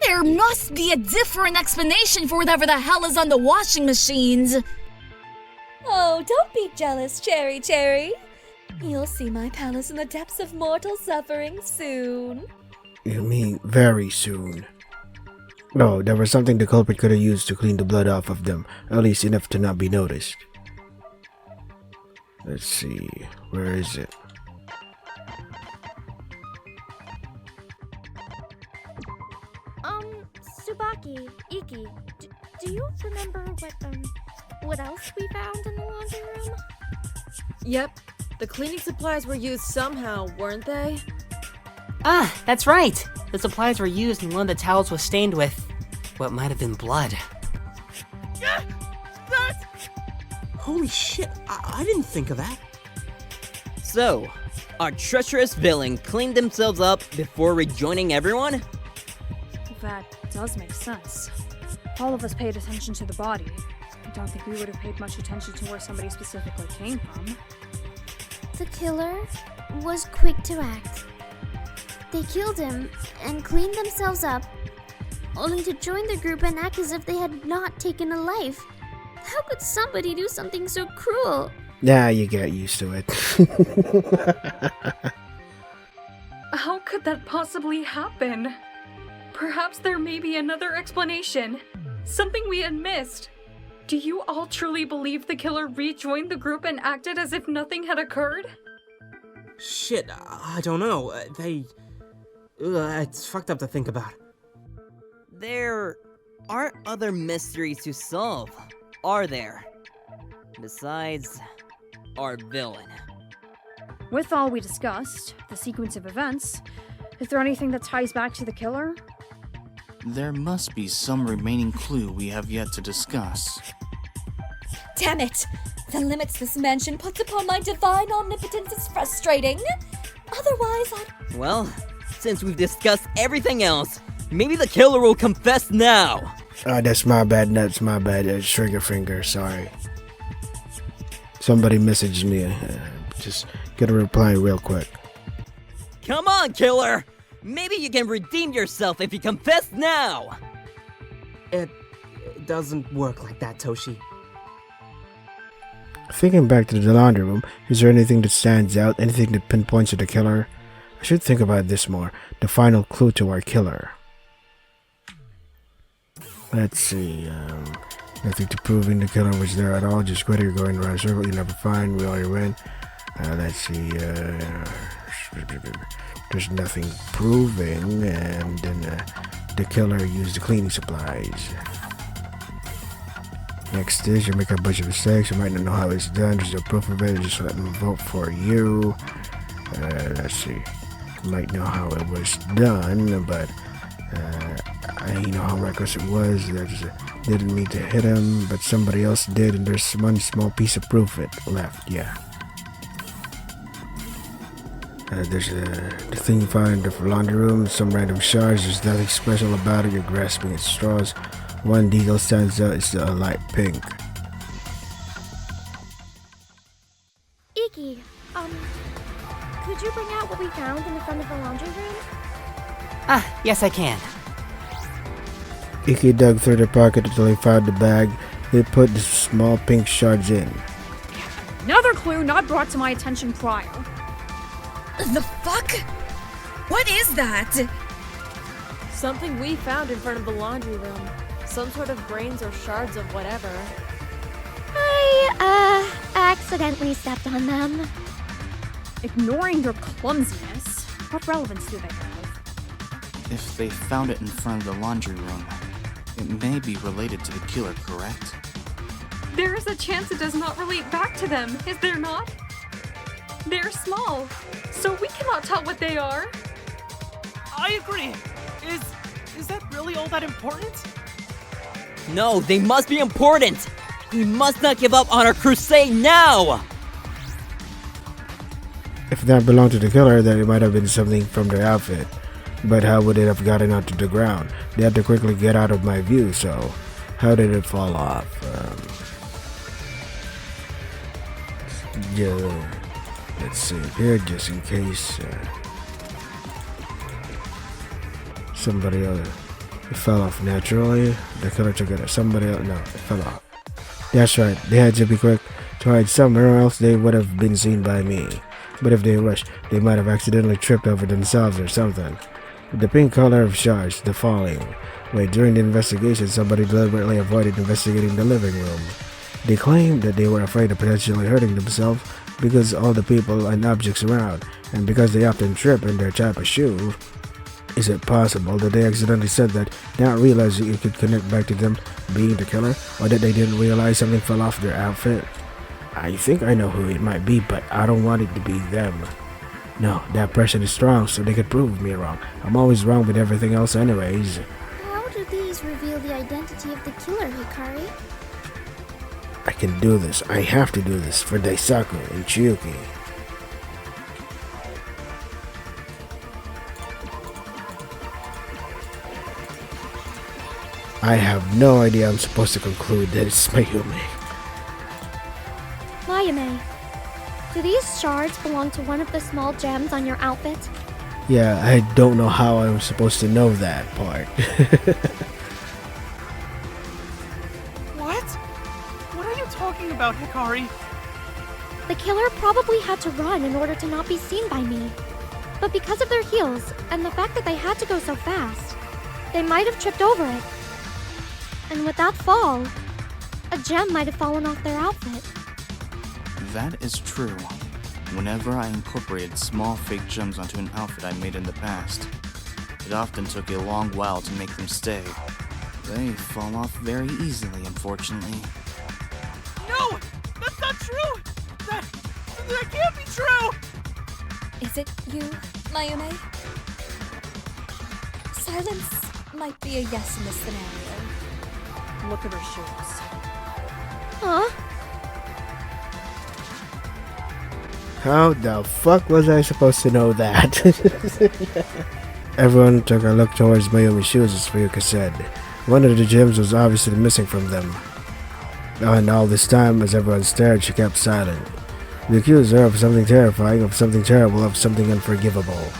There must be a different explanation for whatever the hell is on the washing machines. Oh, don't be jealous, Cherry Cherry. You'll see my palace in the depths of mortal suffering soon. You mean very soon? No, there was something the culprit could have used to clean the blood off of them, at least enough to not be noticed. Let's see, where is it? Tsubaki, Iki, do you remember what else we found in the laundry room? Yep, the cleaning supplies were used somehow, weren't they? Ah, that's right! The supplies were used and one of the towels was stained with what might have been blood. Holy shit, I didn't think of that. So, our treacherous villain cleaned themselves up before rejoining everyone? That does make sense. All of us paid attention to the body. I don't think we would have paid much attention to where somebody specifically came from. The killer was quick to act. They killed him and cleaned themselves up, only to join the group and act as if they had not taken a life. How could somebody do something so cruel? Nah, you get used to it. How could that possibly happen? Perhaps there may be another explanation. Something we had missed. Do you all truly believe the killer rejoined the group and acted as if nothing had occurred? Shit, I don't know. It's fucked up to think about. There aren't other mysteries to solve, are there? Besides our villain. With all we discussed, the sequence of events, is there anything that ties back to the killer? There must be some remaining clue we have yet to discuss. Damn it! The limits this mansion puts upon my divine omnipotence is frustrating. Otherwise, I'd... Well, since we've discussed everything else, maybe the killer will confess now. That's my bad, nuts, my bad. Trigger finger, sorry. Somebody messaged me. Just get a reply real quick. Come on, killer! Maybe you can redeem yourself if you confess now! It doesn't work like that, Toshi. Thinking back to the laundry room, is there anything that stands out? Anything that pinpoints to the killer? I should think about this more. The final clue to our killer. Let's see. Nothing to proving the killer was there at all. Just whether you're going around a circle, you never find. We all you win. Let's see. There's nothing proving, and then the killer used the cleaning supplies. Next is you make a bunch of mistakes. You might not know how it's done. There's no proof of it. Just let them vote for you. Let's see. You might know how it was done, but you know how reckless it was. I just didn't mean to hit him, but somebody else did, and there's one small piece of proof left. Yeah. There's the thing you find in the laundry room, some random shards. There's nothing special about it. You're grasping at straws. One detail stands out. It's a light pink. Iki, could you bring out what we found in the front of the laundry room? Ah, yes I can. Iki dug through their pocket until he found the bag. They put the small pink shards in. Another clue not brought to my attention prior. The fuck? What is that? Something we found in front of the laundry room. Some sort of brains or shards of whatever. I accidentally stepped on them. Ignoring your clumsiness, what relevance do they have? If they found it in front of the laundry room, it may be related to the killer, correct? There is a chance it does not relate back to them, is there not? They're small, so we cannot tell what they are. I agree. Is that really all that important? No, they must be important! We must not give up on our crusade now! If that belonged to the killer, then it might have been something from their outfit. But how would it have gotten onto the ground? They had to quickly get out of my view, so how did it fall off? Yeah, let's save here just in case somebody else. It fell off naturally. The killer took it. Somebody else. No, it fell off. That's right. They had to be quick to hide somewhere else. They would have been seen by me. But if they rushed, they might have accidentally tripped over themselves or something. The pink color of shards, the falling. Wait, during the investigation, somebody deliberately avoided investigating the living room. They claimed that they were afraid of potentially hurting themselves because all the people and objects around, and because they often trip in their type of shoe. Is it possible that they accidentally said that, not realizing it could connect back to them being the killer, or that they didn't realize something fell off their outfit? I think I know who it might be, but I don't want it to be them. No, that person is strong, so they could prove me wrong. I'm always wrong with everything else anyways. How do these reveal the identity of the killer, Hikari? I can do this. I have to do this for Daisaku and Chiyuki. I have no idea. I'm supposed to conclude that it's Mayumi. Mayume, do these shards belong to one of the small gems on your outfit? Yeah, I don't know how I'm supposed to know that part. What? What are you talking about, Hikari? The killer probably had to run in order to not be seen by me. But because of their heels, and the fact that they had to go so fast, they might have tripped over it. And with that fall, a gem might have fallen off their outfit. That is true. Whenever I incorporated small fake gems onto an outfit I made in the past, it often took a long while to make them stay. They fall off very easily, unfortunately. No! That's not true! That can't be true! Is it you, Mayume? Silence might be a yes in this scenario. Look at her shoes. Huh? How the fuck was I supposed to know that? Everyone took a look towards Mayumi's shoes, as Ryuka said. One of the gems was obviously missing from them. And all this time, as everyone stared, she kept silent. We accused her of something terrifying, of something terrible, of something unforgivable.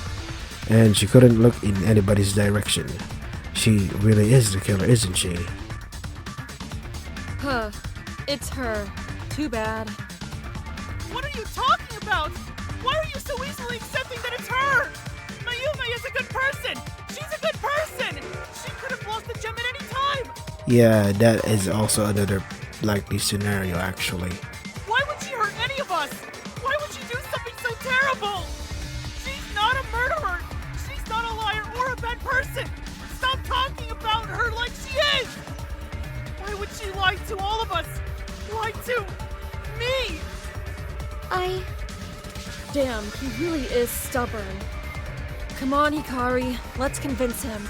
And she couldn't look in anybody's direction. She really is the killer, isn't she? Huh. It's her. Too bad. What are you talking about? Why are you so easily accepting that it's her? Mayume is a good person! She's a good person! She could have lost the gem at any time! Yeah, that is also another likely scenario, actually. Why would she hurt any of us? Why would she do something so terrible? She's not a murderer! She's not a liar or a bad person! Stop talking about her like she is! Why would she lie to all of us? Lie to me! Damn, he really is stubborn. Come on, Hikari. Let's convince him.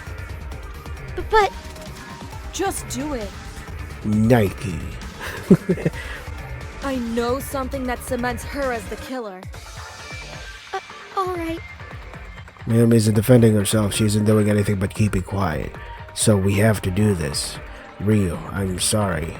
But... Just do it. Nike. I know something that cements her as the killer. Alright. Mayumi isn't defending herself. She isn't doing anything but keeping quiet. So we have to do this. Ryo, I'm sorry.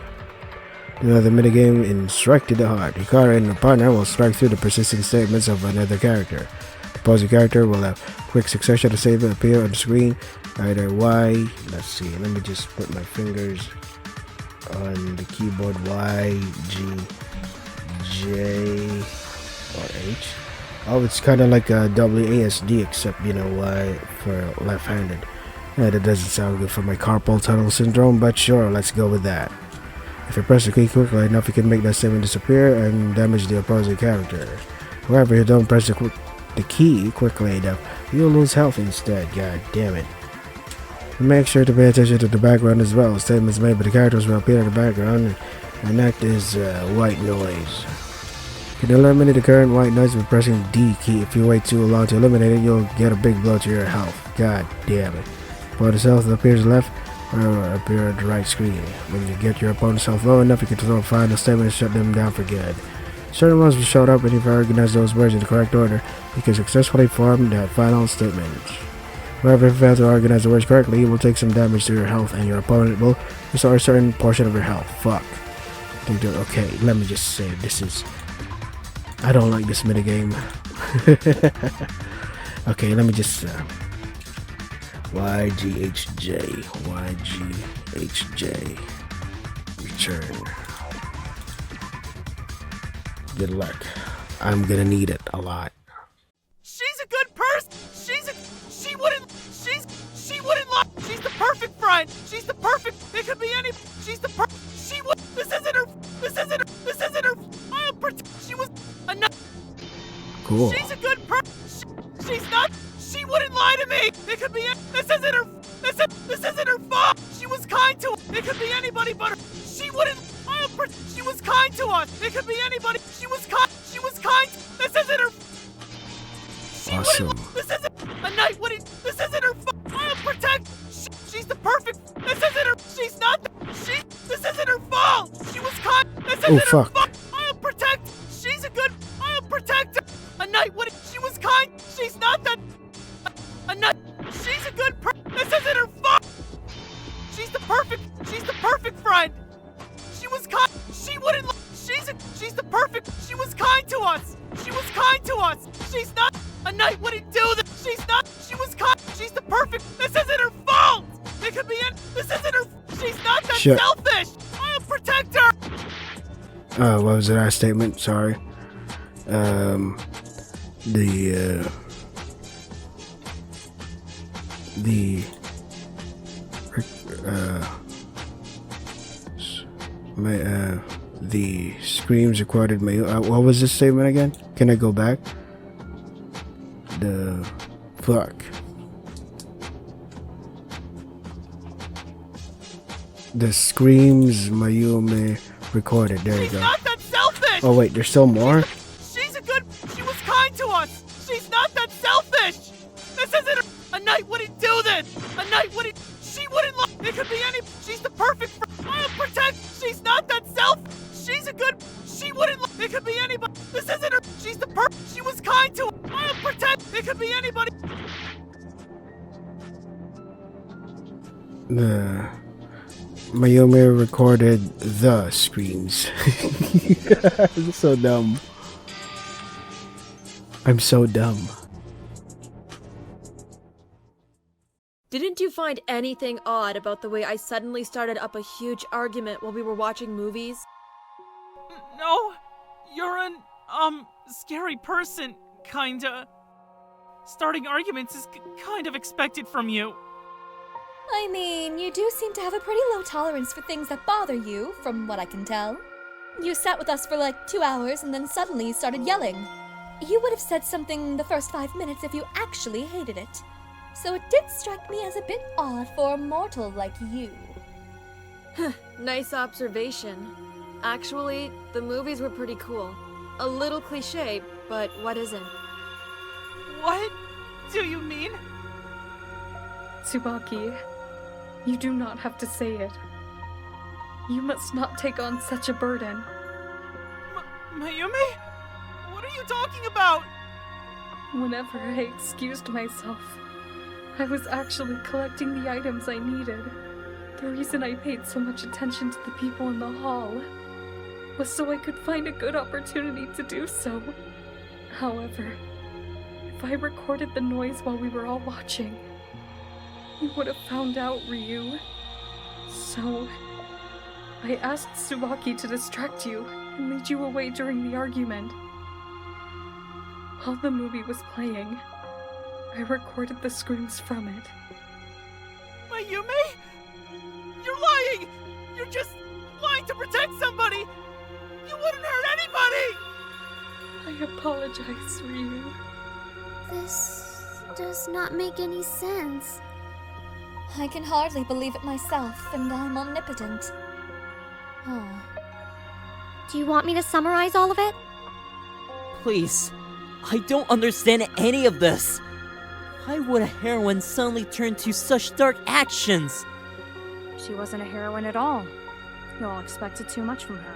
Another minigame in Strike to the Heart. Hikari and her partner will strike through the persistent statements of another character. The opposing character will have quick succession to save it appear on the screen. Either Y, let's see, let me just put my fingers on the keyboard. Y, G, J, or H. Oh, it's kind of like a WASD, except, Y for left-handed. That doesn't sound good for my carpal tunnel syndrome, but sure, let's go with that. If you press the key quickly enough, you can make that statement disappear and damage the opposing character. However, if you don't press the key quickly enough, you'll lose health instead. God damn it. Make sure to pay attention to the background as well. Statements made by the characters will appear in the background and act as white noise. You can eliminate the current white noise by pressing the D key. If you wait too long to eliminate it, you'll get a big blow to your health. God damn it. Opponent's health that appears left or appear at the right screen. When you get your opponent's health low enough, you can throw a final statement and shut them down for good. Certain ones will show up, and if you organize those words in the correct order, you can successfully form that final statement. However, if you fail to organize the words correctly, you will take some damage to your health, and your opponent will restore a certain portion of your health. Fuck. Okay, let me just say, I don't like this minigame. Okay, let me just... YGHJ. Return. Good luck. I'm gonna need it a lot. She's a good person. She wouldn't lie. She's the perfect friend. She's the perfect. It could be any. She's the she would. This isn't her. I'll pretend she was enough. Cool. She's a good person. She's not. She wouldn't lie to me. It could be. This isn't her. This isn't her fault. She was kind to us. It could be anybody but her. She wouldn't. She was kind to us. It could be anybody. She was kind. This isn't her. Awesome. This isn't a night. This isn't her fault. I'll protect. She's the perfect. This isn't her. She's not. This isn't her fault. She was kind. This isn't her fault. I'll protect. She's a good. I'll protect her. A night. She was kind. She's not that. A night. She's a good. This isn't her fault. She's the perfect friend. She was kind. She wouldn't. She's the perfect. She was kind to us. She's not. A knight wouldn't do this. She's not. She was kind. She's the perfect. This isn't her fault. It could be this isn't her. She's not that selfish. I'll protect her. What was the last statement? Sorry. The screams recorded my what was this statement again? Can I go back? The fuck. The screams Mayume recorded. There you go. Not that selfish. Oh wait, there's still more? She's a good. She was kind to us. She's not that selfish. This isn't her. A knight wouldn't do this. A knight wouldn't. She wouldn't lie. It could be any. She's the perfect. I'll protect. She's not that selfish. She's a good. She wouldn't lie. It could be anybody. This isn't her. She's the she was kind to us. I'll protect. It could be anybody. Mayume recorded the screams. I'm so dumb. I'm so dumb. Didn't you find anything odd about the way I suddenly started up a huge argument while we were watching movies? No, you're an, scary person, kinda. Starting arguments is kind of expected from you. I mean, you do seem to have a pretty low tolerance for things that bother you, from what I can tell. You sat with us for like 2 hours and then suddenly you started yelling. You would have said something the first 5 minutes if you actually hated it. So it did strike me as a bit odd for a mortal like you. Nice observation. Actually, the movies were pretty cool. A little cliche, but what isn't? What do you mean? Tsubaki, you do not have to say it. You must not take on such a burden. Mayume? What are you talking about? Whenever I excused myself, I was actually collecting the items I needed. The reason I paid so much attention to the people in the hall was so I could find a good opportunity to do so. However, if I recorded the noise while we were all watching, you would have found out, Ryu. So, I asked Tsubaki to distract you and lead you away during the argument. While the movie was playing, I recorded the screams from it. Mayume? You're lying! You're just lying to protect somebody! You wouldn't hurt anybody! I apologize, Ryu. This does not make any sense. I can hardly believe it myself, and I'm omnipotent. Oh. Do you want me to summarize all of it? Please. I don't understand any of this. Why would a heroine suddenly turn to such dark actions? She wasn't a heroine at all. You all expected too much from her.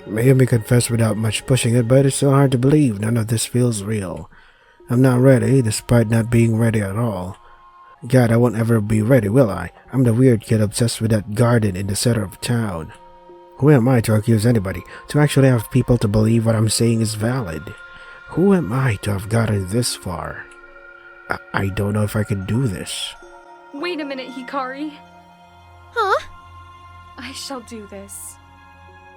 Mayumi confessed without much pushing it, but it's so hard to believe. None of this feels real. I'm not ready, despite not being ready at all. God, I won't ever be ready, will I? I'm the weird kid obsessed with that garden in the center of town. Who am I to accuse anybody? To actually have people to believe what I'm saying is valid? Who am I to have gotten this far? I don't know if I can do this. Wait a minute, Hikari. Huh? I shall do this.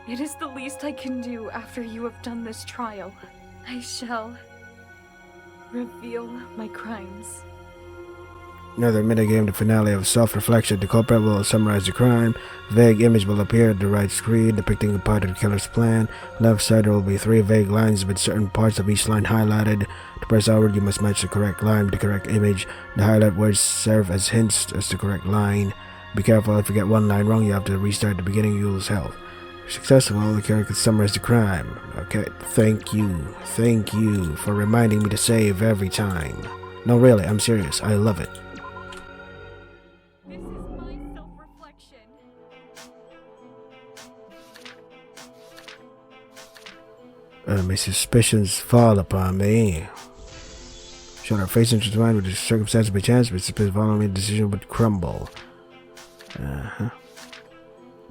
It is the least I can do after you have done this trial. I shall reveal my crimes. Another minigame, the finale of self-reflection. The culprit will summarize the crime. Vague image will appear at the right screen depicting a part of the killer's plan. Left side there will be 3 vague lines with certain parts of each line highlighted. To press outward, you must match the correct line with the correct image. The highlight words serve as hints as the correct line. Be careful, if you get one line wrong, you have to restart the beginning, you lose health. If successful, the killer can summarize the crime. Okay, thank you for reminding me to save every time. No, really, I'm serious, I love it. This is my self-reflection. My suspicions fall upon me. Should our face intertwine with the circumstance by chance, but suspicion following me, the decision would crumble.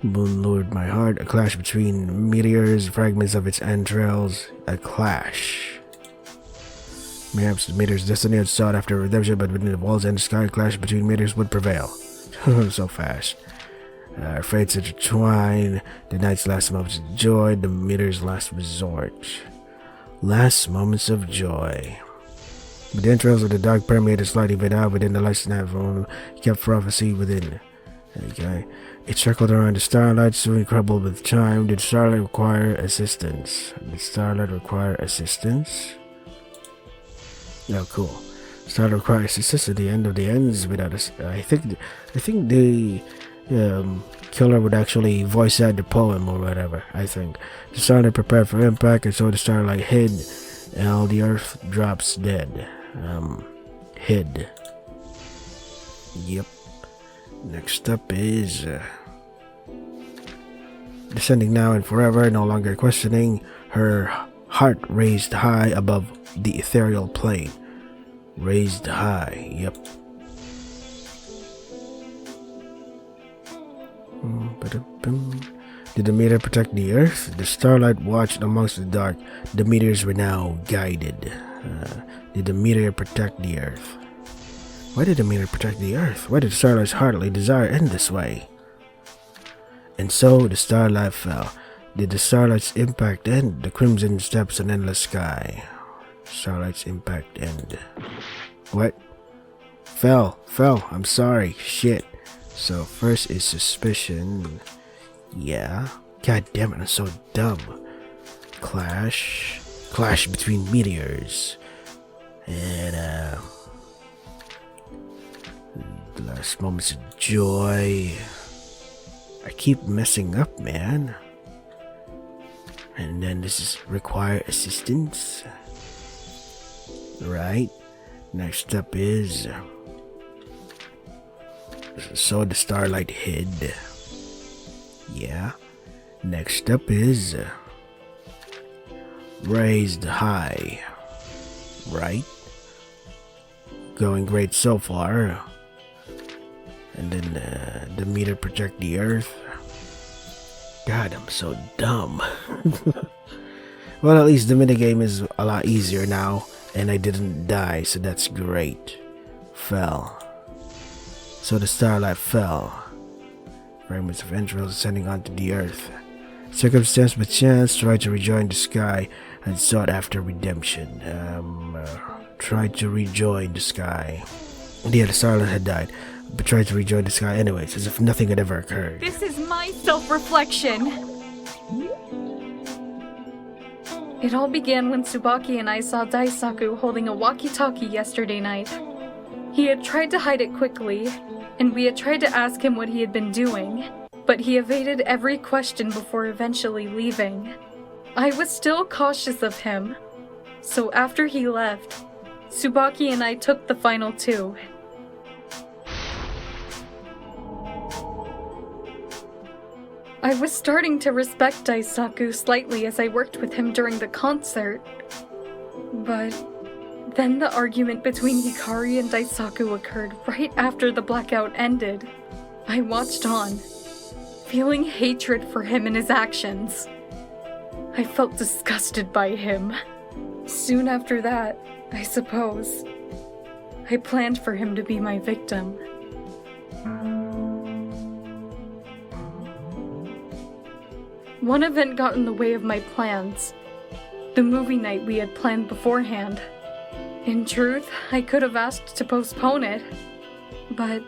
Moon lured my heart, a clash between meteors, fragments of its entrails, a clash. Perhaps the meteor's destiny had sought after redemption, but within the walls and the sky, a clash between meteors would prevail. So fast. Our fates intertwine, the night's last moments of joy, the meteor's last resort. Last moments of joy. But the entrails of the dark permeated slightly out within the light snap from kept prophecy within. Okay. It circled around the starlight, soon crumbled with time. Did starlight require assistance? Did starlight require assistance? Oh, cool. Starlight requires assistance at the end of the ends without us. I think the killer would actually voice out the poem or whatever. I think the starlight prepared for impact, and so the starlight hid, and all the earth drops dead. Hid. Yep. Next up is descending now and forever, no longer questioning, her heart raised high above the ethereal plane. Raised high, yep. Did the meteor protect the earth? The starlight watched amongst the dark. The meteors were now guided. Did the meteor protect the earth? Why did the meteor protect the earth? Why did the starlight's heartily desire end this way? And so the starlight fell. Did the starlight's impact end? The crimson steps and endless sky. Starlight's impact end. What? Fell. I'm sorry. Shit. So first is suspicion. Yeah. God damn it, I'm so dumb. Clash between meteors. And the last moments of joy. I keep messing up, man. And then this is require assistance. Right. Next up is so the starlight hid. Yeah. Next up is raised high. Right. Going great so far. And then the meter project the earth. God, I'm so dumb. Well, at least the minigame is a lot easier now. And I didn't die, so that's great. Fell. So the starlight fell. Fragments of entrails ascending onto the earth. Circumstance by chance tried to rejoin the sky and sought after redemption. Tried to rejoin the sky. Yeah, the starlet had died, but tried to rejoin the sky anyways, as if nothing had ever occurred. This is my self-reflection. It all began when Tsubaki and I saw Daisaku holding a walkie-talkie yesterday night. He had tried to hide it quickly, and we had tried to ask him what he had been doing, but he evaded every question before eventually leaving. I was still cautious of him, so after he left, Tsubaki and I took the final two. I was starting to respect Daisaku slightly as I worked with him during the concert, but then the argument between Hikari and Daisaku occurred right after the blackout ended. I watched on, feeling hatred for him and his actions. I felt disgusted by him. Soon after that, I suppose, I planned for him to be my victim. One event got in the way of my plans. The movie night we had planned beforehand. In truth, I could have asked to postpone it, but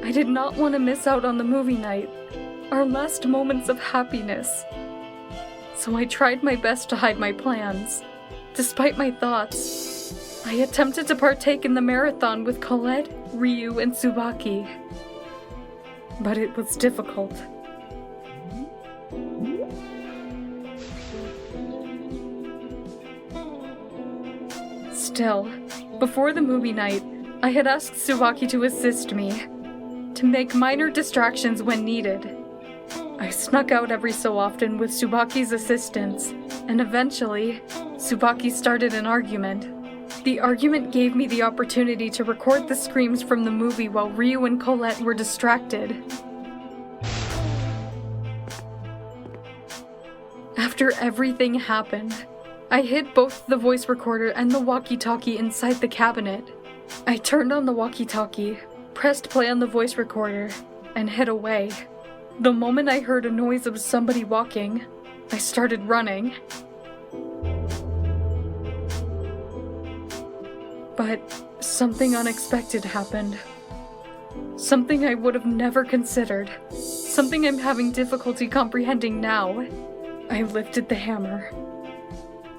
I did not want to miss out on the movie night, our last moments of happiness. So I tried my best to hide my plans. Despite my thoughts, I attempted to partake in the marathon with Colette, Ryu, and Tsubaki. But it was difficult. Still, before the movie night, I had asked Tsubaki to assist me, to make minor distractions when needed. I snuck out every so often with Tsubaki's assistance, and eventually, Tsubaki started an argument. The argument gave me the opportunity to record the screams from the movie while Ryu and Colette were distracted. After everything happened, I hid both the voice recorder and the walkie-talkie inside the cabinet. I turned on the walkie-talkie, pressed play on the voice recorder, and hid away. The moment I heard a noise of somebody walking, I started running. But something unexpected happened. Something I would have never considered. Something I'm having difficulty comprehending now. I lifted the hammer,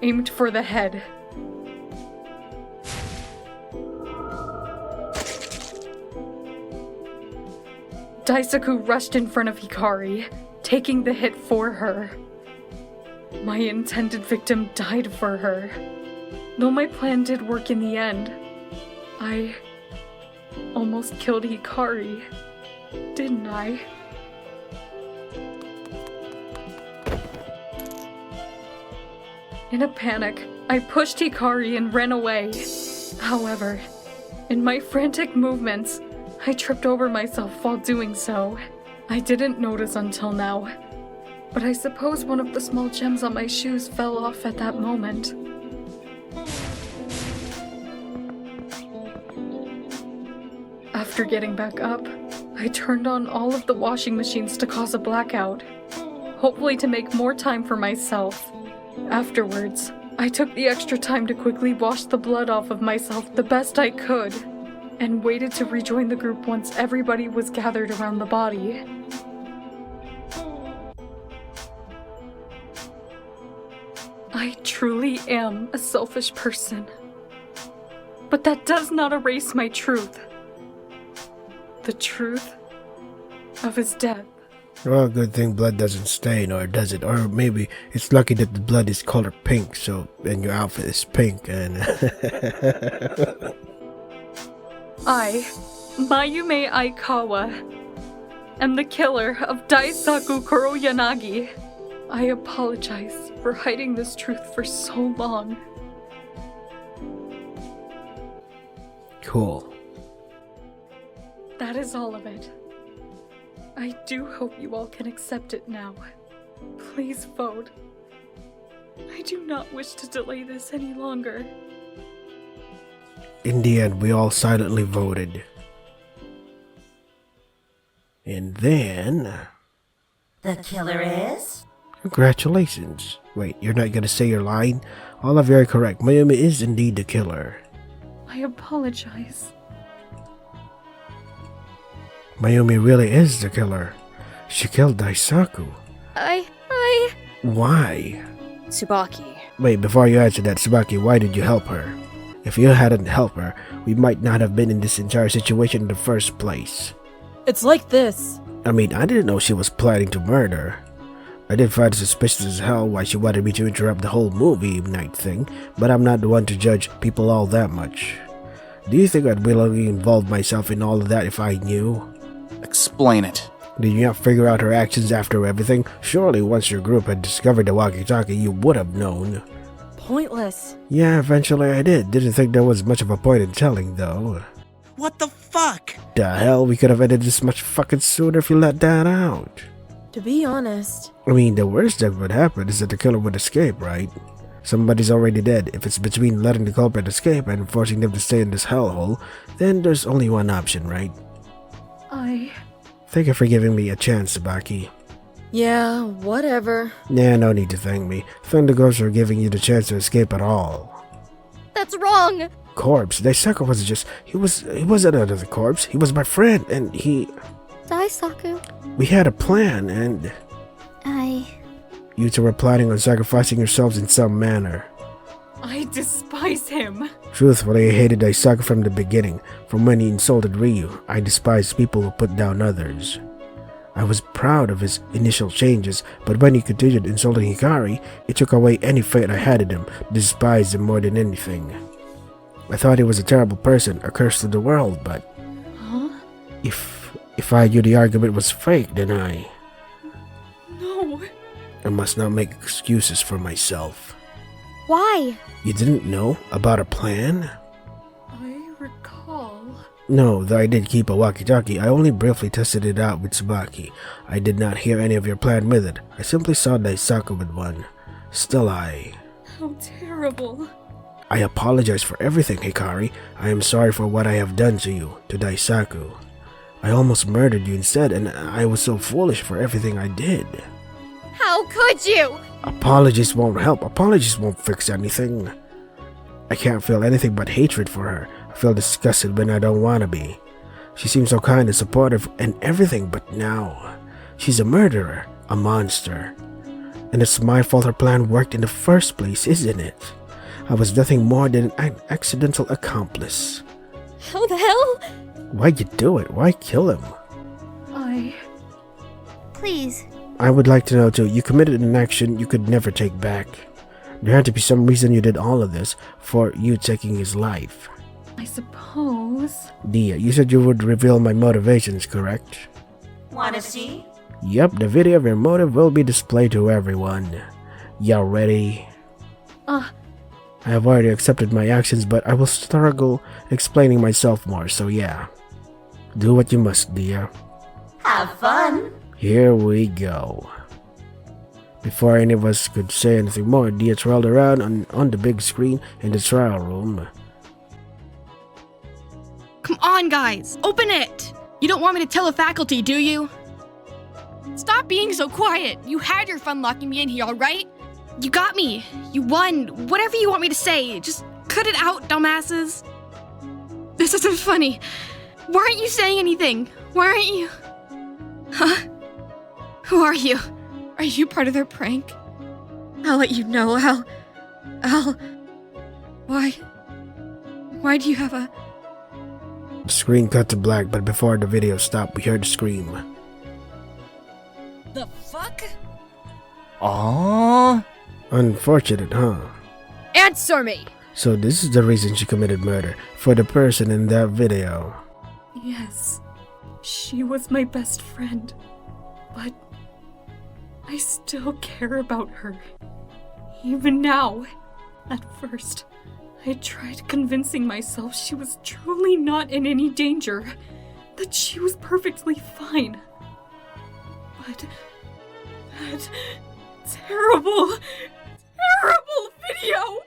aimed for the head. Daisaku rushed in front of Hikari, taking the hit for her. My intended victim died for her. Though my plan did work in the end, I almost killed Hikari, didn't I? In a panic, I pushed Hikari and ran away. However, in my frantic movements, I tripped over myself while doing so. I didn't notice until now, but I suppose one of the small gems on my shoes fell off at that moment. After getting back up, I turned on all of the washing machines to cause a blackout, hopefully to make more time for myself. Afterwards, I took the extra time to quickly wash the blood off of myself the best I could, and waited to rejoin the group once everybody was gathered around the body. I truly am a selfish person, but that does not erase my truth. The truth of his death. Well, good thing blood doesn't stain, or does it? Or maybe it's lucky that the blood is color pink, so, and your outfit is pink, and... I, Mayume Aikawa, am the killer of Daisaku Kuroyanagi. I apologize for hiding this truth for so long. Cool. That is all of it. I do hope you all can accept it now. Please vote. I do not wish to delay this any longer. In the end, we all silently voted. And then... The killer is? Congratulations. Wait, you're not gonna say your line? All are very correct. Mayumi is indeed the killer. I apologize. Mayumi really is the killer. She killed Daisaku. Why? Tsubaki. Wait, before you answer that, Tsubaki, why did you help her? If you hadn't helped her, we might not have been in this entire situation in the first place. It's like this. I mean, I didn't know she was planning to murder. I did find it suspicious as hell why she wanted me to interrupt the whole movie night thing, but I'm not the one to judge people all that much. Do you think I'd willingly involve myself in all of that if I knew? Explain it. Did you not figure out her actions after everything? Surely once your group had discovered the walkie-talkie, you would have known. Pointless. Yeah, eventually I did. Didn't think there was much of a point in telling, though. What the fuck? The hell? We could have ended this much fucking sooner if you let that out. To be honest. I mean, the worst that would happen is that the killer would escape, right? Somebody's already dead. If it's between letting the culprit escape and forcing them to stay in this hellhole, then there's only one option, right? Thank you for giving me a chance, Tsubaki. Yeah, whatever. Nah, no need to thank me. Thank the ghost for giving you the chance to escape at all. That's wrong! Corpse? Daisaku was just... He wasn't another corpse. He was my friend, and he... Daisaku. We had a plan, and... You two were planning on sacrificing yourselves in some manner. I despise him. Truthfully, I hated Daisaku from the beginning. From when he insulted Ryu, I despised people who put down others. I was proud of his initial changes, but when he continued insulting Hikari, it took away any faith I had in him, despised him more than anything. I thought he was a terrible person, a curse to the world, but... Huh? If I knew the argument was fake, then I must not make excuses for myself. Why? You didn't know about a plan? I recall. No, though I did keep a walkie-talkie, I only briefly tested it out with Tsubaki. I did not hear any of your plan with it. I simply saw Daisaku with one. Still, How terrible. I apologize for everything, Hikari. I am sorry for what I have done to you, to Daisaku. I almost murdered you instead, and I was so foolish for everything I did. How could you? Apologies won't help. Apologies won't fix anything. I can't feel anything but hatred for her. I feel disgusted when I don't want to be. She seems so kind and supportive and everything, but now she's a murderer, a monster. And it's my fault her plan worked in the first place, isn't it? I was nothing more than an accidental accomplice. How the hell? Why'd you do it? Why kill him? Please. I would like to know too, you committed an action you could never take back. There had to be some reason you did all of this for you taking his life. I suppose. Dia, you said you would reveal my motivations, correct? Wanna see? Yep, the video of your motive will be displayed to everyone. Y'all ready? I have already accepted my actions, but I will struggle explaining myself more, so yeah. Do what you must, Dia. Have fun. Here we go. Before any of us could say anything more, Dia twirled around on the big screen in the trial room. Come on, guys! Open it! You don't want me to tell the faculty, do you? Stop being so quiet! You had your fun locking me in here, alright? You got me! You won! Whatever you want me to say, just cut it out, dumbasses! This isn't funny. Why aren't you saying anything? Why aren't you... Huh? Who are you? Are you part of their prank? I'll let you know. I'll... Why do you have a... The screen cut to black, but before the video stopped, we heard a scream. The fuck? Aww. Unfortunate, huh? Answer me! So this is the reason she committed murder, for the person in that video. Yes, she was my best friend, but I still care about her. Even now. At first, I tried convincing myself she was truly not in any danger, that she was perfectly fine. But that terrible video!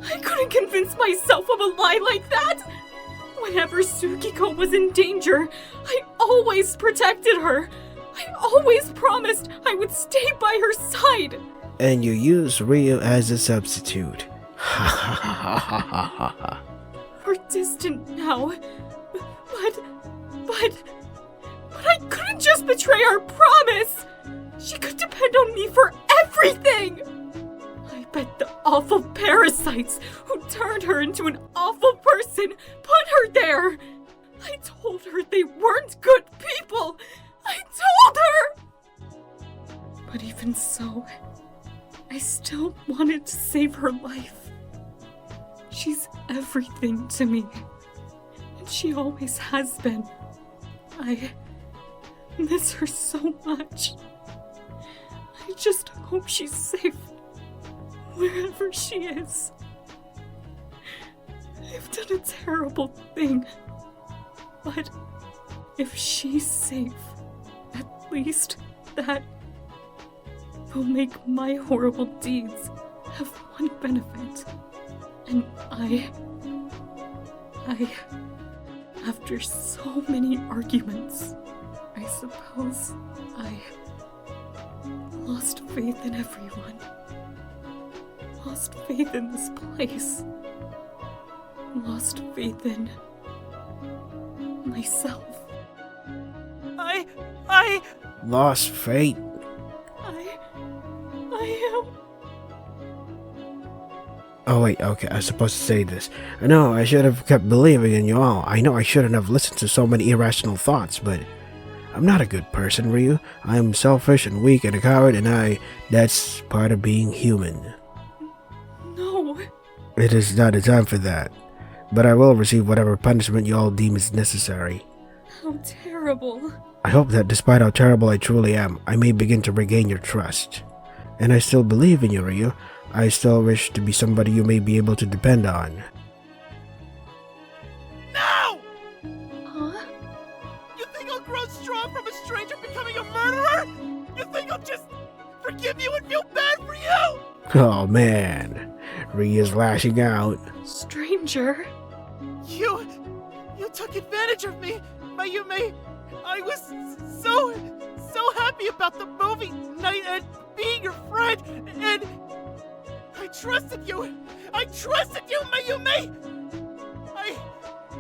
I couldn't convince myself of a lie like that! Whenever Tsukiko was in danger, I always protected her. I always promised I would stay by her side. And you used Ryu as a substitute. Ha ha ha ha ha ha ha. We're distant now, but But I couldn't just betray our promise! She could depend on me for everything! I bet the awful parasites who turned her into an awful person put her there! I told her they weren't good people! I told her! But even so, I still wanted to save her life. She's everything to me. And she always has been. I miss her so much. I just hope she's safe wherever she is. I've done a terrible thing. But if she's safe, at least that will make my horrible deeds have one benefit. And after so many arguments, I suppose I lost faith in everyone. Lost faith in this place. Lost faith in myself. I Lost faith? I am. Oh wait, okay, I was supposed to say this. No, I should have kept believing in you all. I know I shouldn't have listened to so many irrational thoughts, but I'm not a good person, Ryu. I am selfish and weak and a coward, and that's part of being human. No. It is not a time for that. But I will receive whatever punishment you all deem is necessary. How terrible. I hope that despite how terrible I truly am, I may begin to regain your trust. And I still believe in you, Ryu. I still wish to be somebody you may be able to depend on. No! Huh? You think I'll grow strong from a stranger becoming a murderer? You think I'll just forgive you and feel bad for you? Oh man, Ryu's lashing out. Stranger? You took advantage of me, Mayume. I was so happy about the movie night and being your friend, and I trusted you. I trusted you, Mayume.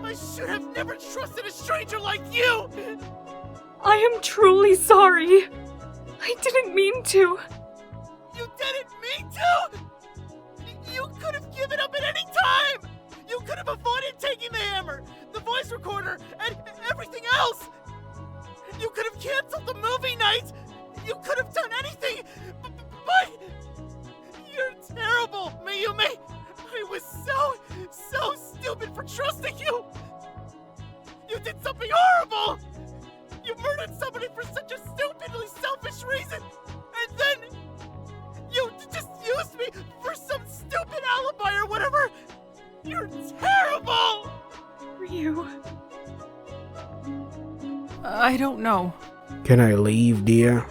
I should have never trusted a stranger like you. I am truly sorry. I didn't mean to. You didn't mean to? You could have given up at any time. You could have avoided taking the hammer, the voice recorder, and everything else. You could have canceled the movie night. You could have done anything, but you're terrible, Mayume. I was so stupid for trusting you. You did something horrible. You murdered somebody for such a stupidly selfish reason, and then you just used me for some stupid alibi or whatever. You're terrible! Ryu. I don't know. Can I leave, dear?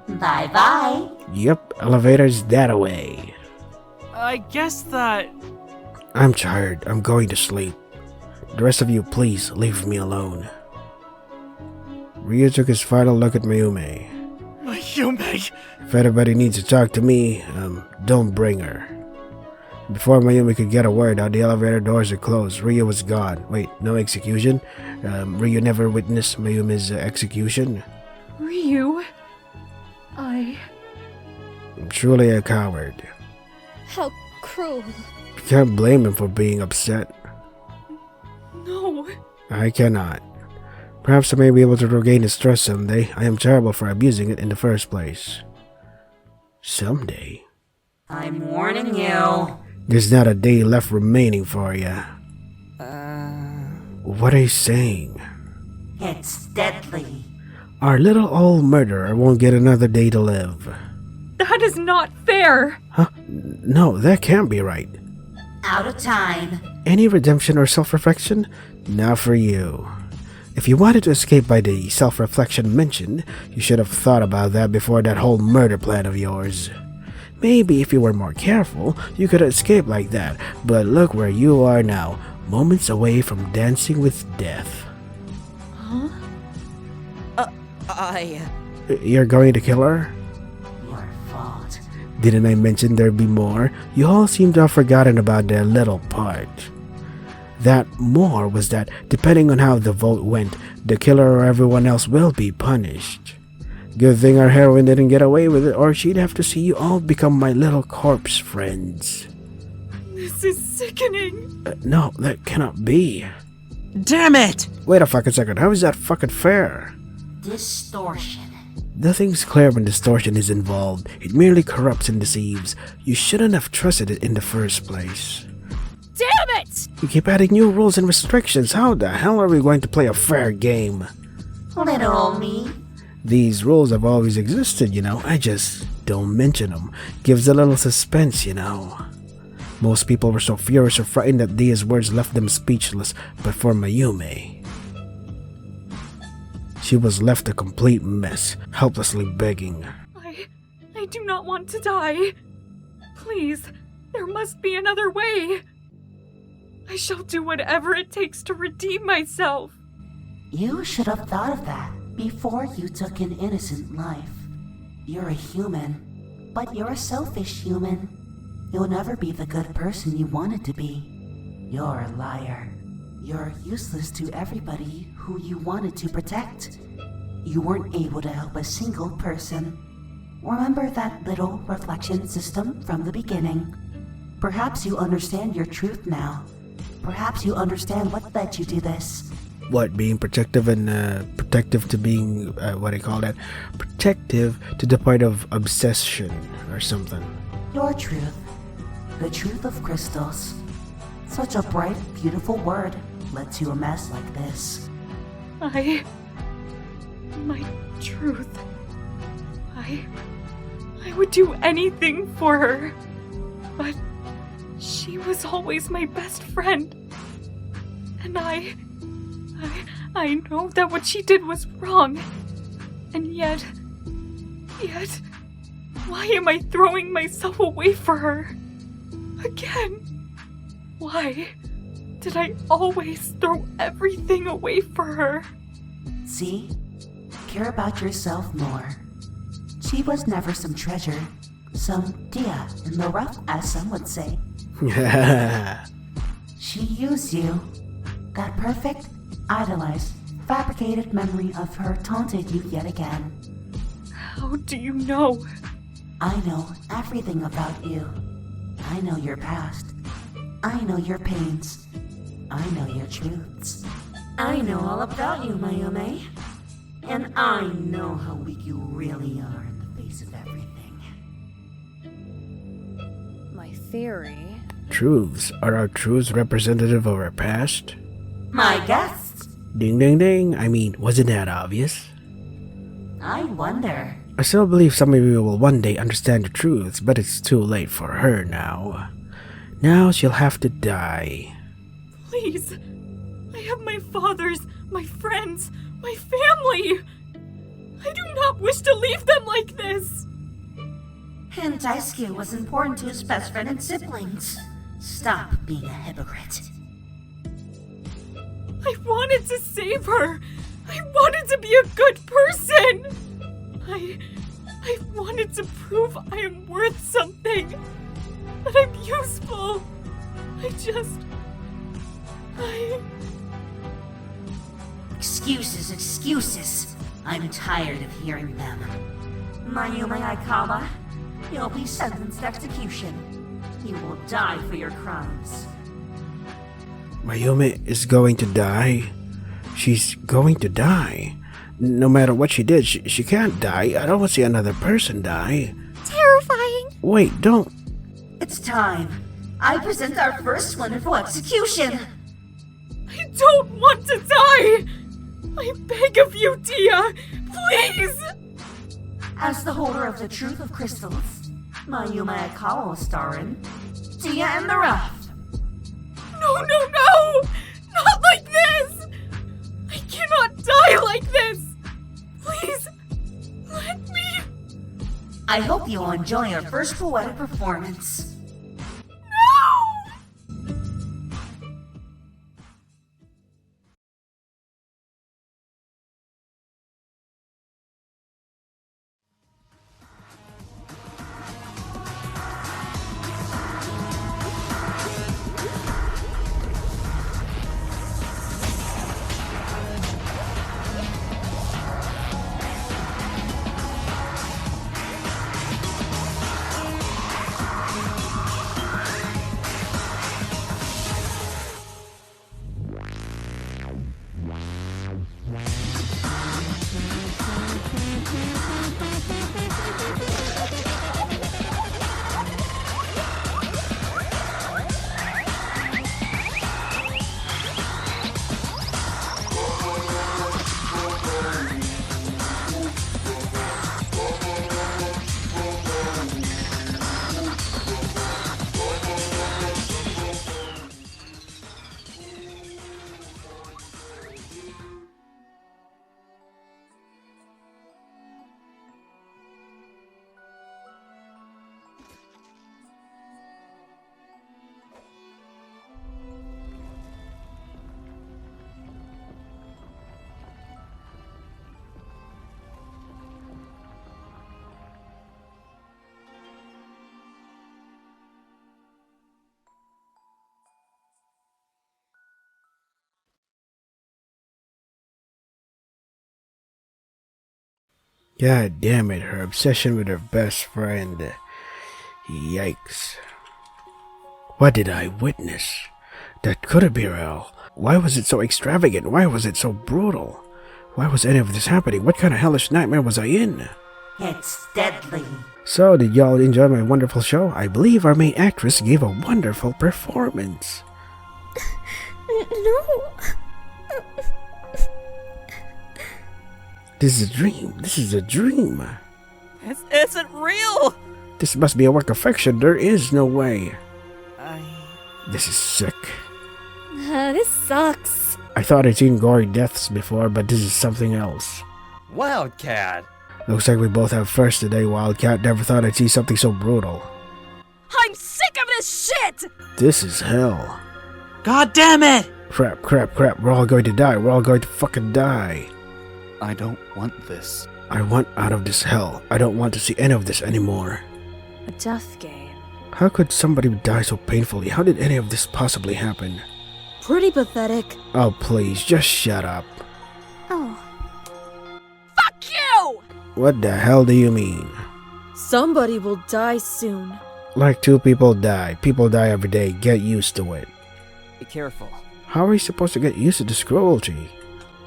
Bye-bye. Yep, elevator's that away. I guess that... I'm tired. I'm going to sleep. The rest of you, please leave me alone. Ryu took his final look at Mayume. Mayume! If anybody needs to talk to me, don't bring her. Before Mayume could get a word out, the elevator doors had closed. Ryu was gone. Wait, no execution? Ryu never witnessed Mayume's execution? Ryu... I'm truly a coward. How cruel. You can't blame him for being upset. No. I cannot. Perhaps I may be able to regain his trust someday. I am terrible for abusing it in the first place. Someday? I'm warning you. There's not a day left remaining for you. What are you saying? It's deadly. Our little old murderer won't get another day to live. That is not fair! Huh? No, that can't be right. Out of time. Any redemption or self-reflection? Not for you. If you wanted to escape by the self-reflection mentioned, you should have thought about that before that whole murder plan of yours. Maybe if you were more careful, you could escape like that, but look where you are now, moments away from dancing with death. Huh? You're going to kill her? Your fault. Didn't I mention there'd be more? You all seem to have forgotten about their little part. that more was that depending on how the vote went, the killer or everyone else will be punished. Good thing our heroine didn't get away with it, or she'd have to see you all become my little corpse friends. This is sickening. No, that cannot be. Damn it! Wait a fucking second, how is that fucking fair? Distortion. Nothing's clear when distortion is involved. It merely corrupts and deceives. You shouldn't have trusted it in the first place. Damn it! You keep adding new rules and restrictions. How the hell are we going to play a fair game? Little old me. These rules have always existed, you know. I just don't mention them. Gives a little suspense, you know. Most people were so furious or frightened that Dia's words left them speechless. But for Mayume, she was left a complete mess, helplessly begging. I do not want to die. Please, there must be another way. I shall do whatever it takes to redeem myself. You should have thought of that before you took an innocent life. You're a human, but you're a selfish human. You'll never be the good person you wanted to be. You're a liar. You're useless to everybody who you wanted to protect. You weren't able to help a single person. Remember that little reflection system from the beginning. Perhaps you understand your truth now. Perhaps you understand what led you to this. What, being protective and protective to being, what do you call that? Protective to the point of obsession or something. Your truth. The truth of crystals. Such a bright, beautiful word led to a mess like this. My truth. I would do anything for her. But she was always my best friend. And I know that what she did was wrong. And yet, why am I throwing myself away for her? Again? Why did I always throw everything away for her? See? Care about yourself more. She was never some treasure. Some Dia in the rough, as some would say. She used you. That perfect, idolized, fabricated memory of her taunted you yet again. How do you know? I know everything about you. I know your past. I know your pains. I know your truths. I know all about you, Mayume. And I know how weak you really are in the face of everything. My theory... Truths. Are our truths representative of our past? My guests. Ding ding ding. I mean, wasn't that obvious? I wonder. I still believe some of you will one day understand the truths, but it's too late for her now. Now she'll have to die. Please. I have my fathers, my friends, my family. I do not wish to leave them like this. And Daisuke was important to his best friend and siblings. Stop being a hypocrite. I wanted to save her. I wanted to be a good person. I wanted to prove I am worth something. That I'm useful. Excuses, excuses. I'm tired of hearing them. Mayume Aikawa, you'll be sentenced to execution. You will die for your crimes. Mayume is going to die? She's going to die. No matter what she did, she can't die. I don't want to see another person die. Terrifying. Wait, don't. It's time. I present our first one for execution. I don't want to die. I beg of you, Dia. Please. As the holder of the truth of crystals, Mayume Aikawa will star in Dia and the Raft. No! Not like this! I cannot die like this! Please, let me... I hope you'll enjoy our first poetic performance. No! God damn it, her obsession with her best friend. Yikes. What did I witness? That couldn't be real. Why was it so extravagant? Why was it so brutal? Why was any of this happening? What kind of hellish nightmare was I in? It's deadly. So, did y'all enjoy my wonderful show? I believe our main actress gave a wonderful performance. No. This is a dream. This is a dream. This isn't real! This must be a work of fiction. There is no way. This is sick. This sucks. I thought I'd seen gory deaths before, but this is something else. Wildcat! Looks like we both have first today, Wildcat. Never thought I'd see something so brutal. I'm sick of this shit! This is hell. God damn it! Crap, crap, crap. We're all going to die. We're all going to fucking die. I don't want this. I want out of this hell. I don't want to see any of this anymore. A death game. How could somebody die so painfully? How did any of this possibly happen? Pretty pathetic. Oh, please, just shut up. Oh. Fuck you! What the hell do you mean? Somebody will die soon. Like 2 people die. People die every day. Get used to it. Be careful. How are you supposed to get used to this cruelty?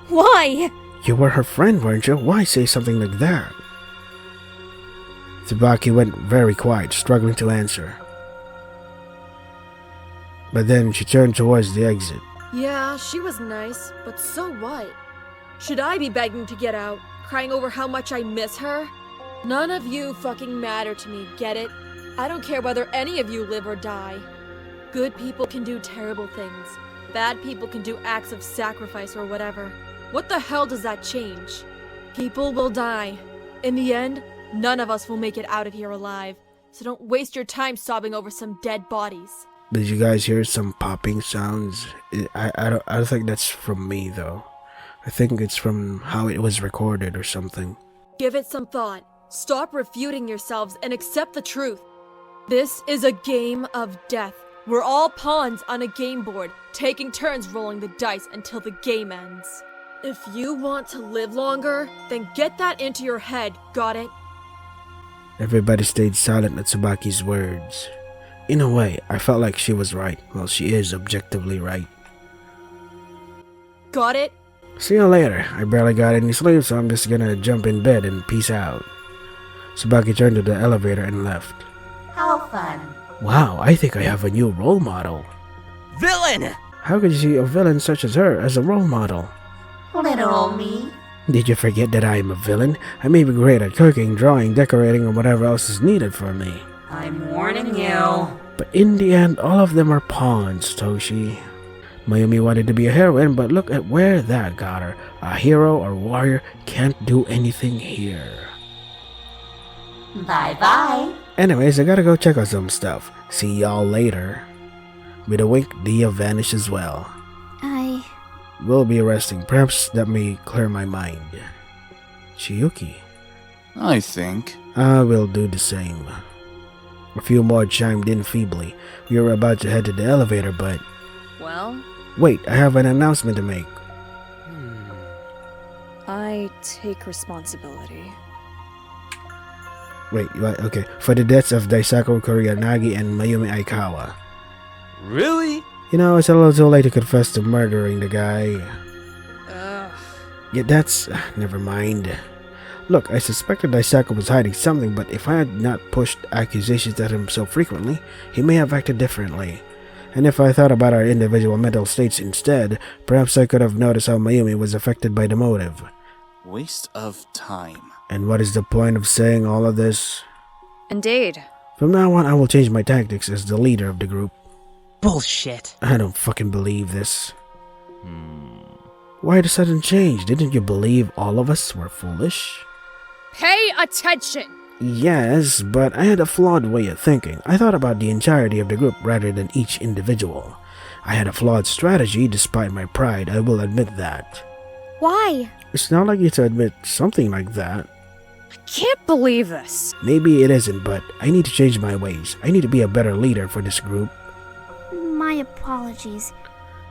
Why? You were her friend, weren't you? Why say something like that? Tsubaki went very quiet, struggling to answer. But then she turned towards the exit. Yeah, she was nice, but so what? Should I be begging to get out, crying over how much I miss her? None of you fucking matter to me, get it? I don't care whether any of you live or die. Good people can do terrible things. Bad people can do acts of sacrifice or whatever. What the hell does that change? People will die. In the end, none of us will make it out of here alive. So don't waste your time sobbing over some dead bodies. Did you guys hear some popping sounds? I don't think that's from me though. I think it's from how it was recorded or something. Give it some thought. Stop refuting yourselves and accept the truth. This is a game of death. We're all pawns on a game board, taking turns rolling the dice until the game ends. If you want to live longer, then get that into your head, got it? Everybody stayed silent at Tsubaki's words. In a way, I felt like she was right. Well, she is objectively right. Got it? See you later. I barely got any sleep, so I'm just gonna jump in bed and peace out. Tsubaki turned to the elevator and left. How fun. Wow, I think I have a new role model. Villain! How could you see a villain such as her as a role model? Literal me. Did you forget that I am a villain? I may be great at cooking, drawing, decorating, or whatever else is needed for me. I'm warning you. But in the end, all of them are pawns, Toshi. Mayumi wanted to be a heroine, but look at where that got her. A hero or warrior can't do anything here. Bye-bye. Anyways, I gotta go check out some stuff. See y'all later. With a wink, Dia vanished as well. We'll be resting. Perhaps that may clear my mind. Chiyuki. I think. I will do the same. A few more chimed in feebly. We were about to head to the elevator, but... Well? Wait, I have an announcement to make. I take responsibility. Wait, what? Okay. For the deaths of Daisaku Kuroyanagi and Mayumi Aikawa. Really? You know, it's a little too late to confess to murdering the guy. Yeah, that's... never mind. Look, I suspected Daisaku was hiding something, but if I had not pushed accusations at him so frequently, he may have acted differently. And if I thought about our individual mental states instead, perhaps I could have noticed how Mayumi was affected by the motive. Waste of time. And what is the point of saying all of this? Indeed. From now on, I will change my tactics as the leader of the group. Bullshit. I don't fucking believe this. Why the sudden change? Didn't you believe all of us were foolish? Pay attention! Yes, but I had a flawed way of thinking. I thought about the entirety of the group rather than each individual. I had a flawed strategy despite my pride, I will admit that. Why? It's not like you to admit something like that. I can't believe this. Maybe it isn't, but I need to change my ways. I need to be a better leader for this group. My apologies.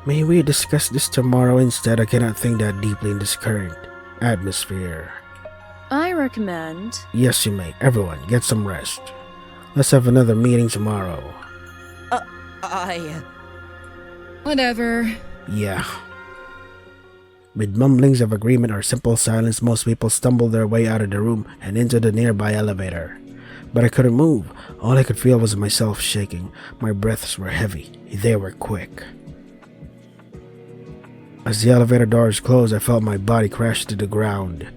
May we discuss this tomorrow instead? I cannot think that deeply in this current atmosphere. I recommend... Yes, you may. Everyone, get some rest. Let's have another meeting tomorrow. Whatever. Yeah. With mumblings of agreement or simple silence, most people stumbled their way out of the room and into the nearby elevator. But I couldn't move. All I could feel was myself shaking. My breaths were heavy. They were quick. As the elevator doors closed, I felt my body crash to the ground.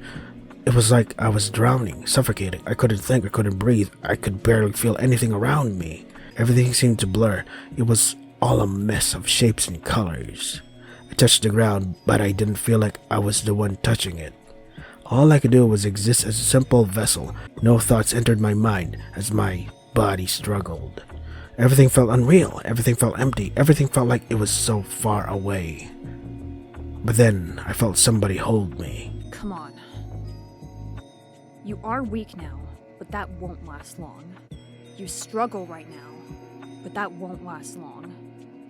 It was like I was drowning, suffocating. I couldn't think, I couldn't breathe. I could barely feel anything around me. Everything seemed to blur. It was all a mess of shapes and colors. I touched the ground, but I didn't feel like I was the one touching it. All I could do was exist as a simple vessel. No thoughts entered my mind as my body struggled. Everything felt unreal. Everything felt empty. Everything felt like it was so far away. But then I felt somebody hold me. Come on. You are weak now, but that won't last long. You struggle right now, but that won't last long.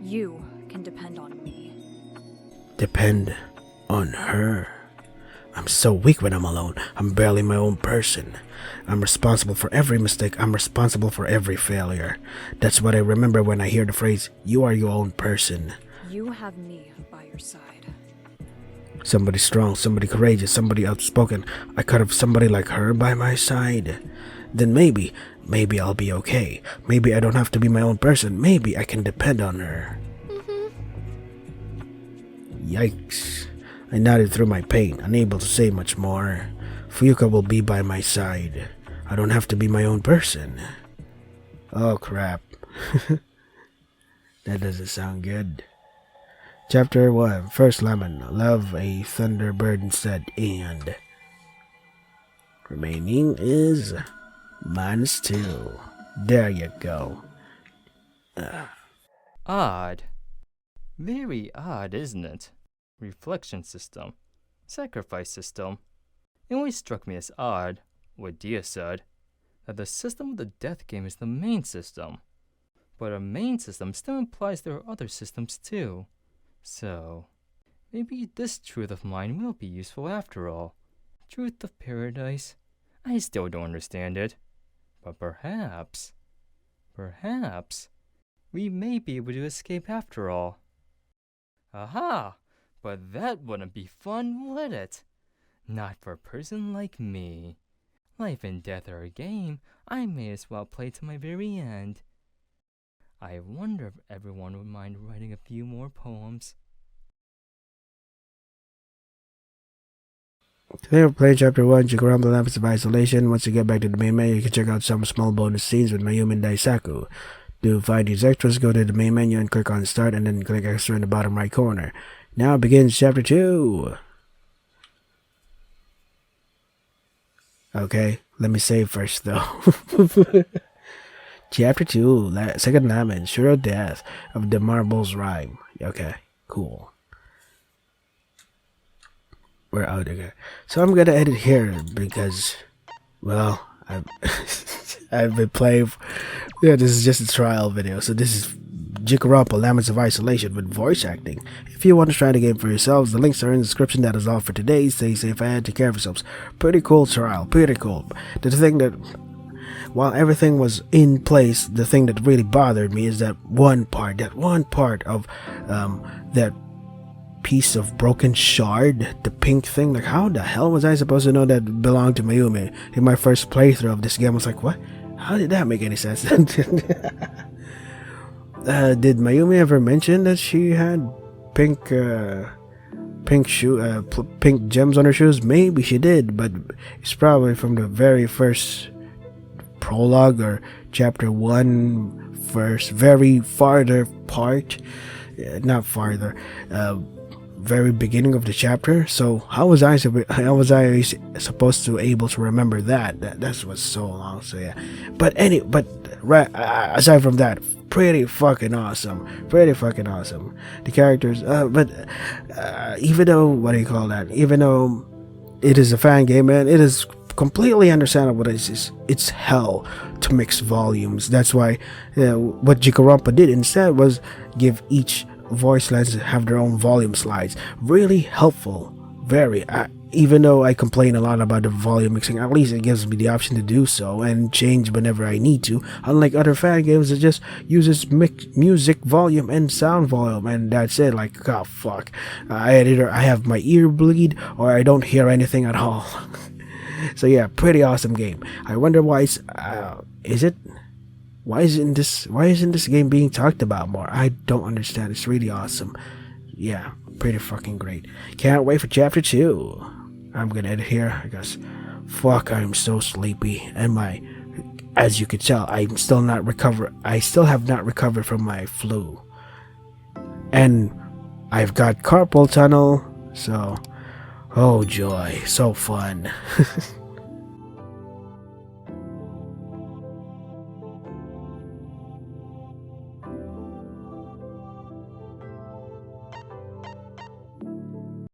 You can depend on me. Depend on her? I'm so weak when I'm alone. I'm barely my own person. I'm responsible for every mistake. I'm responsible for every failure. That's what I remember when I hear the phrase, "You are your own person." You have me by your side. Somebody strong, somebody courageous, somebody outspoken. I could have somebody like her by my side. Then maybe I'll be okay. Maybe I don't have to be my own person. Maybe I can depend on her. Yikes. I nodded through my pain, unable to say much more. Fuyuka will be by my side. I don't have to be my own person. Oh crap. That doesn't sound good. Chapter 1. First Lemon. Love a Thunderbird instead. And remaining is -2. There you go. Odd. Very odd, isn't it? Reflection system. Sacrifice system. It always struck me as odd, what Dia said, that the system of the death game is the main system. But a main system still implies there are other systems too. So, maybe this truth of mine will be useful after all. Truth of paradise? I still don't understand it. But perhaps, we may be able to escape after all. Aha! But that wouldn't be fun, would it? Not for a person like me. Life and death are a game. I may as well play to my very end. I wonder if everyone would mind writing a few more poems. Today we're playing Chapter 1, Jikoronpa, Laments of Isolation. Once you get back to the main menu, you can check out some small bonus scenes with Mayumi and Daisaku. To find these extras, go to the main menu and click on Start, and then click Extra in the bottom right corner. Now begins Chapter 2. Okay, let me save first though. Chapter 2, Second Laments, Sure Death of the Marble's Rhyme. Okay, cool. We're out again. So I'm gonna edit here because, well, I've been playing. Yeah, this is just a trial video. So this is Jikoronpa, Laments of Isolation with voice acting. If you want to try the game for yourselves, the links are in the description. That is all for today. Stay safe and take care of yourselves. Pretty cool trial. Pretty cool. The thing that, while everything was in place, the thing that really bothered me is that one part of that piece of broken shard, the pink thing. Like, how the hell was I supposed to know that belonged to Mayumi? In my first playthrough of this game, I was like, what? How did that make any sense? Did Mayumi ever mention that she had pink gems on her shoes? Maybe she did, but it's probably from the very first prologue or chapter 1, first, very farther part. Not farther, very beginning of the chapter. So how was I supposed to able to remember that? That was so long. So yeah, but aside from that, pretty fucking awesome. The characters, but even though even though it is a fan game, man, it is completely understandable. It's hell to mix volumes. That's why what Jikoronpa did instead was give each voice lines have their own volume slides. Really helpful. Very even though I complain a lot about the volume mixing, at least it gives me the option to do so and change whenever I need to. Unlike other fan games, it just uses music volume and sound volume, and that's it. Like, oh fuck, either I have my ear bleed or I don't hear anything at all. So yeah, pretty awesome game. I wonder why why isn't this game being talked about more? I don't understand. It's really awesome. Yeah, pretty fucking great. Can't wait for chapter 2. I'm gonna end here because fuck, I'm so sleepy, and as you can tell, I still have not recovered from my flu. And I've got carpal tunnel, so oh joy, so fun.